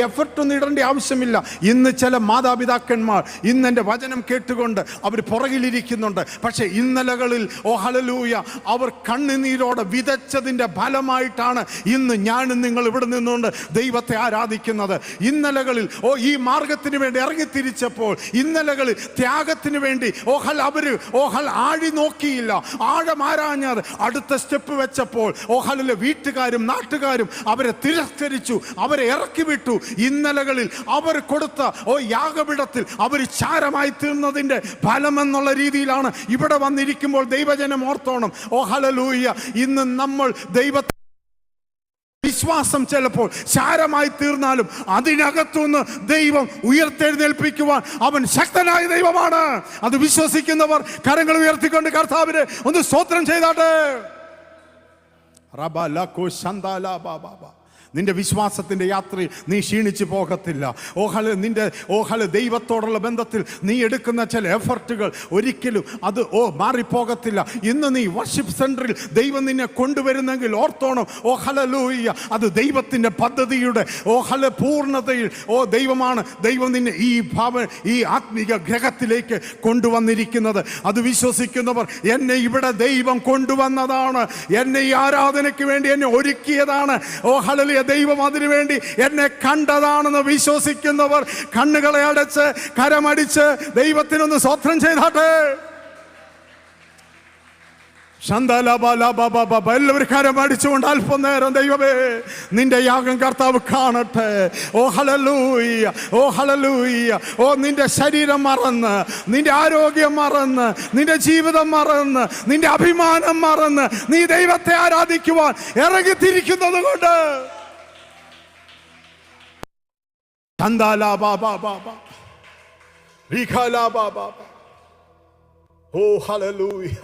എഫർട്ടൊന്നും ഇടേണ്ട ആവശ്യമില്ല. ഇന്ന് ചില മാതാപിതാക്കന്മാർ ഇന്ന് എൻ്റെ വചനം കേട്ടുകൊണ്ട് അവർ പുറകിലിരിക്കുന്നുണ്ട്. പക്ഷേ ഇന്നലകളിൽ ഹല്ലേലൂയ അവർ കണ്ണുനീരോടെ വിതച്ചതിൻ്റെ ഫലമായിട്ടാണ് ഇന്ന് ഞാനും നിങ്ങൾ ഇവിടെ നിന്നുകൊണ്ട് ദൈവത്തെ ആരാധിക്കുന്നത്. ഇന്നലകളിൽ ഈ മാർഗത്തിന് വേണ്ടി ഇറങ്ങിത്തിരിച്ചപ്പോൾ, ഇന്നലകളിൽ ത്യാഗത്തിന് വേണ്ടി അവർ ആഴി നോക്കിയില്ല, ആഴം ആരാഞ്ഞത് അടുത്ത സ്റ്റെപ്പ് വെച്ചപ്പോൾ വീട്ടുകാരും നാട്ടുകാരും അവരെ തിരസ്കരിച്ചു, അവരെ ഇറക്കി വിട്ടു. ഇന്നലകളിൽ അവർ കൊടുത്ത യാഗപീഠത്തിൽ അവർ ചാരമായി തീർന്നതിന്റെ ഫലം എന്നുള്ള രീതിയിലാണ് ഇവിടെ വന്നിരിക്കുമ്പോൾ ദൈവജനം ഓർത്തോണം. ഹല്ലേലൂയ. ഇന്ന് നമ്മൾ ദൈവത്തെ വിശ്വാസം ചിലപ്പോൾ ചാരമായി തീർന്നാലും അതിനകത്തുനിന്ന് ദൈവം ഉയർത്തെഴുന്നേൽപ്പിക്കുവാൻ അവൻ ശക്തനായ ദൈവമാണ്. അത് വിശ്വസിക്കുന്നവർ കരങ്ങൾ ഉയർത്തിക്കൊണ്ട് കർത്താവിനെ ഒന്ന് സ്തോത്രം ചെയ്താട്ടെ. നിന്റെ വിശ്വാസത്തിൻ്റെ യാത്രയിൽ നീ ക്ഷീണിച്ചു പോകത്തില്ല. നിന്റെ ദൈവത്തോടുള്ള ബന്ധത്തിൽ നീ എടുക്കുന്ന ചില എഫർട്ടുകൾ ഒരിക്കലും അത് മാറിപ്പോകത്തില്ല. ഇന്ന് നീ വർഷിപ്പ് സെന്ററിൽ ദൈവം നിന്നെ കൊണ്ടുവരുന്നെങ്കിൽ ഓർത്തോണം, ഹല്ലേലൂയ, അത് ദൈവത്തിൻ്റെ പദ്ധതിയുടെ പൂർണ്ണതയിൽ ദൈവമാണ്. ദൈവം നിന്നെ ഈ ആത്മീക ഗ്രഹത്തിലേക്ക് കൊണ്ടുവന്നിരിക്കുന്നത്. അത് വിശ്വസിക്കുന്നവർ, എന്നെ ഇവിടെ ദൈവം കൊണ്ടുവന്നതാണ്, എന്നെ ഈ ആരാധനയ്ക്ക് വേണ്ടി എന്നെ ഒരുക്കിയതാണ്, ഹല്ലേലൂയ, ദൈവം അതിനു വേണ്ടി എന്നെ കണ്ടതാണെന്ന് വിശ്വസിക്കുന്നവർ കണ്ണുകളെ അടച്ച് കരമടിച്ച് ദൈവത്തിനൊന്ന് സ്തോത്രം ചെയ്താട്ടെ. എല്ലാവരും കരം അടിച്ചുകൊണ്ട് അല്പം നേരം ദൈവമേ നിന്റെ യാഗം കർത്താവ് കാണട്ടെ. ഓ ഹല്ലേലൂയ, ഓ ഹല്ലേലൂയ. ഓ നിന്റെ ശരീരം മറന്ന്, നിന്റെ ആരോഗ്യം മറന്ന്, നിന്റെ ജീവിതം മറന്ന്, നിന്റെ അഭിമാനം മറന്ന് നീ ദൈവത്തെ ആരാധിക്കുവാൻ ഇറങ്ങിത്തിരിക്കുന്നത് കൊണ്ട് ഓ ഹല്ലേലൂയ.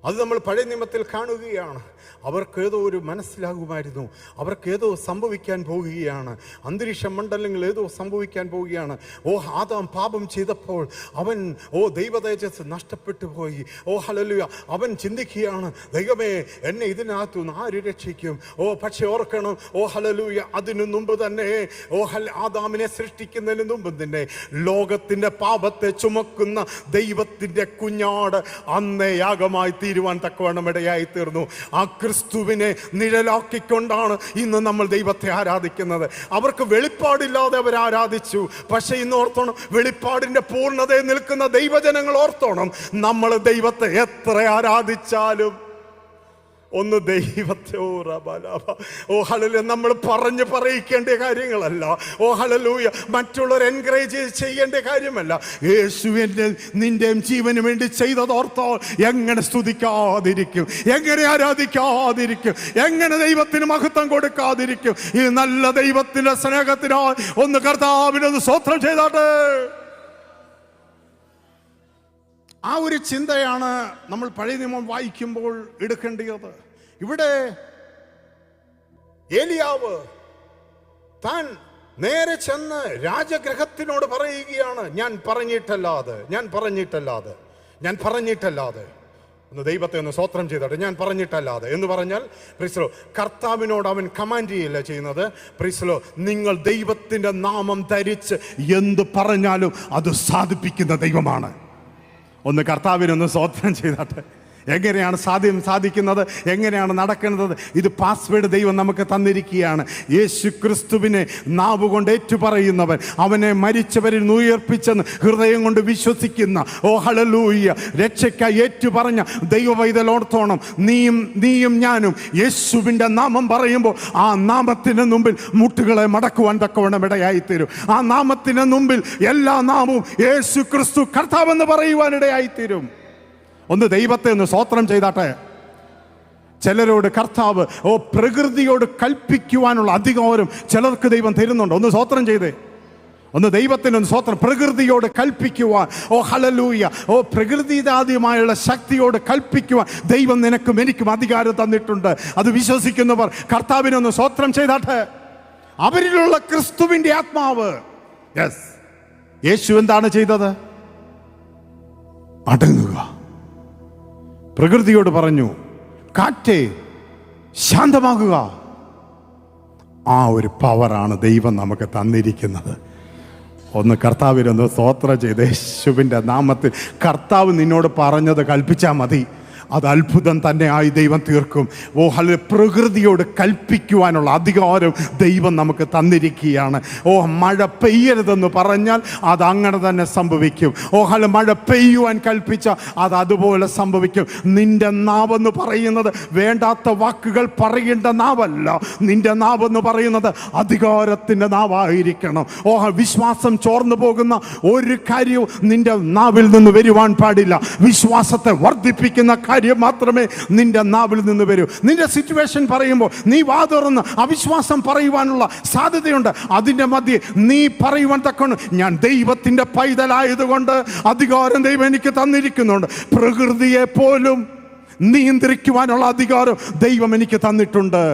അത് നമ്മൾ പഴയ നിയമത്തിൽ കാണുകയാണ്. അവർക്കേതോ ഒരു മനസ്സിലാകുമായിരുന്നു, അവർക്കേതോ സംഭവിക്കാൻ പോവുകയാണ്, അന്തരീക്ഷ മണ്ഡലങ്ങൾ ഏതോ സംഭവിക്കാൻ പോവുകയാണ്. ഓ ആദാം പാപം ചെയ്തപ്പോൾ അവൻ ദൈവതേജസ് നഷ്ടപ്പെട്ടു പോയി. ഓ ഹല്ലേലൂയ. അവൻ ചിന്തിക്കുകയാണ്, ദൈവമേ എന്നെ ഇതിനകത്തുനിന്ന് ആര് രക്ഷിക്കും? പക്ഷെ ഓർക്കണം, ഓ ഹല്ലേലൂയ, അതിനു മുമ്പ് തന്നെ ആദാമിനെ സൃഷ്ടിക്കുന്നതിന് മുമ്പ് തന്നെ ലോകത്തിന്റെ പാപത്തെ ചുമക്കുന്ന ദൈവത്തിന്റെ കുഞ്ഞാട് അന്നേ യാഗമായി തീരുവാൻ തക്കവണ്ണം ഇടയായി തീർന്നു. ആ ക്രിസ്തുവിനെ നിഴലാക്കിക്കൊണ്ടാണ് ഇന്ന് നമ്മൾ ദൈവത്തെ ആരാധിക്കുന്നത്. അവർക്ക് വെളിപ്പാടില്ലാതെ അവർ ആരാധിച്ചു. പക്ഷെ ഇന്ന് ഓർത്തോണം, വെളിപ്പാടിന്റെ പൂർണ്ണതയിൽ നിൽക്കുന്ന ദൈവജനങ്ങൾ ഓർത്തോണം, നമ്മൾ ദൈവത്തെ എത്ര ആരാധിച്ചാലും ഒന്ന് ദൈവത്തെ ഓ ഹല്ലേലൂയ നമ്മൾ പറഞ്ഞു പറയിക്കേണ്ട കാര്യങ്ങളല്ല. ഓ ഹല്ലേലൂയ മറ്റുള്ളവർ എൻകറേജ് ചെയ്യേണ്ട കാര്യമല്ല. യേശുവിൻ്റെ നിന്റെയും ജീവന് വേണ്ടി ചെയ്തതോർത്തോ എങ്ങനെ സ്തുതിക്കാതിരിക്കും, എങ്ങനെ ആരാധിക്കാതിരിക്കും, എങ്ങനെ ദൈവത്തിന് മഹത്വം കൊടുക്കാതിരിക്കും? ഈ നല്ല ദൈവത്തിന്റെ സ്നേഹത്തിനാൽ ഒന്ന് കർത്താവിനൊന്ന് സ്തോത്രം ചെയ്താട്ടെ. ആ ഒരു ചിന്തയാണ് നമ്മൾ പഴയ നിയമം വായിക്കുമ്പോൾ എടുക്കേണ്ടത്. ഇവിടെ ഏലിയാവ് താൻ നേരെ ചെന്ന് രാജഗൃഹത്തിനോട് പറയുകയാണ്, ഞാൻ പറഞ്ഞിട്ടല്ലാതെ ഒന്ന് ദൈവത്തെ ഒന്ന് സ്തോത്രം ചെയ്തോട്ടെ. ഞാൻ പറഞ്ഞിട്ടല്ലാതെ എന്ന് പറഞ്ഞാൽ പ്രീസ്ലോ കർത്താവിനോട് അവൻ കമാൻഡ് ചെയ്യല്ല ചെയ്യുന്നത്. പ്രീസ്ലോ നിങ്ങൾ ദൈവത്തിന്റെ നാമം ധരിച്ച് എന്ത് പറഞ്ഞാലും അത് സാധിപ്പിക്കുന്ന ദൈവമാണ്. ഒന്ന് കർത്താവിനൊന്ന് സ്തോത്രം ചെയ്താട്ടെ. എങ്ങനെയാണ് സാധിക്കുന്നത്, എങ്ങനെയാണ് നടക്കുന്നത്? ഇത് പാസ്വേഡ് ദൈവം നമുക്ക് തന്നിരിക്കുകയാണ്. യേശു ക്രിസ്തുവിനെ നാവ് കൊണ്ട് ഏറ്റുപറയുന്നവൻ, അവനെ മരിച്ചവരിൽ ഉയർപ്പിച്ചെന്ന് ഹൃദയം കൊണ്ട് വിശ്വസിക്കുന്ന, ഓ ഹല്ലേലൂയ, രക്ഷയ്ക്കായി ഏറ്റുപറഞ്ഞ ദൈവ പൈതലോർത്തോണം, നീയും ഞാനും യേശുവിൻ്റെ നാമം പറയുമ്പോൾ ആ നാമത്തിന് മുമ്പിൽ മുട്ടുകളെ മടക്കുവാൻ തക്കവണ്ണം ഇടയായിത്തീരും. ആ നാമത്തിന് മുമ്പിൽ എല്ലാ നാമവും യേശു ക്രിസ്തു കർത്താവെന്ന് പറയുവാൻ ഇടയായിത്തീരും. ഒന്ന് ദൈവത്തെ ഒന്ന് സ്തോത്രം ചെയ്താട്ടെ. ചിലരോട് കർത്താവ് പ്രകൃതിയോട് കൽപ്പിക്കുവാനുള്ള അധികാരം ചിലർക്ക് ദൈവം തരുന്നുണ്ട്. ഒന്ന് സ്തോത്രം ചെയ്തേ. ഒന്ന് ദൈവത്തിനൊന്ന് സ്തോത്രം. പ്രകൃതിയോട് കൽപ്പിക്കുവാൻ, ഓ ഹല്ലേലൂയ, പ്രകൃതിദാദ്യമായുള്ള ശക്തിയോട് കൽപ്പിക്കുവാൻ ദൈവം നിനക്കും എനിക്കും അധികാരം തന്നിട്ടുണ്ട്. അത് വിശ്വസിക്കുന്നവർ കർത്താവിനൊന്ന് സ്തോത്രം ചെയ്താട്ടെ. അവരിലുള്ള ക്രിസ്തുവിന്റെ ആത്മാവ്, യെസ്, യേശു എന്താണ് ചെയ്തത്? അടങ്ങുക. പ്രകൃതിയോട് പറഞ്ഞു, കാറ്റേ ശാന്തമാകുക. ആ ഒരു പവറാണ് ദൈവം നമുക്ക് തന്നിരിക്കുന്നത്. ഒന്ന് കർത്താവിനൊന്ന് സ്തോത്രം ചെയ്ത് യേശുവിൻ്റെ നാമത്തിൽ കർത്താവ് നിന്നോട് പറഞ്ഞത് കൽപ്പിച്ചാൽ മതി, അത് അത്ഭുതം തന്നെയായി ദൈവം തീർക്കും. ഓ ഹല്ലേലൂയ, പ്രകൃതിയോട് കൽപ്പിക്കുവാനുള്ള അധികാരം ദൈവം നമുക്ക് തന്നിരിക്കുകയാണ്. ഓ മഴ പെയ്യരുതെന്ന് പറഞ്ഞാൽ അത് അങ്ങനെ തന്നെ സംഭവിക്കും. ഓ ഹല്ലേലൂയ, മഴ പെയ്യുവാൻ കൽപ്പിച്ച അത് അതുപോലെ സംഭവിക്കും. നിന്റെ നാവെന്ന് പറയുന്നത് വേണ്ടാത്ത വാക്കുകൾ പറയേണ്ട നാവല്ല. നിന്റെ നാവെന്ന് പറയുന്നത് അധികാരത്തിൻ്റെ നാവായിരിക്കണം. ഓ വിശ്വാസം ചോർന്നു പോകുന്ന ഒരു കാര്യവും നിന്റെ നാവിൽ നിന്ന് വരുവാൻ പാടില്ല. വിശ്വാസത്തെ വർദ്ധിപ്പിക്കുന്ന കാര്യം മാത്രമേ നിന്റെ നാവിൽ നിന്ന് വരൂ. നിന്റെ സിറ്റുവേഷൻ പറയുമ്പോൾ നീ വാ തുറന്ന് അവിശ്വാസം പറയുവാനുള്ള സാധ്യതയുണ്ട്. അതിൻ്റെ മധ്യേ നീ പറയുവാൻ തക്കണം, ഞാൻ ദൈവത്തിൻ്റെ പൈതലായതുകൊണ്ട് അധികാരം ദൈവം എനിക്ക് തന്നിരിക്കുന്നുണ്ട്. പ്രകൃതിയെ പോലും നിയന്ത്രിക്കുവാനുള്ള അധികാരം ദൈവം എനിക്ക് തന്നിട്ടുണ്ട്.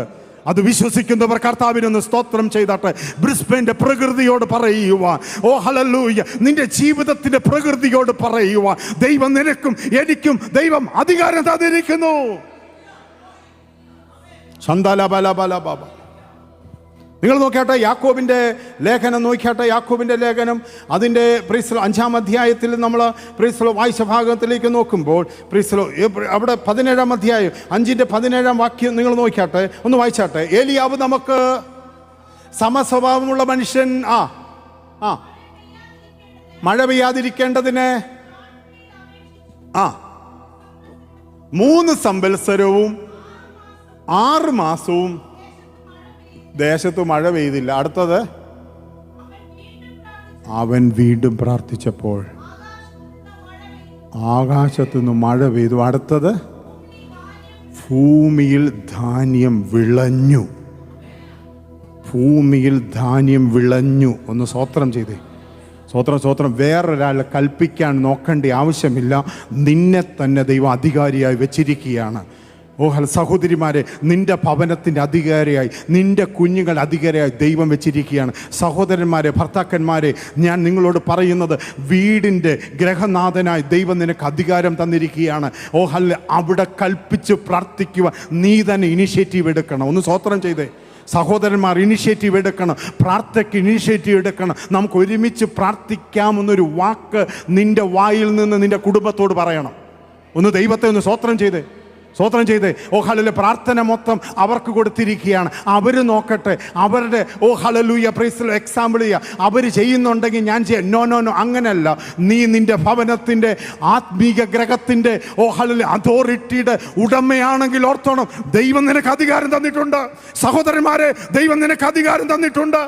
അത് വിശ്വസിക്കുന്നവർ കർത്താവിനൊന്ന് സ്തോത്രം ചെയ്താട്ടെ. ബ്രിസ്ബന്റെ പ്രകൃതിയോട് പറയുവാൻ, ഓ ഹല്ലേലൂയ, നിന്റെ ജീവിതത്തിന്റെ പ്രകൃതിയോട് പറയുവാൻ ദൈവം നിനക്കും എനിക്കും ദൈവം അധികാരം തന്നിരിക്കുന്നു. നിങ്ങൾ നോക്കിയാട്ടെ, യാക്കോബിൻ്റെ ലേഖനം നോക്കിയാട്ടെ. യാക്കോബിൻ്റെ ലേഖനം അതിൻ്റെ 5-ാം അധ്യായത്തിൽ നമ്മൾ വായിച്ച ഭാഗത്തിലേക്ക് നോക്കുമ്പോൾ അവിടെ 17-ാം അധ്യായം 5-ന്റെ 17-ാം വാക്യം നിങ്ങൾ നോക്കിയാട്ടെ, ഒന്ന് വായിച്ചാട്ടെ. ഏലിയാവ് നമുക്ക് സമസ്വഭാവമുള്ള മനുഷ്യൻ, മഴ പെയ്യാതിരിക്കേണ്ടതിന് 3 സംവത്സരവും 6 മാസവും ദേശത്ത് മഴ പെയ്തില്ല. അടുത്തത് അവൻ വീണ്ടും പ്രാർത്ഥിച്ചപ്പോൾ ആകാശത്തുനിന്ന് മഴ പെയ്തു. അടുത്തത് ഭൂമിയിൽ ധാന്യം വിളഞ്ഞു. ഭൂമിയിൽ ധാന്യം വിളഞ്ഞു. ഒന്ന് സ്തോത്രം ചെയ്തേ. സ്തോത്രം. വേറൊരാളെ കൽപ്പിക്കാൻ നോക്കേണ്ട ആവശ്യമില്ല. നിന്നെ തന്നെ ദൈവം അധികാരിയായി വെച്ചിരിക്കുകയാണ്. സഹോദരിമാരെ, നിന്റെ ഭവനത്തിൻ്റെ അധികാരിയായി, നിന്റെ കുഞ്ഞുങ്ങൾ അധികാരിയായി ദൈവം വെച്ചിരിക്കുകയാണ്. സഹോദരന്മാരെ, ഭർത്താക്കന്മാരെ, ഞാൻ നിങ്ങളോട് പറയുന്നത്, വീടിൻ്റെ ഗ്രഹനാഥനായി ദൈവം നിനക്ക് അധികാരം തന്നിരിക്കുകയാണ്. അവിടെ കൽപ്പിച്ച് പ്രാർത്ഥിക്കുക. നീ തന്നെ ഇനിഷ്യേറ്റീവ് എടുക്കണം. ഒന്ന് സ്തോത്രം ചെയ്തേ. സഹോദരന്മാർ, ഇനിഷ്യേറ്റീവ് എടുക്കണം. പ്രാർത്ഥനയ്ക്ക് ഇനിഷ്യേറ്റീവ് എടുക്കണം. നമുക്ക് ഒരുമിച്ച് പ്രാർത്ഥിക്കാമെന്നൊരു വാക്ക് നിന്റെ വായിൽ നിന്ന് നിന്റെ കുടുംബത്തോട് പറയണം. ഒന്ന് ദൈവത്തെ ഒന്ന് സ്തോത്രം ചെയ്തേ. പ്രാർത്ഥന മൊത്തം അവർക്ക് കൊടുത്തിരിക്കുകയാണ്. അവർ നോക്കട്ടെ. അവരുടെ ഹല്ലേലൂയ പ്രൈസ് എക്സാമ്പിൾ ചെയ്യുക. അവർ ചെയ്യുന്നുണ്ടെങ്കിൽ ഞാൻ ചെയ്യാം. നോ, അങ്ങനെയല്ല. നീ നിന്റെ ഭവനത്തിൻ്റെ ആത്മീക ഗ്രഹത്തിൻ്റെ അതോറിറ്റിയുടെ ഉടമയാണെങ്കിൽ ഓർത്തോണം, ദൈവം നിനക്ക് അധികാരം തന്നിട്ടുണ്ട്. സഹോദരന്മാരെ, ദൈവം നിനക്ക് അധികാരം തന്നിട്ടുണ്ട്.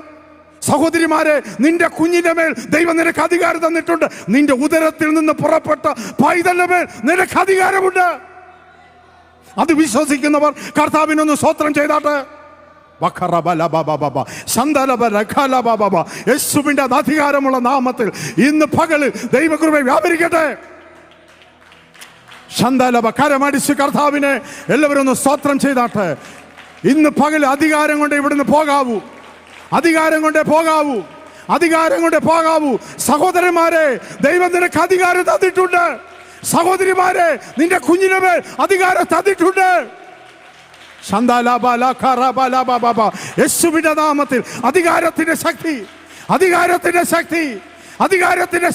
സഹോദരിമാരെ, നിന്റെ കുഞ്ഞിന്റെ മേൽ ദൈവം നിനക്ക് അധികാരം തന്നിട്ടുണ്ട്. നിന്റെ ഉദരത്തിൽ നിന്ന് പുറപ്പെട്ട പൈതലിന്റെ മേൽ നിനക്ക് അധികാരമുണ്ട്. അത് വിശ്വസിക്കുന്നവർ കർത്താവിനൊന്ന് സ്തോത്രം ചെയ്താട്ടെ. യേശുവിന്റെ അധികാരമുള്ള നാമത്തിൽ ഇന്ന് പകലിൽ ദൈവകൃപ വ്യാപരിക്കട്ടെ. കരമടിച്ച് കർത്താവിനെ എല്ലാവരും ഒന്ന് സ്തോത്രം ചെയ്താട്ടെ. ഇന്ന് പകൽ അധികാരം കൊണ്ട് ഇവിടുന്ന് പോകാവൂ. അധികാരം കൊണ്ട് പോകാവൂ. സഹോദരന്മാരെ, ദൈവം നിനക്ക് അധികാരം തന്നിട്ടുണ്ട്. സഹോദരിമാരെ, നിന്റെ കുഞ്ഞിനെ മേൽ അധികാരം തന്നിട്ടുണ്ട്. യേശുവിന്റെ നാമത്തിൽ അധികാരത്തിന്റെ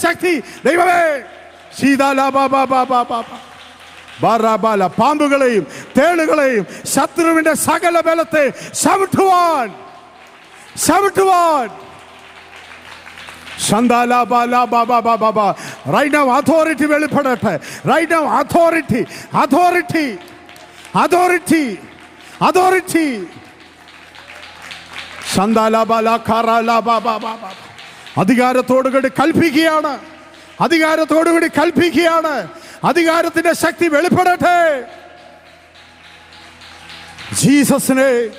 ശക്തി ദൈവമേ. പാമ്പുകളെയും തേളുകളെയും ശത്രുവിന്റെ സകല ബലത്തെ ചവിട്ടുവാൻ Right now authority വെളിപ്പെടട്ടെ. Right now authority. അധികാരത്തോടുകൂടി കൽപ്പിക്കുകയാണ്. അധികാരത്തിന്റെ ശക്തി വെളിപ്പെടട്ടെ. Jesus name.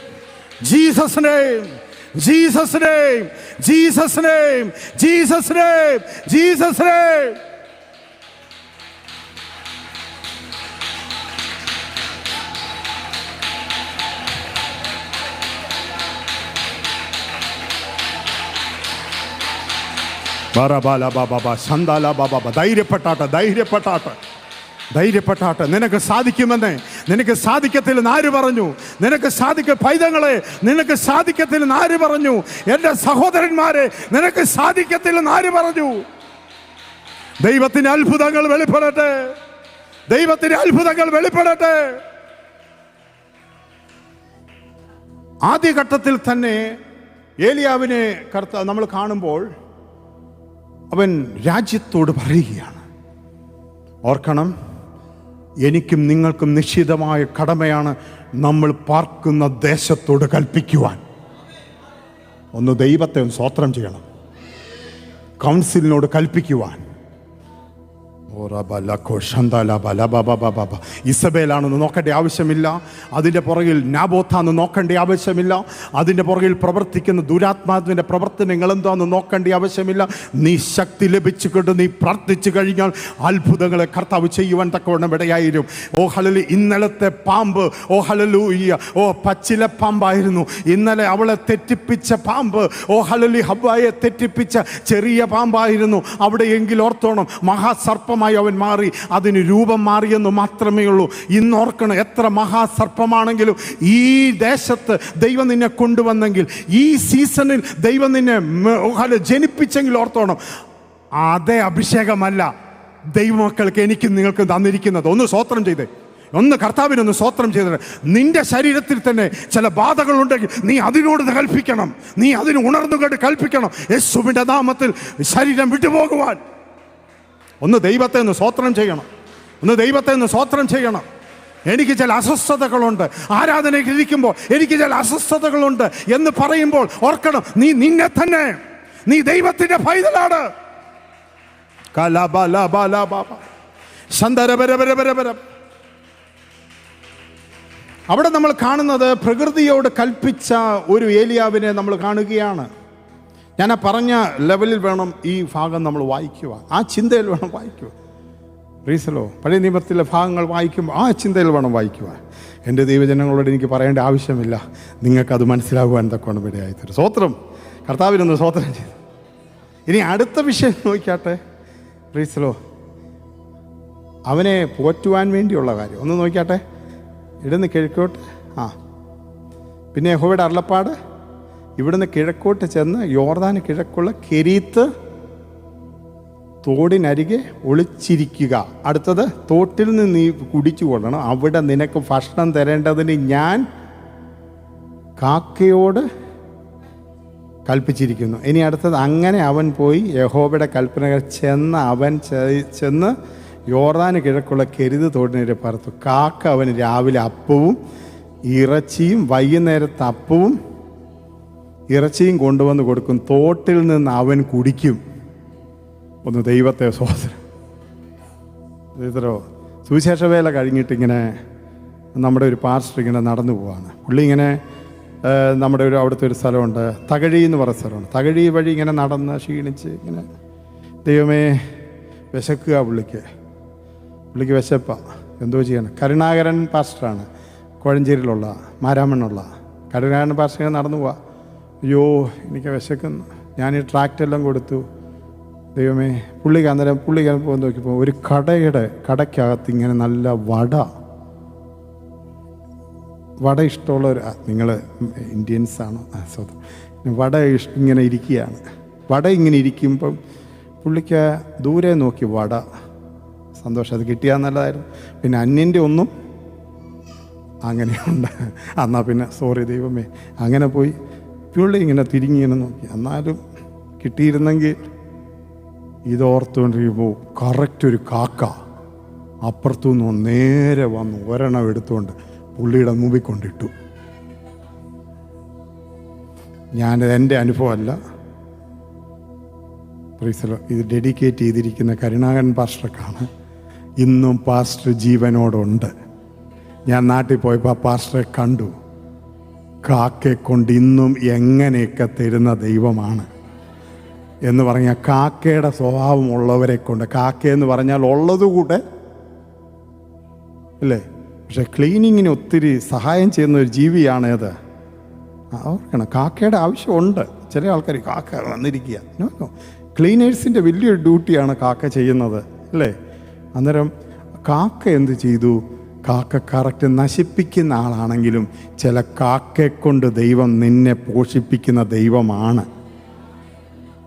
ധൈര്യപ്പെട്ടാട്ടെ. നിനക്ക് സാധിക്കുമെന്ന്. നിനക്ക് സാധിക്കത്തില്ലെന്ന് ആര് പറഞ്ഞു? പൈതങ്ങളെ, നിനക്ക് സാധിക്കത്തില്ലെന്ന് ആര് പറഞ്ഞു? എൻ്റെ സഹോദരന്മാരെ, നിനക്ക് സാധിക്കത്തില്ലെന്ന് ആര് പറഞ്ഞു? ദൈവത്തിന്റെ അത്ഭുതങ്ങൾ വെളിപ്പെടട്ടെ. ആദ്യഘട്ടത്തിൽ തന്നെ ഏലിയാവിനെ നമ്മൾ കാണുമ്പോൾ അവൻ രാജ്യത്തോട് പറയുകയാണ്, ഓർക്കണം, എനിക്കും നിങ്ങൾക്കും നിശ്ചിതമായ കടമയാണ് നമ്മൾ പാർക്കുന്ന ദേശത്തോട് കൽപ്പിക്കുവാൻ. ഒന്ന് ദൈവത്തെ സ്തോത്രം ചെയ്യണം. കൗൺസിലിനോട് കൽപ്പിക്കുവാൻ. ഇസബേലാണെന്ന് നോക്കേണ്ട ആവശ്യമില്ല. അതിൻ്റെ പുറകിൽ നാബോത്താന്ന് നോക്കേണ്ട ആവശ്യമില്ല. അതിൻ്റെ പുറകിൽ പ്രവർത്തിക്കുന്ന ദുരാത്മാവിൻ്റെ പ്രവർത്തനങ്ങൾ എന്താണെന്ന് നോക്കേണ്ട ആവശ്യമില്ല. നീ ശക്തി ലഭിച്ചുകൊണ്ട് നീ പ്രാർത്ഥിച്ചു കഴിഞ്ഞാൽ അത്ഭുതങ്ങളെ കർത്താവ് ചെയ്യുവാൻ തക്കവണ്ണം ഇടയായിരും. ഇന്നലത്തെ പാമ്പ് പച്ചില പാമ്പായിരുന്നു. ഇന്നലെ അവളെ തെറ്റിപ്പിച്ച പാമ്പ് ഹവ്വായെ തെറ്റിപ്പിച്ച ചെറിയ പാമ്പായിരുന്നു. അവിടെയെങ്കിൽ ഓർത്തോണം, മഹാസർപ്പമായി അവൻ മാറി. അതിന് രൂപം മാറിയെന്ന് മാത്രമേ ഉള്ളൂ. ഇന്നോർക്കണം, എത്ര മഹാസർപ്പമാണെങ്കിലും ഈ ദേശത്ത് ദൈവം നിന്നെ കൊണ്ടുവന്നെങ്കിൽ, ഈ സീസണിൽ ദൈവം നിന്നെ ജനിപ്പിച്ചെങ്കിൽ ഓർത്തോണം, അതേ അഭിഷേകമല്ല ദൈവമക്കൾക്ക് എനിക്കും നിങ്ങൾക്കും തന്നിരിക്കുന്നത്. ഒന്ന് സ്തോത്രം ചെയ്തേ. കർത്താവിനൊന്ന് സ്തോത്രം ചെയ്തത്. നിന്റെ ശരീരത്തിൽ തന്നെ ചില ബാധകളുണ്ടെങ്കിൽ നീ അതിനോട് കൽപ്പിക്കണം. നീ അതിന് ഉണർന്നുകൊണ്ട് കൽപ്പിക്കണം, യേശുവിന്റെ നാമത്തിൽ ശരീരം വിട്ടുപോകുവാൻ. ഒന്ന് ദൈവത്തെ ഒന്ന് സ്തോത്രം ചെയ്യണം. എനിക്ക് ചില അസ്വസ്ഥതകളുണ്ട്, ആരാധനയ്ക്ക് ഇരിക്കുമ്പോൾ എനിക്ക് ചില അസ്വസ്ഥതകളുണ്ട് എന്ന് പറയുമ്പോൾ ഓർക്കണം, നീ നിന്നെ തന്നെ, നീ ദൈവത്തിന്റെ പൈതലാണ്. അവിടെ നമ്മൾ കാണുന്നത് പ്രകൃതിയോട് കൽപ്പിച്ച ഒരു ഏലിയാവിനെ നമ്മൾ കാണുകയാണ്. ഞാൻ ആ പറഞ്ഞ ലെവലിൽ വേണം ഈ ഭാഗം നമ്മൾ വായിക്കുക, ആ ചിന്തയിൽ വേണം വായിക്കുക. റീസലോ പഴയ നിയമത്തിലെ ഭാഗങ്ങൾ വായിക്കുമ്പോൾ ആ ചിന്തയിൽ വേണം വായിക്കുക. എൻ്റെ ദൈവജനങ്ങളോട് എനിക്ക് പറയേണ്ട ആവശ്യമില്ല, നിങ്ങൾക്കത് മനസ്സിലാകുവാൻ തക്കോണം ഇടയായിത്തരും. സ്വോത്രം, കർത്താവിനൊന്ന് സ്വോത്രം ചെയ്തു. ഇനി അടുത്ത വിഷയം നോക്കിയാട്ടെ. റീസലോ അവനെ പോറ്റുവാൻ വേണ്ടിയുള്ള കാര്യം ഒന്ന് നോക്കിയാട്ടെ. ഇവിടുന്ന് കിഴക്കോട്ട്, പിന്നെ യഹോവയുടെ അരുളപ്പാട്, ഇവിടുന്ന് കിഴക്കോട്ട് ചെന്ന് യോർദാന് കിഴക്കുള്ള കെരീത്ത് തോടിനരികെ ഒളിച്ചിരിക്കുക. അടുത്തത്, തോട്ടിൽ നിന്ന് നീ കുടിച്ചു കൊള്ളണം, അവിടെ നിനക്ക് ഭക്ഷണം തരേണ്ടതിന് ഞാൻ കാക്കയോട് കൽപ്പിച്ചിരിക്കുന്നു. ഇനി അടുത്തത്, അങ്ങനെ അവൻ പോയി യഹോവയുടെ കൽപ്പനകൾ ചെന്ന് യോർദാന് കിഴക്കുള്ള കെരീത്ത് തോടിനെതിരെ പറത്തു. കാക്ക അവന് രാവിലെ അപ്പവും ഇറച്ചിയും വൈകുന്നേരത്ത് അപ്പവും ഇറച്ചിയും കൊണ്ടുവന്ന് കൊടുക്കും. തോട്ടിൽ നിന്ന് അവൻ കുടിക്കും. ഒന്ന് ദൈവത്തെ സ്വോത്രം. സുവിശേഷ വേല കഴിഞ്ഞിട്ടിങ്ങനെ നമ്മുടെ ഒരു പാസ്റ്റർ ഇങ്ങനെ നടന്നു പോവാണ്. പുള്ളി ഇങ്ങനെ നമ്മുടെ അവിടുത്തെ ഒരു സ്ഥലമുണ്ട്, തകഴി എന്ന് പറയുന്ന സ്ഥലമുണ്ട്. തകഴി വഴി ഇങ്ങനെ നടന്ന് ക്ഷീണിച്ച് ഇങ്ങനെ, ദൈവമേ വിശക്കുക, പുള്ളിക്ക് വിശപ്പ, എന്തോ ചെയ്യണം. കരുണാകരൻ പാസ്റ്ററാണ്, കോഴഞ്ചേരിയിലുള്ള മാരാമണ്ണുള്ള കരുണാകരൻ പാസ്റ്റർ ഇങ്ങനെ നടന്നു പോവാ. അയ്യോ എനിക്ക് വിശക്കുന്നു, ഞാൻ ഈ ട്രാക്റ്റെല്ലാം കൊടുത്തു. ദൈവമേ, പുള്ളിക്ക് അന്നേരം പോയി നോക്കിയപ്പോൾ ഒരു കടയ്ക്കകത്ത് ഇങ്ങനെ നല്ല വട ഇഷ്ടമുള്ളവർ, നിങ്ങൾ ഇന്ത്യൻസാണോ? വട ഇങ്ങനെ ഇരിക്കുകയാണ്. വട ഇങ്ങനെ ഇരിക്കുമ്പം പുള്ളിക്ക് ദൂരെ നോക്കി വട, സന്തോഷം, അത് കിട്ടിയാൽ നല്ലതായിരുന്നു. പിന്നെ അന്യൻ്റെ ഒന്നും അങ്ങനെയുണ്ട്. എന്നാൽ പിന്നെ സോറി ദൈവമേ, അങ്ങനെ പോയി പുള്ളി ഇങ്ങനെ തിരിഞ്ഞിങ്ങനെ നോക്കി. എന്നാലും കിട്ടിയിരുന്നെങ്കിൽ ഇതോർത്തുകൊണ്ടിരിക്കുമ്പോൾ കറക്റ്റ് ഒരു കാക്ക അപ്പുറത്തു നിന്ന് നേരെ വന്ന് ഒരെണ്ണം എടുത്തുകൊണ്ട് പുള്ളിയുടെ മുമ്പിൽ കൊണ്ടിട്ടു. എൻ്റെ അനുഭവമല്ല, ഇത് ഡെഡിക്കേറ്റ് ചെയ്തിരിക്കുന്ന കരുണാകരൻ പാസ്റ്റർക്കാണ്. ഇന്നും പാസ്റ്റർ ജീവനോടുണ്ട്. ഞാൻ നാട്ടിൽ പോയപ്പോൾ ആ പാസ്റ്ററെ കണ്ടു. കാക്കയെ കൊണ്ട് ഇന്നും എങ്ങനെയൊക്കെ തരുന്ന ദൈവമാണ് എന്ന് പറഞ്ഞാൽ, കാക്കയുടെ സ്വഭാവമുള്ളവരെ കൊണ്ട്, കാക്കയെന്ന് പറഞ്ഞാൽ ഉള്ളതുകൂടെ അല്ലേ, പക്ഷെ ക്ലീനിങ്ങിന് ഒത്തിരി സഹായം ചെയ്യുന്ന ഒരു ജീവിയാണ് അത്. ഓർക്കണം, കാക്കയുടെ ആവശ്യമുണ്ട്. ചില ആൾക്കാർ കാക്ക വന്നിരിക്കുക, നോ, ക്ലീനേഴ്സിൻ്റെ വലിയൊരു ഡ്യൂട്ടിയാണ് കാക്ക ചെയ്യുന്നത് അല്ലേ. അന്നേരം കാക്ക എന്ത് ചെയ്തു? കാക്ക കറക്റ്റ് നശിപ്പിക്കുന്ന ആളാണെങ്കിലും ചില കാക്കയെ കൊണ്ട് ദൈവം നിന്നെ പോഷിപ്പിക്കുന്ന ദൈവമാണ്.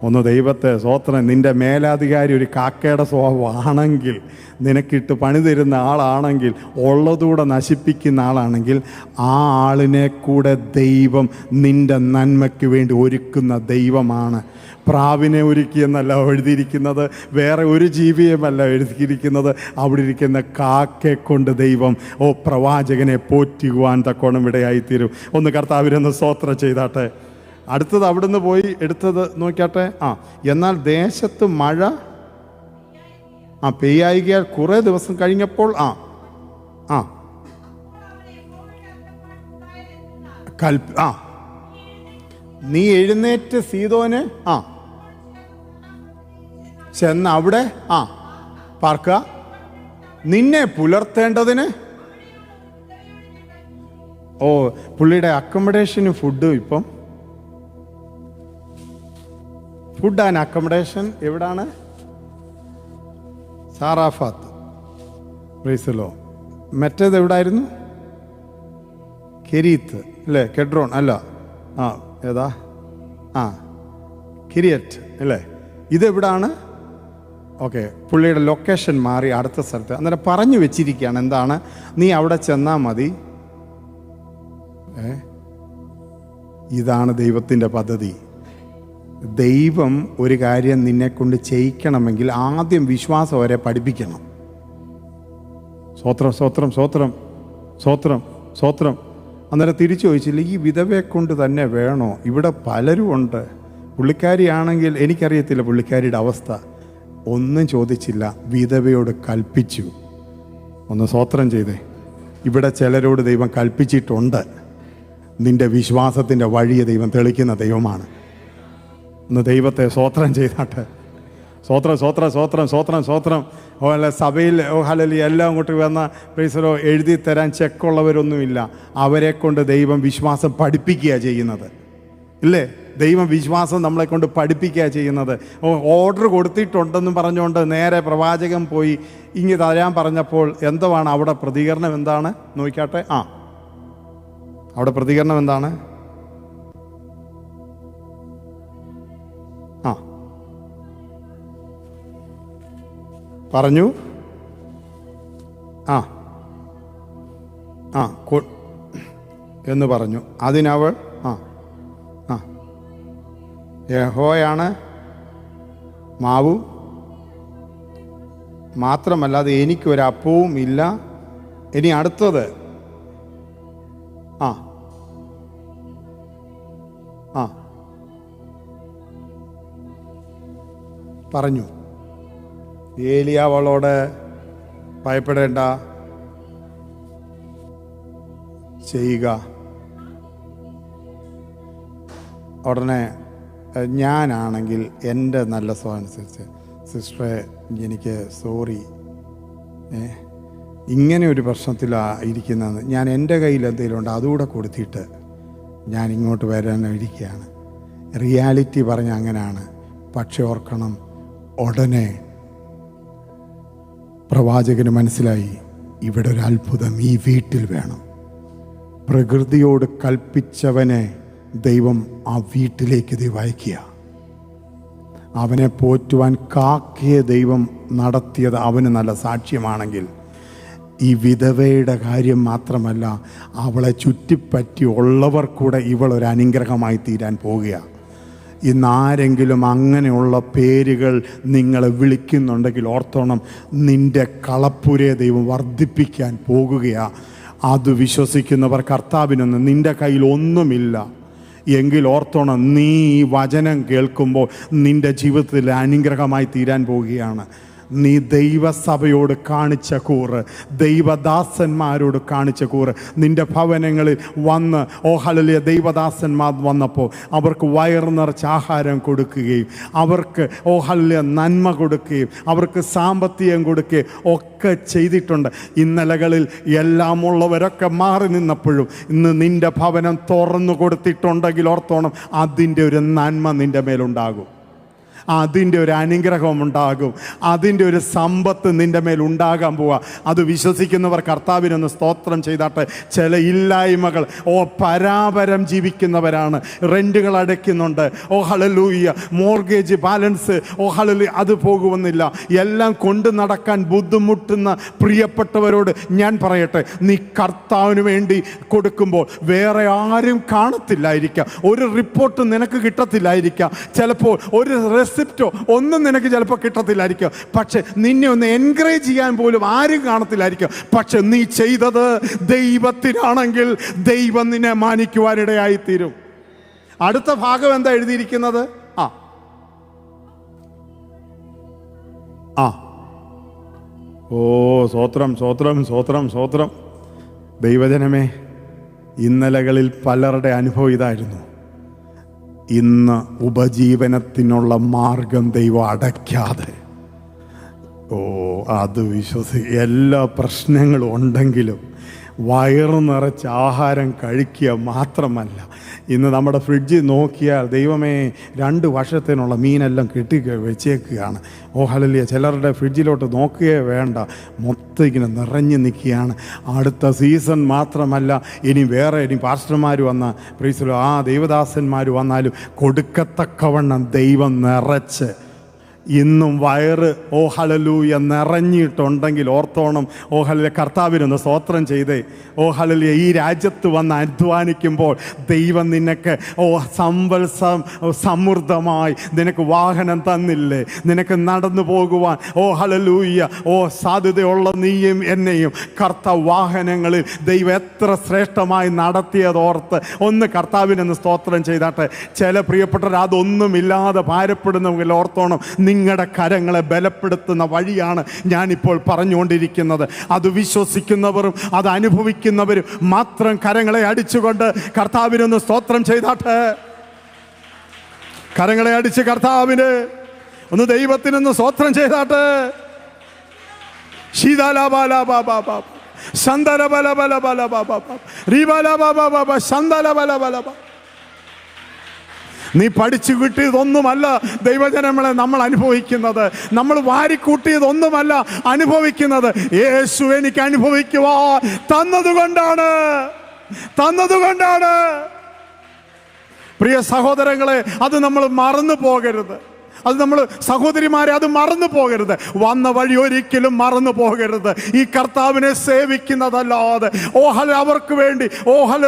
ഒന്ന് ദൈവത്തെ സ്വോത്രം. നിൻ്റെ മേലാധികാരി ഒരു കാക്കയുടെ സ്വഭാവമാണെങ്കിൽ, നിനക്കിട്ട് പണി തരുന്ന ആളാണെങ്കിൽ, ഉള്ളതുകൂടെ നശിപ്പിക്കുന്ന ആളാണെങ്കിൽ, ആ ആളിനെ കൂടെ ദൈവം നിൻ്റെ നന്മയ്ക്ക് വേണ്ടി ഒരുക്കുന്ന ദൈവമാണ്. പ്രാവിനെ ഒരുക്കിയെന്നല്ല എഴുതിയിരിക്കുന്നത്, വേറെ ഒരു ജീവിയുമല്ല എഴുതിയിരിക്കുന്നത്. അവിടെ ഇരിക്കുന്ന കാക്കയെ കൊണ്ട് ദൈവം പ്രവാചകനെ പോറ്റുവാൻ തക്കോണം ഇടയായിത്തീരും. ഒന്ന് കർത്താവിനൊന്ന് സ്തോത്രം ചെയ്താട്ടെ. അടുത്തത് അവിടുന്ന് പോയി എടുത്തത് നോക്കിയാട്ടെ. എന്നാൽ ദേശത്ത് മഴ പെയ്യായികയാൽ കുറേ ദിവസം കഴിഞ്ഞപ്പോൾ നീ എഴുന്നേറ്റ് സീദോന് ചെന്ന് അവിടെ പാർക്കുക, നിന്നെ പുലർത്തേണ്ടതിന്. പുള്ളിയുടെ അക്കോമഡേഷനും ഫുഡും ഇപ്പം ഫുഡ് ആൻഡ് അക്കോമഡേഷൻ എവിടാണ്? സാറാഫാത്ത്. പ്രൈസലോ. മറ്റേത് എവിടായിരുന്നു? കെരീത്ത് അല്ലേ, കെഡ്രോൺ അല്ല, ഏതാ? കിരിയറ്റ് അല്ലേ. ഇതെവിടാണ്? ഓക്കെ, പുള്ളിയുടെ ലൊക്കേഷൻ മാറി അടുത്ത സ്ഥലത്ത്. അന്നേരം പറഞ്ഞു വെച്ചിരിക്കുകയാണ് എന്താണ്, നീ അവിടെ ചെന്നാൽ മതി. ഇതാണ് ദൈവത്തിൻ്റെ പദ്ധതി. ദൈവം ഒരു കാര്യം നിന്നെക്കൊണ്ട് ചെയ്യിക്കണമെങ്കിൽ ആദ്യം വിശ്വാസം അവരെ പഠിപ്പിക്കണം. സ്വോത്രം സ്വോത്രം സ്വോത്രം. സ്വോത്രം സ്വോത്രം. അന്നേരം തിരിച്ചു ചോദിച്ചില്ല, ഈ വിധവയെ കൊണ്ട് തന്നെ വേണോ? ഇവിടെ പലരും ഉണ്ട്. പുള്ളിക്കാരിയാണെങ്കിൽ എനിക്കറിയത്തില്ല പുള്ളിക്കാരിയുടെ അവസ്ഥ. ഒന്നും ചോദിച്ചില്ല, വിധവയോട് കൽപ്പിച്ചു. ഒന്ന് സ്വോത്രം ചെയ്തേ. ഇവിടെ ചിലരോട് ദൈവം കൽപ്പിച്ചിട്ടുണ്ട്. നിന്റെ വിശ്വാസത്തിൻ്റെ വഴിയെ ദൈവം തെളിക്കുന്ന ദൈവമാണ്. ഒന്ന് ദൈവത്തെ സ്വോത്രം ചെയ്താട്ടെ. സ്വോത്രം സ്വോത്രം സ്വോത്രം സ്വോത്രം സ്വോത്രം. ഓ അല്ല, സഭയിൽ ഹല്ലേലൂയ എല്ലാം അങ്ങോട്ട് വന്ന പ്രൈസലോ എഴുതി തരാൻ ചെക്കുള്ളവരൊന്നുമില്ല. അവരെ കൊണ്ട് ദൈവം വിശ്വാസം പഠിപ്പിക്കുക ചെയ്യുന്നത്, ഇല്ലേ? ദൈവം വിശ്വാസം നമ്മളെ കൊണ്ട് പഠിപ്പിക്കുക ചെയ്യുന്നത്. ഓർഡർ കൊടുത്തിട്ടുണ്ടെന്നും പറഞ്ഞുകൊണ്ട് നേരെ പ്രവാചകൻ പോയി ഇങ്ങ് തരാൻ പറഞ്ഞപ്പോൾ എന്താണ് അവിടെ പ്രതികരണം? എന്താണ് നോക്കിക്കാട്ടെ. അവിടെ പ്രതികരണം എന്താണ്? പറഞ്ഞു എന്ന് പറഞ്ഞു. അതിനവൾ യഹോവയാണ് മാവും മാത്രമല്ലാതെ എനിക്കൊരപ്പവും ഇല്ല. ഇനി അടുത്തത് പറഞ്ഞു. ഏലിയാവ് അവളോട് ഭയപ്പെടേണ്ട, ചെയ്യുക. ഉടനെ ഞാനാണെങ്കിൽ എൻ്റെ നല്ല സ്വഭാവം അനുസരിച്ച്, സിസ്റ്ററെ എനിക്ക് സോറി, ഇങ്ങനെ ഒരു പ്രശ്നത്തിലായിരിക്കുന്നതെന്ന്, ഞാൻ എൻ്റെ കയ്യിൽ എന്തെങ്കിലും ഉണ്ട് അതുകൂടെ കൊടുത്തിട്ട് ഞാൻ ഇങ്ങോട്ട് വരാനിരിക്കുകയാണ്. റിയാലിറ്റി പറഞ്ഞ അങ്ങനെയാണ്. പക്ഷെ ഓർക്കണം, ഉടനെ പ്രവാചകന് മനസ്സിലായി ഇവിടെ ഒരു അത്ഭുതം ഈ വീട്ടിൽ വേണം. പ്രകൃതിയോട് കൽപ്പിച്ചവനെ ദൈവം ആ വീട്ടിലേക്ക് ദൈവം അയക്കുക. അവനെ പോറ്റുവാൻ കാക്കയെ ദൈവം നടത്തിയത് അവന് നല്ല സാക്ഷ്യമാണെങ്കിൽ, ഈ വിധവയുടെ കാര്യം മാത്രമല്ല, അവളെ ചുറ്റിപ്പറ്റി ഉള്ളവർ കൂടെ ഇവളൊരു അനുഗ്രഹമായി തീരാൻ പോവുകയാണ്. ഇന്നാരെങ്കിലും അങ്ങനെയുള്ള പേരുകൾ നിങ്ങളെ വിളിക്കുന്നുണ്ടെങ്കിൽ ഓർത്തോണം, നിൻ്റെ കളപ്പുരയെ ദൈവം വർദ്ധിപ്പിക്കാൻ പോകുകയാണ്. അത് വിശ്വസിക്കുന്നവർ കർത്താവിനൊന്നും, നിൻ്റെ കയ്യിൽ ഒന്നുമില്ല എങ്കിൽ ഓർത്തോണം, നീ ഈ വചനം കേൾക്കുമ്പോൾ നിൻ്റെ ജീവിതത്തിൽ അനുഗ്രഹമായി തീരാൻ പോവുകയാണ്. നീ ദൈവസഭയോട് കാണിച്ച കൂറ്, ദൈവദാസന്മാരോട് കാണിച്ച കൂറ്, നിൻ്റെ ഭവനങ്ങളിൽ വന്ന് ഹല്ലേലൂയ ദൈവദാസന്മാർ വന്നപ്പോൾ അവർക്ക് വയറ് നിറച്ച് ആഹാരം കൊടുക്കുകയും അവർക്ക് ഹല്ലേലൂയ നന്മ കൊടുക്കുകയും അവർക്ക് സാമ്പത്തികം കൊടുക്കുകയും ഒക്കെ ചെയ്തിട്ടുണ്ട്. ഇന്നലകളിൽ എല്ലാം ഉള്ളവരൊക്കെ മാറി നിന്നപ്പോഴും ഇന്ന് നിൻ്റെ ഭവനം തുറന്നു കൊടുത്തിട്ടുണ്ടെങ്കിൽ ഓർത്തോണം, അതിൻ്റെ ഒരു നന്മ നിൻ്റെ മേലുണ്ടാകും, അതിൻ്റെ ഒരു അനുഗ്രഹം ഉണ്ടാകും, അതിൻ്റെ ഒരു സമ്പത്ത് നിൻ്റെ മേൽ ഉണ്ടാകാൻ പോവുക. അത് വിശ്വസിക്കുന്നവർ കർത്താവിനൊന്ന് സ്തോത്രം ചെയ്താട്ടെ. ചില ഇല്ലായ്മകൾ പരാപരം ജീവിക്കുന്നവരാണ്, റെൻറ്റുകൾ അടയ്ക്കുന്നുണ്ട്, ഹല്ലേലൂയ മോർഗേജ് ബാലൻസ് ഹല്ലേലൂയ അത് പോകുമെന്നില്ല. എല്ലാം കൊണ്ട് നടക്കാൻ ബുദ്ധിമുട്ടുന്ന പ്രിയപ്പെട്ടവരോട് ഞാൻ പറയട്ടെ, നീ കർത്താവിന് വേണ്ടി കൊടുക്കുമ്പോൾ വേറെ ആരും കാണത്തില്ലായിരിക്കാം, ഒരു റിപ്പോർട്ട് നിനക്ക് കിട്ടത്തില്ലായിരിക്കാം, ചിലപ്പോൾ ഒരു റെസിപ്റ്റോ ഒന്നും നിനക്ക് ചിലപ്പോൾ കിട്ടത്തില്ലായിരിക്കും, പക്ഷെ നിന്നെ ഒന്ന് എൻകറേജ് ചെയ്യാൻ പോലും ആരും കാണത്തില്ലായിരിക്കും. പക്ഷെ നീ ചെയ്തത് ദൈവത്തിനാണെങ്കിൽ ദൈവം നിന്നെ മാനിക്കുവാനിടയായിത്തീരും. അടുത്ത ഭാഗം എന്താ എഴുതിയിരിക്കുന്നത്? സ്വോത്രം സ്വോത്രം സ്വോത്രം സ്വോത്രം. ദൈവജനമേ, ഇന്നലകളിൽ പലരുടെ അനുഭവം ഇതായിരുന്നു. ഇന്ന് ഉപജീവനത്തിനുള്ള മാർഗം ദൈവം അടയ്ക്കാതെ, അത് എല്ലാ പ്രശ്നങ്ങളും ഉണ്ടെങ്കിലും വയറ് നിറച്ച് ആഹാരം കഴിക്കുക മാത്രമല്ല, ഇന്ന് നമ്മുടെ ഫ്രിഡ്ജിൽ നോക്കിയാൽ ദൈവമേ 2 വർഷത്തിനുള്ള മീനെല്ലാം കെട്ടി വെച്ചേക്കുകയാണ്. ഹല്ലേലൂയ. ചിലരുടെ ഫ്രിഡ്ജിലോട്ട് നോക്കുകയേ വേണ്ട, മൊത്തം ഇങ്ങനെ നിറഞ്ഞു നിൽക്കുകയാണ്. അടുത്ത സീസൺ മാത്രമല്ല, ഇനി പാസ്റ്റർമാർ വന്ന പ്രൈസ് ദൈവദാസന്മാർ വന്നാലും കൊടുക്കത്തക്കവണ്ണം ദൈവം നിറച്ച് ഇന്നും വയറ് ഓ ഹല്ലേലൂയ നിറഞ്ഞിട്ടുണ്ടെങ്കിൽ ഓർത്തോണം, ഓ ഹല്ലേലൂയ കർത്താവിനൊന്ന് സ്തോത്രം ചെയ്തേ. ഓ ഹല്ലേലൂയ ഈ രാജ്യത്ത് വന്ന് അധ്വാനിക്കുമ്പോൾ ദൈവം നിനക്ക് സമൃദ്ധമായി നിനക്ക് വാഹനം തന്നില്ലേ, നിനക്ക് നടന്നു പോകുവാൻ ഓ ഹല്ലേലൂയ സാധ്യതയുള്ള നീയും എന്നെയും കർത്താവ് വാഹനങ്ങളിൽ ദൈവം എത്ര ശ്രേഷ്ഠമായി നടത്തിയതോർത്ത് ഒന്ന് കർത്താവിനൊന്ന് സ്തോത്രം ചെയ്താട്ടെ. ചില പ്രിയപ്പെട്ടവർ അതൊന്നുമില്ലാതെ ഭാരപ്പെടുന്നെങ്കിൽ ഓർത്തോണം, നിങ്ങളുടെ കരങ്ങളെ ബലപ്പെടുത്തുന്ന വഴിയാണ് ഞാനിപ്പോൾ പറഞ്ഞുകൊണ്ടിരിക്കുന്നത്. അത് വിശ്വസിക്കുന്നവരും അത് അനുഭവിക്കുന്നവരും മാത്രം കരങ്ങളെ അടിച്ചുകൊണ്ട് കർത്താവിനൊന്ന് സ്തോത്രം ചെയ്താട്ടെ. കരങ്ങളെ അടിച്ച് കർത്താവിന് ഒന്ന് ദൈവത്തിനൊന്ന് സ്തോത്രം ചെയ്താട്ടെ. നീ പഠിച്ചു കിട്ടിയതൊന്നുമല്ല ദൈവജനങ്ങളെ നമ്മൾ അനുഭവിക്കുന്നത്, നമ്മൾ വാരിക്കൂട്ടിയതൊന്നുമല്ല അനുഭവിക്കുന്നത്. യേശു എനിക്ക് അനുഭവിക്കുവാൻ തന്നതുകൊണ്ടാണ്. പ്രിയ സഹോദരങ്ങളെ, അത് നമ്മൾ മറന്നു പോകരുത്. അത് നമ്മൾ സഹോദരിമാരെ അത് മറന്നു പോകരുത്. വന്ന വഴി ഒരിക്കലും മറന്നു പോകരുത്. ഈ കർത്താവിനെ സേവിക്കുന്നതല്ലാതെ അവർക്ക് വേണ്ടി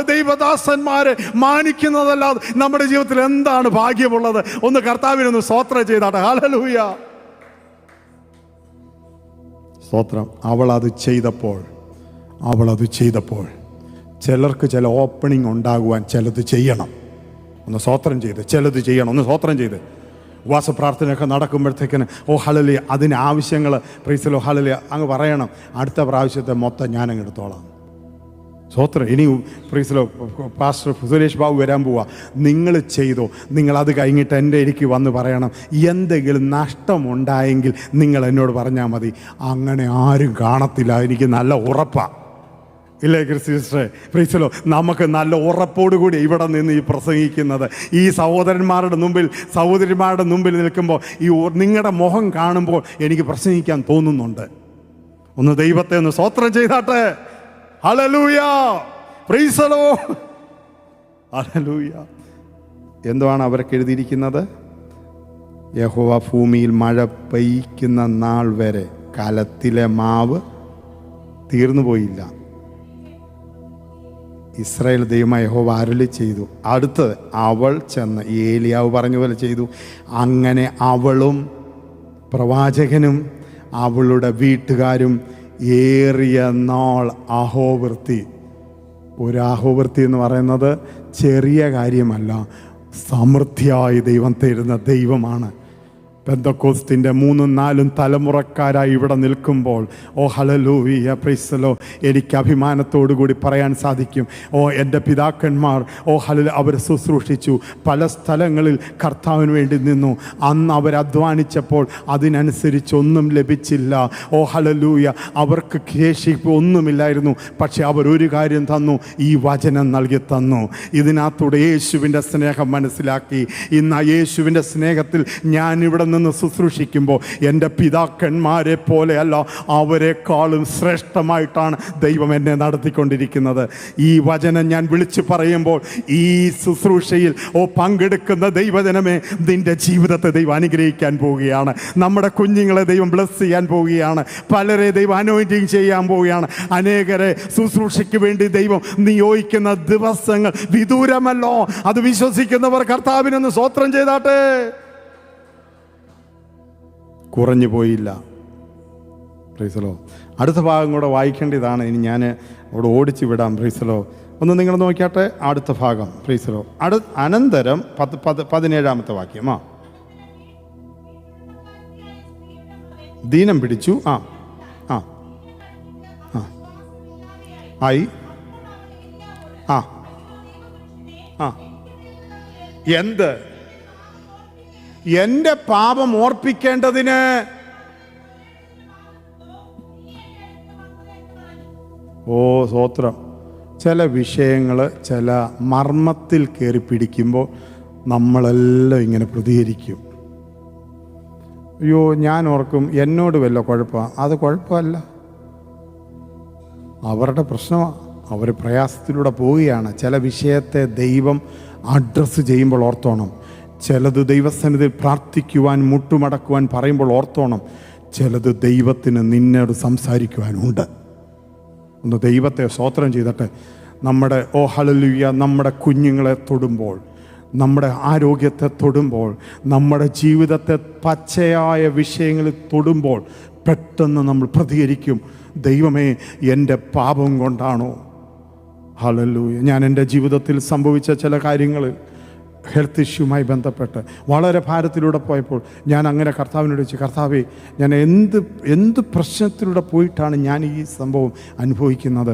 ദൈവദാസന്മാരെ മാനിക്കുന്നതല്ലാതെ നമ്മുടെ ജീവിതത്തിൽ എന്താണ് ഭാഗ്യമുള്ളത്? ഒന്ന് കർത്താവിനൊന്ന് സ്തോത്രം ചെയ്താട്ടെ. ഹല്ലേലൂയ സ്തോത്രം. അവളത് ചെയ്തപ്പോൾ ചിലർക്ക് ചില ഓപ്പണിംഗ് ഉണ്ടാകുവാൻ ചിലത് ചെയ്യണം. ഒന്ന് സ്തോത്രം ചെയ്ത് ചിലത് ചെയ്യണം. ഒന്ന് സ്തോത്രം ചെയ്ത് ഉപവാസപ്രാർത്ഥനയൊക്കെ നടക്കുമ്പോഴത്തേക്കിന് ഹല്ലേലൂയ അതിന് ആവശ്യങ്ങൾ പ്രൈസ് ഹല്ലേലൂയ അങ്ങ് പറയണം. അടുത്ത പ്രാവശ്യത്തെ മൊത്തം ഞാനങ്ങ് എടുത്തോളാം. സ്തോത്രം. ഇനി പ്രൈസ് പാസ്റ്റർ സുരേഷ് ബാബു വരാൻ പോവാ. നിങ്ങൾ ചെയ്തോ, നിങ്ങളത് കഴിഞ്ഞിട്ട് എനിക്ക് വന്ന് പറയണം. എന്തെങ്കിലും നഷ്ടമുണ്ടായെങ്കിൽ നിങ്ങൾ എന്നോട് പറഞ്ഞാൽ മതി. അങ്ങനെ ആരും കാണത്തില്ല, എനിക്ക് നല്ല ഉറപ്പാണ്. ഇല്ലേ സിസ്റ്ററെ? പ്രീസലോ, നമുക്ക് നല്ല ഉറപ്പോടുകൂടി ഇവിടെ നിന്ന് ഈ പ്രസംഗിക്കുന്നത്. ഈ സഹോദരന്മാരുടെ മുമ്പിൽ നിൽക്കുമ്പോൾ ഈ നിങ്ങളുടെ മുഖം കാണുമ്പോൾ എനിക്ക് പ്രസംഗിക്കാൻ തോന്നുന്നുണ്ട്. ഒന്ന് ദൈവത്തെ ഒന്ന് സ്തോത്രം ചെയ്താട്ടെ. Hallelujah പ്രീസലോ hallelujah. എന്തുവാണ് അവർക്ക് എഴുതിയിരിക്കുന്നത്? യഹോവ ഭൂമിയിൽ മഴ പെയ്യ്ക്കുന്ന നാൾ വരെ കലത്തിലെ മാവ് തീർന്നു പോയില്ല. ഇസ്രായേൽ ദൈവമായ യഹോവ അരുളി ചെയ്തു. അടുത്തത് അവൾ ചെന്ന് ഏലിയാവ് പറഞ്ഞ പോലെ ചെയ്തു. അങ്ങനെ അവളും പ്രവാചകനും അവളുടെ വീട്ടുകാരും ഏറിയ നാൾ അഹോവൃത്തി. ഒരു അഹോവൃത്തി എന്ന് പറയുന്നത് ചെറിയ കാര്യമല്ല, സമൃദ്ധിയായി ദൈവം തരുന്ന ദൈവമാണ്. പെന്തക്കോസ്തിൻ്റെ 3-4 തലമുറക്കാരായി ഇവിടെ നിൽക്കുമ്പോൾ ഹല്ലേലൂയ പ്രൈസലോ എനിക്ക് അഭിമാനത്തോടു കൂടി പറയാൻ സാധിക്കും. എൻ്റെ പിതാക്കന്മാർ ഹല്ലേലൂയ അവർ ശുശ്രൂഷിച്ചു, പല സ്ഥലങ്ങളിൽ കർത്താവിന് വേണ്ടി നിന്നു. അന്ന് അവർ അധ്വാനിച്ചപ്പോൾ അതിനനുസരിച്ചൊന്നും ലഭിച്ചില്ല. ഹല്ലേലൂയ അവർക്ക് ശേഷിപ്പ് ഒന്നുമില്ലായിരുന്നു. പക്ഷെ അവരൊരു കാര്യം തന്നു, ഈ വചനം നൽകി തന്നു. ഇതിനകത്തൂടെ യേശുവിൻ്റെ സ്നേഹം മനസ്സിലാക്കി. ഇന്ന് ആ യേശുവിൻ്റെ സ്നേഹത്തിൽ ഞാൻ ഇവിടെ നിന്ന് ശുശ്രൂഷിക്കുമ്പോൾ എൻ്റെ പിതാക്കന്മാരെ പോലെയല്ല, അവരെക്കാളും ശ്രേഷ്ഠമായിട്ടാണ് ദൈവം എന്നെ നടത്തിക്കൊണ്ടിരിക്കുന്നത്. ഈ വചനം ഞാൻ വിളിച്ചു പറയുമ്പോൾ ഈ ശുശ്രൂഷയിൽ പങ്കെടുക്കുന്ന ദൈവജനമേ, നിന്റെ ജീവിതത്തെ ദൈവം അനുഗ്രഹിക്കാൻ പോവുകയാണ്. നമ്മുടെ കുഞ്ഞുങ്ങളെ ദൈവം ബ്ലസ് ചെയ്യാൻ പോവുകയാണ്. പലരെ ദൈവം അനോയിന്റിങ് ചെയ്യാൻ പോവുകയാണ്. അനേകരെ ശുശ്രൂഷയ്ക്ക് വേണ്ടി ദൈവം നിയോഗിക്കുന്ന ദിവസങ്ങൾ വിദൂരമല്ലോ. അത് വിശ്വസിക്കുന്നവർ കർത്താവിനൊന്ന് സ്തോത്രം ചെയ്താട്ടെ. കുറഞ്ഞു പോയില്ല. പ്രൈസലോ. അടുത്ത ഭാഗം കൂടെ വായിക്കേണ്ടതാണ്. ഇനി ഞാൻ അവിടെ ഓടിച്ചു വിടാം. പ്രൈസലോ ഒന്ന് നിങ്ങൾ നോക്കിയാട്ടെ അടുത്ത ഭാഗം. പ്രൈസലോ അനന്തരം 17-ാമത്തെ വാക്യം. ദീനം പിടിച്ചു. ആയി എന്ത്? എൻ്റെ പാപം ഓർപ്പിക്കേണ്ടതിന്. സ്തോത്രം. ചില വിഷയങ്ങൾ ചില മർമ്മത്തിൽ കയറി പിടിക്കുമ്പോൾ നമ്മളെല്ലാം ഇങ്ങനെ പ്രതികരിക്കും. അയ്യോ, ഞാൻ ഓർക്കും എന്നോട് വല്ല കുഴപ്പമാണ്. അത് കുഴപ്പമല്ല, അവരുടെ പ്രശ്നമാണ്. അവർ പ്രയാസത്തിലൂടെ പോവുകയാണ്. ചില വിഷയത്തെ ദൈവം അഡ്രസ്സ് ചെയ്യുമ്പോൾ ഓർത്തോണം, ചിലത് ദൈവസന്നിധിയിൽ പ്രാർത്ഥിക്കുവാൻ മുട്ടുമടക്കുവാൻ പറയുമ്പോൾ ഓർത്തോണം, ചിലത് ദൈവത്തിന് നിന്നോട് സംസാരിക്കുവാനുണ്ട്. ഒന്ന് ദൈവത്തെ സ്തോത്രം ചെയ്തിട്ട് നമ്മുടെ ഹല്ലേലൂയ നമ്മുടെ കുഞ്ഞുങ്ങളെ തൊടുമ്പോൾ, നമ്മുടെ ആരോഗ്യത്തെ തൊടുമ്പോൾ, നമ്മുടെ ജീവിതത്തെ പച്ചയായ വിഷയങ്ങളിൽ തൊടുമ്പോൾ പെട്ടെന്ന് നമ്മൾ പ്രതികരിക്കും, ദൈവമേ എൻ്റെ പാപം കൊണ്ടാണോ? ഹല്ലേലൂയ. ഞാൻ എൻ്റെ ജീവിതത്തിൽ സംഭവിച്ച ചില കാര്യങ്ങൾ ഹെൽത്ത് ഇഷ്യൂമായി ബന്ധപ്പെട്ട് വളരെ ഭാരത്തിലൂടെ പോയപ്പോൾ ഞാൻ അങ്ങനെ കർത്താവിനോട് ചോദിച്ചു, കർത്താവേ, ഞാൻ എന്ത് പ്രശ്നത്തിലൂടെ പോയിട്ടാണ് ഞാൻ ഈ സംഭവം അനുഭവിക്കുന്നത്?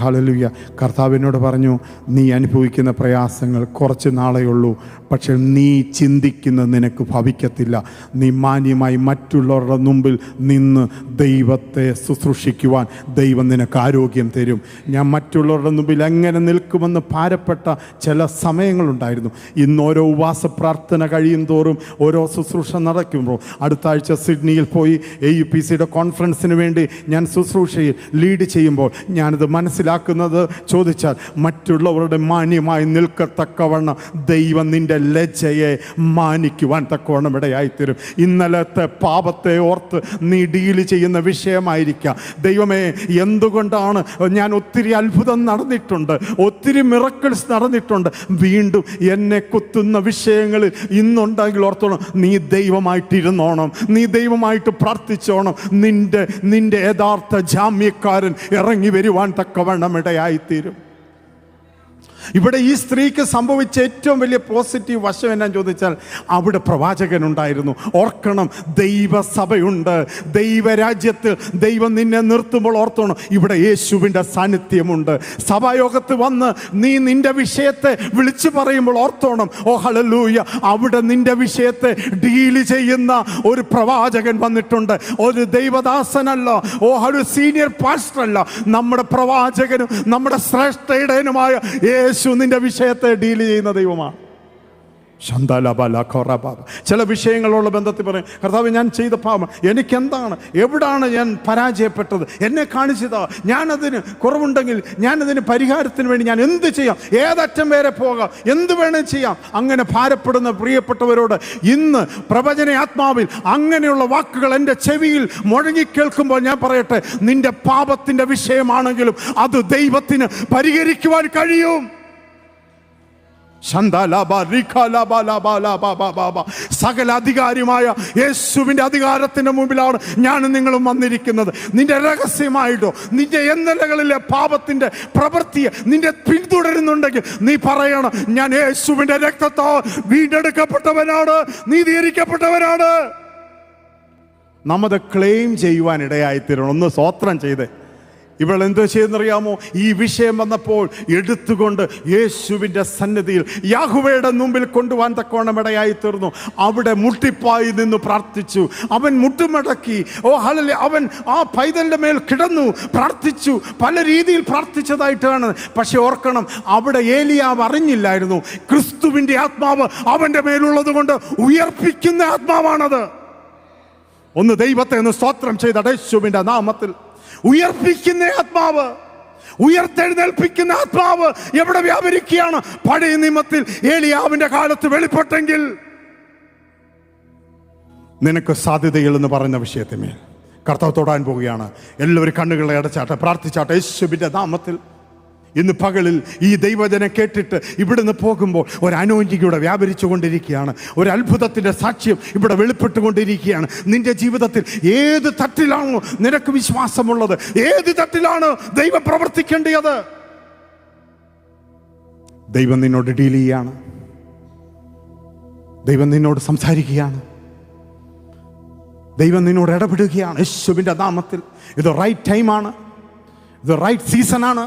ഹല്ലേലൂയ. കർത്താവിനോട് പറഞ്ഞു, നീ അനുഭവിക്കുന്ന പ്രയാസങ്ങൾ കുറച്ച് നാളേ ഉള്ളൂ, പക്ഷെ നീ ചിന്തിക്കുന്നത് നിനക്ക് ഭവിക്കത്തില്ല. നീ മാന്യമായി മറ്റുള്ളവരുടെ മുമ്പിൽ നിന്ന് ദൈവത്തെ ശുശ്രൂഷിക്കുവാൻ ദൈവം നിനക്ക് ആരോഗ്യം തരും. ഞാൻ മറ്റുള്ളവരുടെ മുമ്പിൽ എങ്ങനെ നിൽക്കുമെന്ന് ഭാരപ്പെട്ട ചില സമയങ്ങളുണ്ടായിരുന്നു. ഇന്ന് ഓരോ ഉപവാസ പ്രാർത്ഥന കഴിയും തോറും, ഓരോ ശുശ്രൂഷ നടക്കുമ്പോൾ, അടുത്ത ആഴ്ച സിഡ്നിയിൽ പോയി AUPCയുടെ കോൺഫറൻസിന് വേണ്ടി ഞാൻ ശുശ്രൂഷയിൽ ലീഡ് ചെയ്യുമ്പോൾ ഞാനിത് മനസ്സിലാക്കുന്നത് ചോദിച്ചാൽ, മറ്റുള്ളവരുടെ മാന്യമായി നിൽക്കത്തക്കവണ്ണം ദൈവം നിൻ്റെ ലജ്ജയെ മാനിക്കുവാൻ തക്കവണ്ണം ഇടയായിത്തരും. ഇന്നലത്തെ പാപത്തെ ഓർത്ത് നീ ഡീൽ ചെയ്യുന്ന വിഷയമായിരിക്കാം. ദൈവമേ, എന്തുകൊണ്ടാണ് ഞാൻ ഒത്തിരി അത്ഭുതം നടന്നിട്ടുണ്ട്, ഒത്തിരി മിറക്കിൾസ് നടന്നിട്ടുണ്ട്, വീണ്ടും എന്നെ കുത്തുന്ന വിഷയങ്ങളിൽ ഇന്നുണ്ടെങ്കിൽ ഓർത്തോണം, നീ ദൈവമായിട്ടിരുന്നോണം, നീ ദൈവമായിട്ട് പ്രാർത്ഥിച്ചോണം. നിന്റെ യഥാർത്ഥ ജാമ്യക്കാരൻ ഇറങ്ങി വരുവാൻ തക്കവണ്ണം ഇടയായിത്തീരും. ഇവിടെ ഈ സ്ത്രീക്ക് സംഭവിച്ച ഏറ്റവും വലിയ പോസിറ്റീവ് വശം എന്നാന്ന് ചോദിച്ചാൽ, അവിടെ പ്രവാചകനുണ്ടായിരുന്നു. ഓർക്കണം, ദൈവസഭയുണ്ട്, ദൈവരാജ്യത്തിൽ ദൈവം നിന്നെ നിർത്തുമ്പോൾ ഓർത്തോണം, ഇവിടെ യേശുവിൻ്റെ സാന്നിധ്യമുണ്ട്. സഭായോഗത്ത് വന്ന് നീ നിന്റെ വിഷയത്തെ വിളിച്ചു പറയുമ്പോൾ ഓർത്തോണം, ഹല്ലേലൂയ, അവിടെ നിന്റെ വിഷയത്തെ ഡീൽ ചെയ്യുന്ന ഒരു പ്രവാചകൻ വന്നിട്ടുണ്ട്. ഒരു ദൈവദാസനല്ല, ഒരു സീനിയർ പാസ്റ്റർ അല്ല, നമ്മുടെ പ്രവാചകനും നമ്മുടെ ശ്രേഷ്ഠ ഇടയനുമായ യേശു നിന്റെ വിഷയത്തെ ഡീൽ ചെയ്യുന്ന ദൈവമാണ്. ചില വിഷയങ്ങളുള്ള ബന്ധത്തിൽ പറയും, കർത്താവ്, ഞാൻ ചെയ്ത പാപം എനിക്കെന്താണ്, എവിടാണ് ഞാൻ പരാജയപ്പെട്ടത്, എന്നെ കാണിച്ചതാ, ഞാനതിന് കുറവുണ്ടെങ്കിൽ ഞാനതിന് പരിഹാരത്തിന് വേണ്ടി ഞാൻ എന്ത് ചെയ്യാം, ഏതറ്റം വരെ പോകാം, എന്ത് വേണേൽ ചെയ്യാം. അങ്ങനെ ഭാരപ്പെടുന്ന പ്രിയപ്പെട്ടവരോട് ഇന്ന് പ്രവചന ആത്മാവിൽ അങ്ങനെയുള്ള വാക്കുകൾ എൻ്റെ ചെവിയിൽ മുഴങ്ങിക്കേൾക്കുമ്പോൾ ഞാൻ പറയട്ടെ, നിന്റെ പാപത്തിൻ്റെ വിഷയമാണെങ്കിലും അത് ദൈവത്തിന് പരിഹരിക്കുവാൻ കഴിയും. സകല അധികാരിയുമായ യേശുവിൻ്റെ അധികാരത്തിൻ്റെ മുമ്പിലാണ് ഞാനും നിങ്ങളും വന്നിരിക്കുന്നത്. നിന്റെ രഹസ്യമായിട്ടോ നിന്റെ എന്നലകളിലെ പാപത്തിൻ്റെ പ്രവൃത്തിയെ നിന്റെ പിന്തുടരുന്നുണ്ടെങ്കിൽ നീ പറയണം, ഞാൻ യേശുവിൻ്റെ രക്തത്താൽ വീണ്ടെടുക്കപ്പെട്ടവനാണ്, നീതീകരിക്കപ്പെട്ടവനാണ്. നമ്മത് ക്ലെയിം ചെയ്യുവാൻ ഇടയായിത്തീരണം. ഒന്ന് സ്തോത്രം ചെയ്തേ. ഇവൾ എന്തോ ചെയ്യുന്നറിയാമോ? ഈ വിഷയം വന്നപ്പോൾ എടുത്തുകൊണ്ട് യേശുവിൻ്റെ സന്നിധിയിൽ യാഹുവയുടെ മുമ്പിൽ കൊണ്ടുപോകാൻ തക്കവണ്ണം ഇടയായി തീർന്നു. അവിടെ മുട്ടിപ്പായി നിന്ന് പ്രാർത്ഥിച്ചു. അവൻ മുട്ടുമടക്കി, ഹല്ലേലൂയ, അവൻ ആ പൈതലിൻ്റെ മേൽ കിടന്നു പ്രാർത്ഥിച്ചു. പല രീതിയിൽ പ്രാർത്ഥിച്ചതായിട്ടാണ്. പക്ഷെ ഓർക്കണം, അവിടെ ഏലിയാവ് അറിഞ്ഞില്ലായിരുന്നു, ക്രിസ്തുവിൻ്റെ ആത്മാവ് അവൻ്റെ മേലുള്ളത് കൊണ്ട് ഉയർപ്പിക്കുന്ന ആത്മാവാണത്. ഒന്ന് ദൈവത്തെ ഒന്ന് സ്തോത്രം ചെയ്ത യേശുവിൻ്റെ നാമത്തിൽ. ഉയർപ്പിക്കുന്ന ആത്മാവ്, ഉയർത്തെഴുന്നേൽപ്പിക്കുന്ന ആത്മാവ് എവിടെ വ്യാപരിക്കുകയാണ്? പഴയ നിയമത്തിൽ ഏലിയാവിന്റെ കാലത്ത് വെളിപ്പെട്ടെങ്കിൽ നിനക്ക് സാധ്യതകളെന്ന് പറയുന്ന വിഷയത്തിന്മേൽ കർത്താവ് തൊടാൻ പോവുകയാണ്. എല്ലാവരും കണ്ണുകളെ അടച്ചാട്ടെ, പ്രാർത്ഥിച്ചാട്ടെ യേശുവിൻ്റെ നാമത്തിൽ. ഇന്ന് പകലിൽ ഈ ദൈവജനം കേട്ടിട്ട് ഇവിടുന്ന് പോകുമ്പോൾ ഒരു അനോയിന്റിംഗ് ഇവിടെ വ്യാപരിച്ചു കൊണ്ടിരിക്കുകയാണ്. ഒരു അത്ഭുതത്തിൻ്റെ സാക്ഷ്യം ഇവിടെ വെളിപ്പെട്ടുകൊണ്ടിരിക്കുകയാണ്. നിന്റെ ജീവിതത്തിൽ ഏത് തട്ടിലാണോ നിനക്ക് വിശ്വാസമുള്ളത്, ഏത് തട്ടിലാണ് ദൈവം പ്രവർത്തിക്കേണ്ടത്, ദൈവം നിന്നോട് ഡീൽ ചെയ്യുകയാണ്, ദൈവം നിന്നോട് സംസാരിക്കുകയാണ്, ദൈവം നിന്നോട് ഇടപെടുകയാണ്. യേശുവിൻ്റെ നാമത്തിൽ ഇത് റൈറ്റ് ടൈമാണ്, ഇത് റൈറ്റ് സീസണാണ്.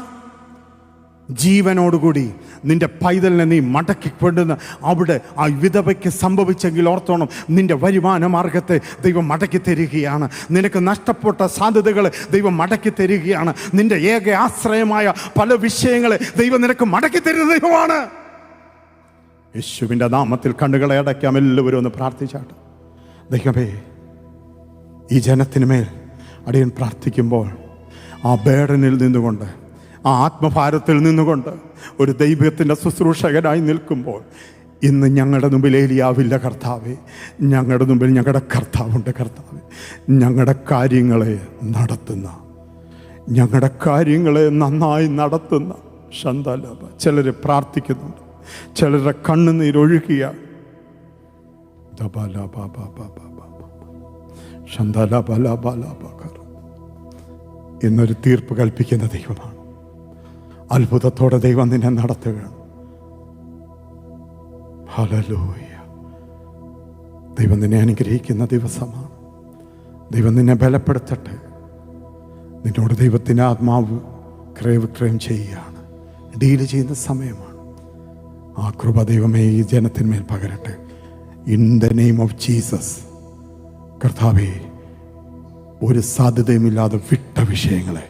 ജീവനോടുകൂടി നിന്റെ പൈതലിനെ നീ മടക്കിക്കൊണ്ടുവന്ന് അവിടെ ആ വിധവയ്ക്ക് സംഭവിച്ചെങ്കിൽ ഓർത്തോണം, നിന്റെ വരുമാന മാർഗത്തെ ദൈവം മടക്കി തരികയാണ്. നിനക്ക് നഷ്ടപ്പെട്ട സാധ്യതകളെ ദൈവം മടക്കി തരികയാണ്. നിന്റെ ഏക ആശ്രയമായ പല വിഷയങ്ങളെ ദൈവം നിനക്ക് മടക്കി തരുന്ന ദൈവമാണ്. യേശുവിൻ്റെ നാമത്തിൽ കണ്ണുകളെ അടയ്ക്കാം. എല്ലാവരും ഒന്ന് പ്രാർത്ഥിച്ചാട്ടെ. ദൈവമേ, ഈ ജനത്തിന് മേൽ അടിയൻ പ്രാർത്ഥിക്കുമ്പോൾ ആ ബേഡനിൽ നിന്നുകൊണ്ട്, ആ ആത്മഭാരത്തിൽ നിന്നുകൊണ്ട് ഒരു ദൈവത്തിൻ്റെ ശുശ്രൂഷകനായി നിൽക്കുമ്പോൾ ഇന്ന് ഞങ്ങളുടെ മുമ്പിൽ ഏലിയാവില്ല കർത്താവേ. ഞങ്ങളുടെ മുമ്പിൽ ഞങ്ങളുടെ കർത്താവുണ്ട് കർത്താവേ. ഞങ്ങളുടെ കാര്യങ്ങളെ നടത്തുന്ന, ഞങ്ങളുടെ കാര്യങ്ങളെ നന്നായി നടത്തുന്ന ശന്തലഭ. ചിലർ പ്രാർത്ഥിക്കുന്നുണ്ട്, ചിലരുടെ കണ്ണുനീരൊഴുകിയ എന്നൊരു തീർപ്പ് കൽപ്പിക്കുന്ന ദൈവമാണ്. അത്ഭുതത്തോടെ ദൈവം നിന്നെ നടത്തുകയാണ്. ഹല്ലേലൂയ. ദൈവം നിന്നെ അനുഗ്രഹിക്കുന്ന ദിവസമാണ്. ദൈവം നിന്നെ ബലപ്പെടുത്തട്ടെ. നിന്നോട് ദൈവത്തിൻ്റെ ആത്മാവ് ക്രയവിക്രയം ചെയ്യുകയാണ്, ഡീല് ചെയ്യുന്ന സമയമാണ്. ആ കൃപ ദൈവമേ ഈ ജനത്തിന്മേൽ പകരട്ടെ. In the name of Jesus. കർത്താവേ, ഒരു സാധ്യതയുമില്ലാതെ വിട്ട വിഷയങ്ങളെ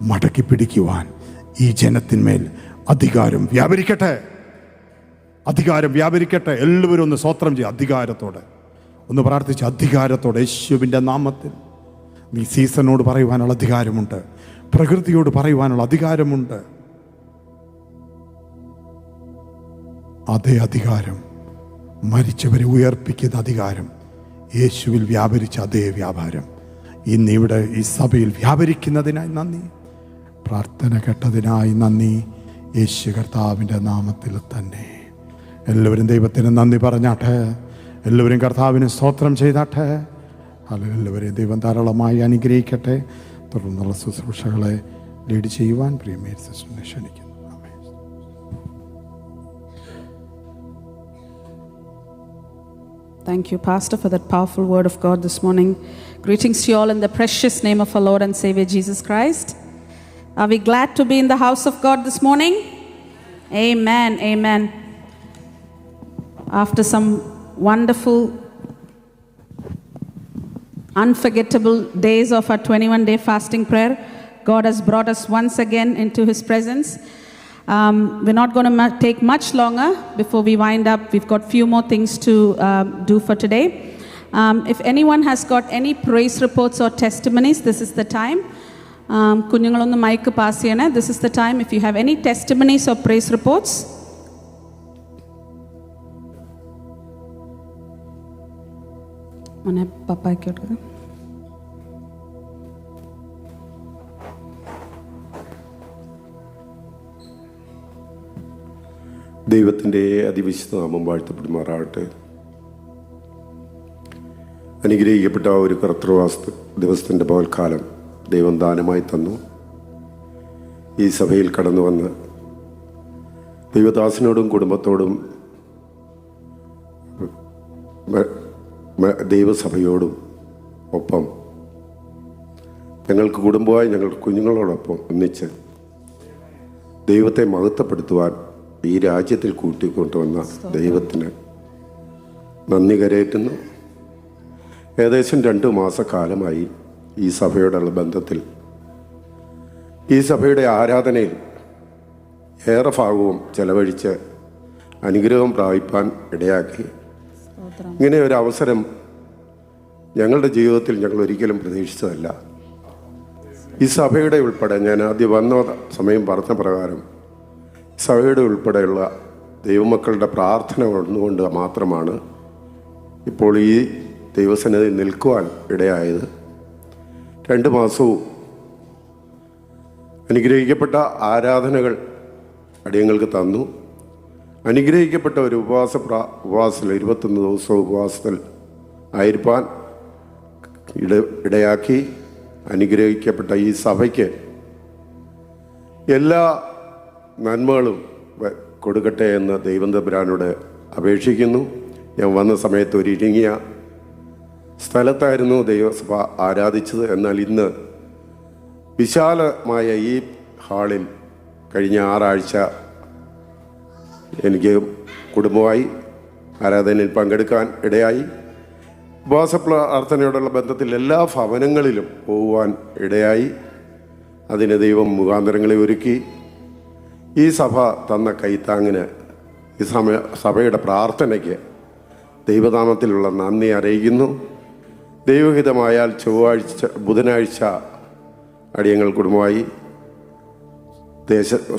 മടക്കി പിടിക്കുവാൻ ഈ ജനത്തിന്മേൽ അധികാരം വ്യാപരിക്കട്ടെ. അധികാരം വ്യാപരിക്കട്ടെ. എല്ലാവരും ഒന്ന് സ്തോത്രം ചെയ്യുക. അധികാരത്തോടെ ഒന്ന് പ്രാർത്ഥിച്ച്, അധികാരത്തോടെ യേശുവിൻ്റെ നാമത്തിൽ. നീ സീസണോട് പറയുവാനുള്ള അധികാരമുണ്ട്, പ്രകൃതിയോട് പറയുവാനുള്ള അധികാരമുണ്ട്. അതേ അധികാരം, മരിച്ചവരെ ഉയർപ്പിക്കുന്ന അധികാരം, യേശുവിൽ വ്യാപരിച്ച അതേ വ്യാപാരം ഇന്നിവിടെ ഈ സഭയിൽ വ്യാപരിക്കുന്നതിനായി നന്ദി. പ്രാർത്ഥന കേട്ടതിനായി നന്ദി, യേശു കർത്താവിൻ്റെ നാമത്തിൽ തന്നെ. എല്ലാവരും ദൈവത്തിന് നന്ദി പറഞ്ഞാട്ടെ. എല്ലാവരും കർത്താവിന് സ്തോത്രം ചെയ്താട്ടെ. എല്ലാവരെയും ദൈവം ധാരാളമായി അനുഗ്രഹിക്കട്ടെ. തുടർന്നുള്ള ശുശ്രൂഷകളെ ലീഡ് ചെയ്യുവാൻ പ്രിയമേ സിസ്റ്ററിനെ ക്ഷണിക്കുന്നു. Thank you, Pastor, for that powerful word of God this morning. Greetings to you all in the precious name of our Lord and Savior Jesus Christ. Are we glad to be in the house of God this morning? Amen, amen. After some wonderful, unforgettable days of our 21-day fasting prayer, God has brought us once again into His presence. We're not going to take much longer before we wind up. We've got few more things to do for today. If anyone has got any praise reports or testimonies, this is the time. കുഞ്ഞുങ്ങളൊന്ന് mic pass ചെയ്യണേ. This is the time. If you have any testimonies or praise reports. മോനെ പപ്പായ്ക്ക് കൊടുക്കുക. ദൈവത്തിൻ്റെ അതിവിശുദ്ധ നാമം വാഴ്ത്തപ്പെടുമാറാകട്ടെ. അനുഗ്രഹിക്കപ്പെട്ട ഒരു കർത്തൃവാസ ദിവസത്തിൻ്റെ പകൽക്കാലം ദൈവം ദാനമായി തന്നു. ഈ സഭയിൽ കടന്നു വന്ന് ദൈവദാസനോടും കുടുംബത്തോടും ദൈവസഭയോടും ഒപ്പം ഞങ്ങൾക്ക് കുടുംബമായി ഞങ്ങളുടെ കുഞ്ഞുങ്ങളോടൊപ്പം ഒന്നിച്ച് ദൈവത്തെ മഹത്വപ്പെടുത്തുവാൻ ഈ രാജ്യത്തിൽ കൂട്ടിക്കൊണ്ടുവന്ന ദൈവത്തിന് നന്ദി കരയേറ്റുന്നു. ഏകദേശം 2 മാസക്കാലമായി ഈ സഭയോടുള്ള ബന്ധത്തിൽ, ഈ സഭയുടെ ആരാധനയിൽ ഏറെ ഭാഗവും ചെലവഴിച്ച് അനുഗ്രഹം പ്രാപിപ്പാൻ ഇടയാക്കി. ഇങ്ങനെ ഒരു അവസരം ഞങ്ങളുടെ ജീവിതത്തിൽ ഞങ്ങൾ ഒരിക്കലും പ്രതീക്ഷിച്ചതല്ല. ഈ സഭയുടെ ഉൾപ്പെടെ ഞാൻ ആദ്യം വന്ന സമയം പറഞ്ഞ പ്രകാരം സഭയുടെ ഉൾപ്പെടെയുള്ള ദൈവമക്കളുടെ പ്രാർത്ഥന ഒന്നുകൊണ്ട് മാത്രമാണ് ഇപ്പോൾ ഈ ദൈവസന്നിധിയിൽ നിൽക്കുവാൻ ഇടയായത്. 2 മാസവും അനുഗ്രഹിക്കപ്പെട്ട അടിയങ്ങൾക്ക് തന്നു. അനുഗ്രഹിക്കപ്പെട്ട ഒരു ഉപവാസത്തിൽ 21 ദിവസവും ഉപവാസത്തിൽ ആയിരിക്കാൻ ഇടയാക്കി. അനുഗ്രഹിക്കപ്പെട്ട ഈ സഭയ്ക്ക് എല്ലാ നന്മകളും കൊടുക്കട്ടെ എന്ന് ദൈവം തമ്പുരാനോട് അപേക്ഷിക്കുന്നു. ഞാൻ വന്ന സമയത്ത് ഒരു ഇടുങ്ങിയ സ്ഥലത്തായിരുന്നു ദൈവസഭ ആരാധിച്ചത്. എന്നാൽ ഇന്ന് വിശാലമായ ഈ ഹാളിൽ കഴിഞ്ഞ 6 ആഴ്ച എനിക്ക് കുടുംബമായി ആരാധനയിൽ പങ്കെടുക്കാൻ ഇടയായി. ഉപവാസ പ്രാർത്ഥനയോടുള്ള ബന്ധത്തിൽ എല്ലാ ഭവനങ്ങളിലും പോകുവാൻ ഇടയായി. അതിന് ദൈവം മുഖാന്തരങ്ങളെ ഒരുക്കി. ഈ സഭ തന്ന കൈത്താങ്ങിന്, ഈ സഭയുടെ പ്രാർത്ഥനയ്ക്ക് ദൈവനാമത്തിലുള്ള നന്ദി അറിയിക്കുന്നു. ദൈവഹിതമായാൽ ബുധനാഴ്ച അടിയങ്ങൾ കുടുംബമായി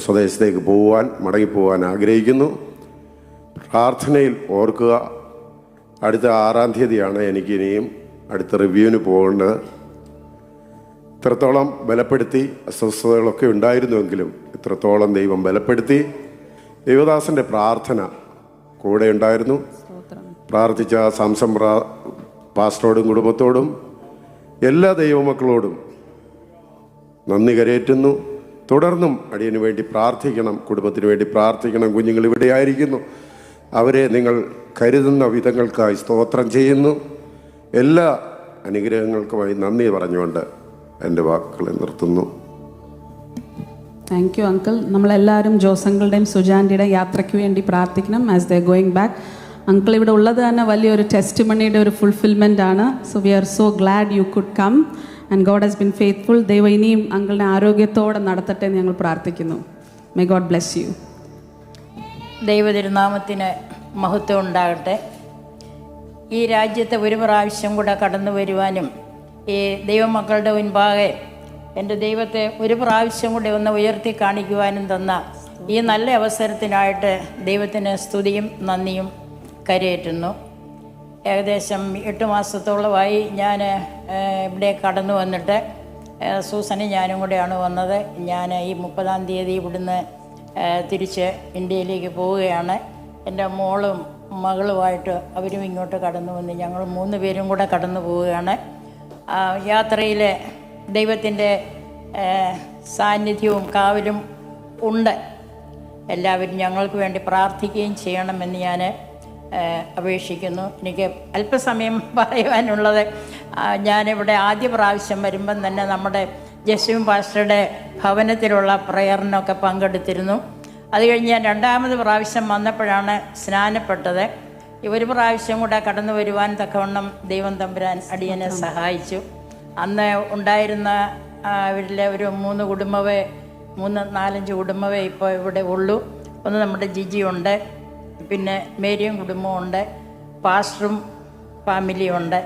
സ്വദേശത്തേക്ക് മടങ്ങിപ്പോവാൻ ആഗ്രഹിക്കുന്നു. പ്രാർത്ഥനയിൽ ഓർക്കുക. അടുത്ത 6-ാം തീയതിയാണ് എനിക്കിനിയും അടുത്ത റിവ്യൂവിന് പോകേണ്ടത്. ഇത്രത്തോളം ബലപ്പെടുത്തി, അസ്വസ്ഥതകളൊക്കെ ഉണ്ടായിരുന്നുവെങ്കിലും ഇത്രത്തോളം ദൈവം ബലപ്പെടുത്തി. ദേവദാസൻ്റെ പ്രാർത്ഥന കൂടെ ഉണ്ടായിരുന്നു. പ്രാർത്ഥിച്ച സാംസം പാസ്റ്ററോടും കുടുംബത്തോടും എല്ലാ ദൈവമക്കളോടും നന്ദി കരയേറ്റുന്നു. തുടർന്നും അടിയന് വേണ്ടി പ്രാർത്ഥിക്കണം, കുടുംബത്തിന് വേണ്ടി പ്രാർത്ഥിക്കണം. കുഞ്ഞുങ്ങൾ ഇവിടെ ആയിരിക്കുന്നു, അവരെ നിങ്ങൾ കരുതുന്ന വിധങ്ങൾക്കായി സ്തോത്രം ചെയ്യുന്നു. എല്ലാ അനുഗ്രഹങ്ങൾക്കുമായി നന്ദി പറഞ്ഞുകൊണ്ട് എൻ്റെ വാക്കുകളെ നിർത്തുന്നു. Thank you uncle. നമ്മളെല്ലാവരും ജോസങ്കിളുടെയും സുജാൻ്റെയും യാത്രയ്ക്ക് വേണ്ടി പ്രാർത്ഥിക്കണം. As the going back, uncle ഇവിടെ ഉള്ളത് തന്നെ വലിയൊരു ടെസ്റ്റിമണിയുടെ ഒരു ഫുൾഫിൽമെൻ്റ് ആണ്. So we are so glad you could come and God has been faithful. ദൈവം ഇനിയും അങ്കിളിനെ ആരോഗ്യത്തോടെ നടത്തട്ടെ എന്ന് ഞങ്ങൾ പ്രാർത്ഥിക്കുന്നു. May God bless you. ദൈവതിരുനാമത്തിന് മഹത്വം ഉണ്ടാകട്ടെ. ഈ രാജ്യത്തെ ഒരു പ്രാവശ്യം കൂടെ കടന്നു വരുവാനും ഈ ദൈവമക്കളുടെ മുൻപാകെ എൻ്റെ ദൈവത്തെ ഒരു പ്രാവശ്യം കൂടെ ഒന്ന് ഉയർത്തി കാണിക്കുവാനും തന്ന ഈ നല്ല അവസരത്തിനായിട്ട് ദൈവത്തിന് സ്തുതിയും നന്ദിയും കരയേറ്റുന്നു. ഏകദേശം 8 മാസത്തോളമായി ഞാൻ ഇവിടെ കടന്നു വന്നിട്ട് സൂസനും ഞാനും കൂടെയാണ് വന്നത്. ഞാൻ ഈ 30-ാം തീയതി ഇവിടുന്ന് തിരിച്ച് ഇന്ത്യയിലേക്ക് പോവുകയാണ്. എൻ്റെ മോളും മകളുമായിട്ട് അവരും ഇങ്ങോട്ട് കടന്നു വന്ന് ഞങ്ങൾ 3 പേരും കൂടെ കടന്നു പോവുകയാണ്. യാത്രയിൽ ദൈവത്തിൻ്റെ സാന്നിധ്യവും കാവലും ഉണ്ട്. എല്ലാവരും ഞങ്ങൾക്ക് വേണ്ടി പ്രാർത്ഥിക്കുകയും ചെയ്യണമെന്ന് ഞാൻ അപേക്ഷിക്കുന്നു. എനിക്ക് അല്പസമയം പറയുവാനുള്ളത്, ഞാനിവിടെ ആദ്യ പ്രാവശ്യം വരുമ്പം തന്നെ നമ്മുടെ ജസ്വിൻ പാസ്റ്ററുടെ ഭവനത്തിലുള്ള പ്രയറിനൊക്കെ പങ്കെടുത്തിരുന്നു. അത് കഴിഞ്ഞ് ഞാൻ 2ാമത് പ്രാവശ്യം വന്നപ്പോഴാണ് സ്നാനപ്പെട്ടത്. ഒരു പ്രാവശ്യം കൂടെ കടന്നു വരുവാൻ തക്കവണ്ണം ദൈവം തമ്പുരാൻ അടിയനെ സഹായിച്ചു. അന്ന് ഉണ്ടായിരുന്ന ഇവരിലെ ഒരു 3 കുടുംബമേ 4-5 കുടുംബമേ ഇപ്പോൾ ഇവിടെ ഉള്ളൂ. ഒന്ന് നമ്മുടെ ജിജിയുണ്ട്, പിന്നെ മേരിയും കുടുംബമുണ്ട്, പാസ്റ്ററും ഫാമിലിയുണ്ട്,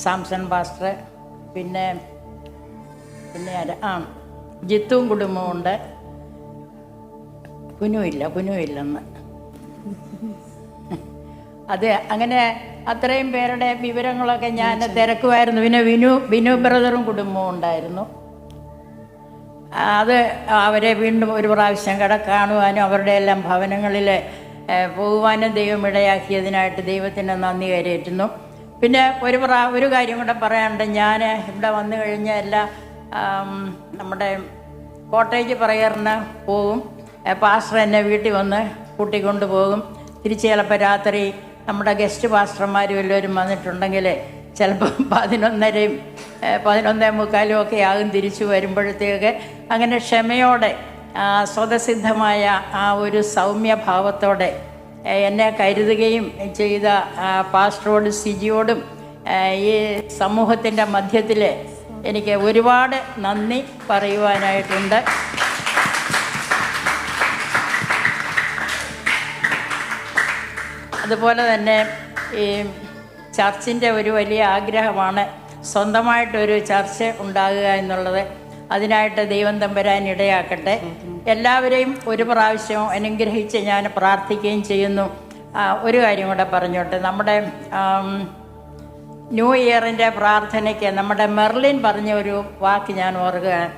സാംസൺ പാസ്റ്റർ, പിന്നെ ജിത്തും കുടുംബമുണ്ട്. പുനുവില്ലെന്ന് അത് അങ്ങനെ അത്രയും പേരുടെ വിവരങ്ങളൊക്കെ ഞാൻ തിരക്കുമായിരുന്നു. പിന്നെ ബിനു ബ്രദറും കുടുംബവും ഉണ്ടായിരുന്നു. അത് അവരെ വീണ്ടും ഒരു പ്രാവശ്യം കാണുവാനും അവരുടെ എല്ലാം ഭവനങ്ങളിൽ പോകുവാനും ദൈവം ഇടയാക്കിയതിനായിട്ട് ദൈവത്തിന് നന്ദി കരയേറ്റുന്നു. പിന്നെ ഒരു കാര്യം കൂടെ പറയാനുണ്ട്. ഞാൻ ഇവിടെ വന്നു കഴിഞ്ഞാൽ എല്ലാ നമ്മുടെ കോട്ടേജ് പ്രയറിന് പോകും. പാസ്റ്റർ എന്നെ വീട്ടിൽ വന്ന് കൂട്ടിക്കൊണ്ട് പോകും. തിരിച്ച് ചിലപ്പോൾ രാത്രി നമ്മുടെ ഗസ്റ്റ് പാസ്റ്റർമാരും എല്ലാവരും വന്നിട്ടുണ്ടെങ്കിൽ ചിലപ്പം 11:30 11:45 ഒക്കെ ആകും തിരിച്ചു വരുമ്പോഴത്തേക്ക്. അങ്ങനെ ക്ഷമയോടെ സ്വതസിദ്ധമായ ആ ഒരു സൗമ്യഭാവത്തോടെ എന്നെ കരുതുകയും ചെയ്ത പാസ്റ്ററോടും സിജിയോടും ഈ സമൂഹത്തിൻ്റെ മധ്യത്തിൽ എനിക്ക് ഒരുപാട് നന്ദി പറയുവാനായിട്ടുണ്ട്. അതുപോലെ തന്നെ ഈ ചർച്ചിൻ്റെ ഒരു വലിയ ആഗ്രഹമാണ് സ്വന്തമായിട്ടൊരു ചർച്ച് ഉണ്ടാകുക എന്നുള്ളത്. അതിനായിട്ട് ദൈവം തമ്പുരാൻ ഇടയാക്കട്ടെ. എല്ലാവരെയും ഒരു പ്രാവശ്യം അനുഗ്രഹിച്ച് ഞാൻ പ്രാർത്ഥിക്കുകയും ചെയ്യുന്നു. ഒരു കാര്യം കൂടെ പറഞ്ഞോട്ടെ. നമ്മുടെ ന്യൂ ഇയറിൻ്റെ പ്രാർത്ഥനയ്ക്ക് നമ്മുടെ മെർലിൻ പറഞ്ഞ ഒരു വാക്ക് ഞാൻ ഓർക്കുകയാണ്.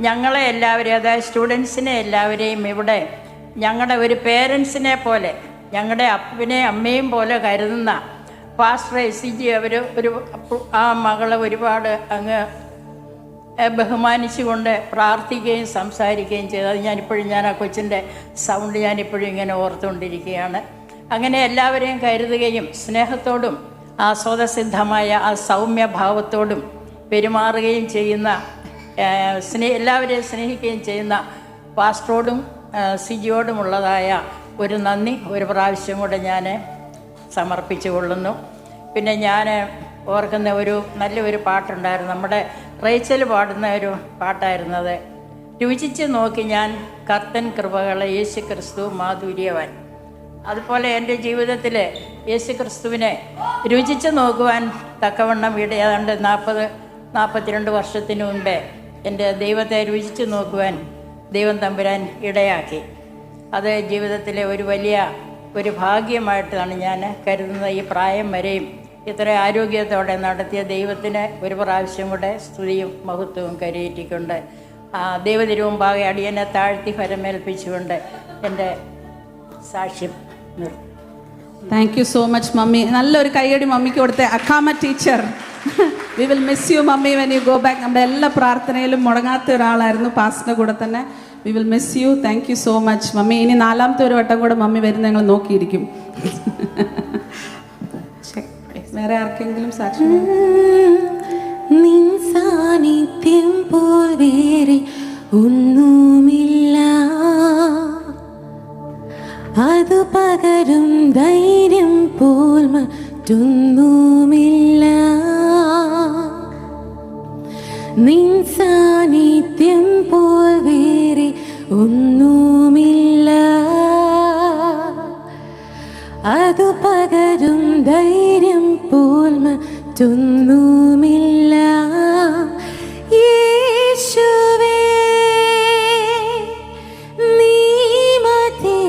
ഞങ്ങളെ എല്ലാവരെയും, അതായത് സ്റ്റുഡൻസിനെ എല്ലാവരെയും ഇവിടെ ഞങ്ങളുടെ ഒരു പേരൻസിനെ പോലെ, ഞങ്ങളുടെ അപ്പനെയും അമ്മയും പോലെ കരുതുന്ന പാസ്റ്റർ എസിജി അവർ ആ മകളെ ഒരുപാട് അങ്ങ് ബഹുമാനിച്ചുകൊണ്ട് പ്രാർത്ഥിക്കുകയും സംസാരിക്കുകയും ചെയ്തത് ഞാൻ ആ കൊച്ചിൻ്റെ സൗണ്ട് ഞാനിപ്പോഴും ഇങ്ങനെ ഓർത്തുകൊണ്ടിരിക്കുകയാണ്. അങ്ങനെ എല്ലാവരെയും കരുതുകയും സ്നേഹത്തോടും ആ സ്വതസിദ്ധമായ ആ സൗമ്യഭാവത്തോടും പെരുമാറുകയും ചെയ്യുന്ന എല്ലാവരെയും സ്നേഹിക്കുകയും ചെയ്യുന്ന പാസ്റ്ററോടും സിജിയോടുമുള്ളതായ ഒരു നന്ദി ഒരു പ്രാവശ്യം കൂടെ ഞാൻ സമർപ്പിച്ചു കൊള്ളുന്നു. പിന്നെ ഞാൻ ഓർക്കുന്ന നല്ലൊരു പാട്ടുണ്ടായിരുന്നു. നമ്മുടെ റേച്ചൽ പാടുന്ന ഒരു പാട്ടായിരുന്നത്. രുചിച്ച് നോക്കി ഞാൻ കർത്തൻ കൃപകളെ യേശു ക്രിസ്തു മാധുര്യവാൻ. അതുപോലെ എൻ്റെ ജീവിതത്തിൽ യേശു ക്രിസ്തുവിനെ രുചിച്ച് നോക്കുവാൻ തക്കവണ്ണം ഏതാണ്ട് 42 വർഷത്തിന് മുമ്പേ എൻ്റെ ദൈവത്തെ രുചിച്ച് നോക്കുവാൻ ദൈവം തമ്പുരാൻ ഇടയാക്കി. അത് ജീവിതത്തിലെ ഒരു വലിയ ഒരു ഭാഗ്യമായിട്ടാണ് ഞാൻ കരുതുന്നത്. ഈ പ്രായം വരെയും ഇത്ര ആരോഗ്യത്തോടെ നടത്തിയ ദൈവത്തിന് ഒരു പ്രാവശ്യം കൂടെ സ്തുതിയും മഹത്വവും കരയേറ്റിക്കൊണ്ട് ദൈവതിരുമുമ്പാകെ അടിയനെ താഴ്ത്തി ഫലമേൽപ്പിച്ചുകൊണ്ട് എൻ്റെ സാക്ഷ്യം നിർത്തും. Thank you so much mummy. നല്ലൊരു കൈയടി മമ്മിക്ക് കൊടുത്തേ. അക്കാമ teacher, we will miss you mummy when you go back. നമ്മുടെ എല്ലാ പ്രാർത്ഥനയിലും മുടങ്ങാത്ത ഒരാളായിരുന്നു പാസ്റ്ററിൻ്റെ കൂടെ തന്നെ. We will miss you. Thank you so much mummy. ഇനി 4ാമത്തെ ഒരു വട്ടം കൂടെ മമ്മി വരുന്ന ഞങ്ങൾ നോക്കിയിരിക്കും. വേറെ ആർക്കെങ്കിലും സാക്ഷ്യം? നിൻ സാന്നിധ്യം പോൽ വേറെ ഒന്നുമില്ല, അത് പകരും ധൈര്യം പോൽ മറ്റൊന്നുമില്ല. നിൻ സാന്നിധ്യം പോൽ വേറെ ഒന്നുമില്ല, അത് പകരും ധൈര്യം പോൽ മറ്റൊന്നുമില്ല. യേശുവേ നീ മതി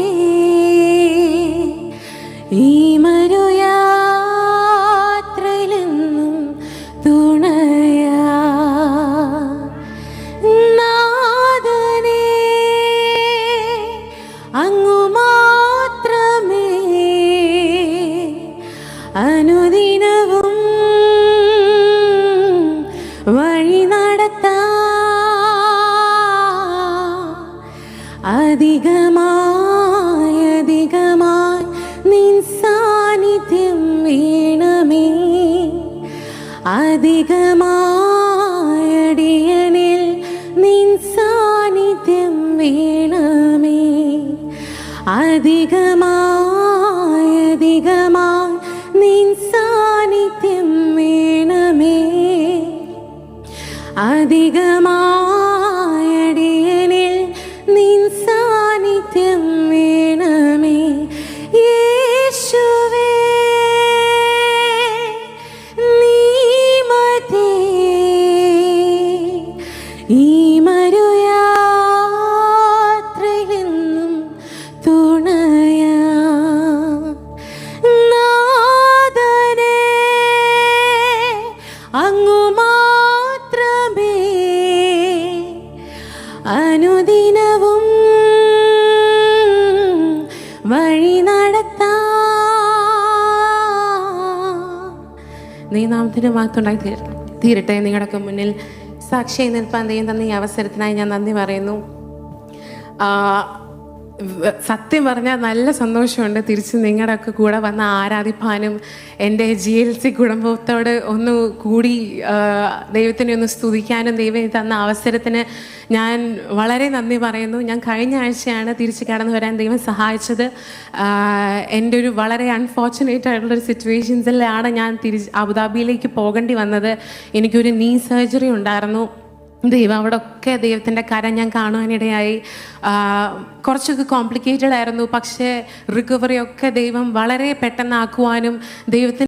ഈ മരുയാത്രയിലെന്നും തുണയാ. നാഥനേ അങ്ങു മാത്രമേ അനുദിനവും വഴി നടത്താൻ. അധികമായി അധികമായി നിൻ സാന്നിധ്യം വേണമേ, അധികമായി അടിയനിൽ നിൻ സാന്നിധ്യം വേണമേ, അധികമായി അധികമായി നിൻ സാന്നിധ്യം വേണമേ, അധികമായി അടിയനിൽ നിൻ സാന്നിധ്യം വേണമേ. യേശുവേ നീ മതി ഈ മരുയാത്രയിലെന്നും തുണയാ. നാഥനേ അങ്ങു മാത്രമേ അനുദിനവും വഴി നടത്താൻ. നീ നാമത്തിന് മാത്രമുണ്ടായി തീരട്ടെ. നിങ്ങളുടെയൊക്കെ മുന്നിൽ സാക്ഷിയായി നിൽപ്പാൻ ദൈവം തന്ന ഈ അവസരത്തിനായി ഞാൻ നന്ദി പറയുന്നു. സത്യം പറഞ്ഞാൽ നല്ല സന്തോഷമുണ്ട് തിരിച്ച് നിങ്ങളുടെയൊക്കെ കൂടെ വന്ന് ആരാധിപ്പാനും എൻ്റെ GLC കുടുംബത്തോട് ഒന്ന് കൂടി ദൈവത്തിനെ ഒന്ന് സ്തുതിക്കാനും ദൈവം തന്ന അവസരത്തിന് ഞാൻ വളരെ നന്ദി പറയുന്നു. ഞാൻ കഴിഞ്ഞ ആഴ്ചയാണ് തിരിച്ച് കടന്നു വരാൻ ദൈവം സഹായിച്ചത്. എൻ്റെ ഒരു വളരെ അൺഫോർച്ചുനേറ്റ് ആയിട്ടുള്ളൊരു സിറ്റുവേഷൻസിലാണ് ഞാൻ അബുദാബിയിലേക്ക് പോകേണ്ടി വന്നത്. എനിക്കൊരു നീ സർജറി ഉണ്ടായിരുന്നു. ദൈവം അവിടെ ഒക്കെ ദൈവത്തിൻ്റെ കരം ഞാൻ കാണുവാനിടയായി. കുറച്ചൊക്കെ കോംപ്ലിക്കേറ്റഡ് ആയിരുന്നു, പക്ഷേ റിക്കവറി ഒക്കെ ദൈവം വളരെ പെട്ടെന്നാക്കുവാനും ദൈവത്തിന്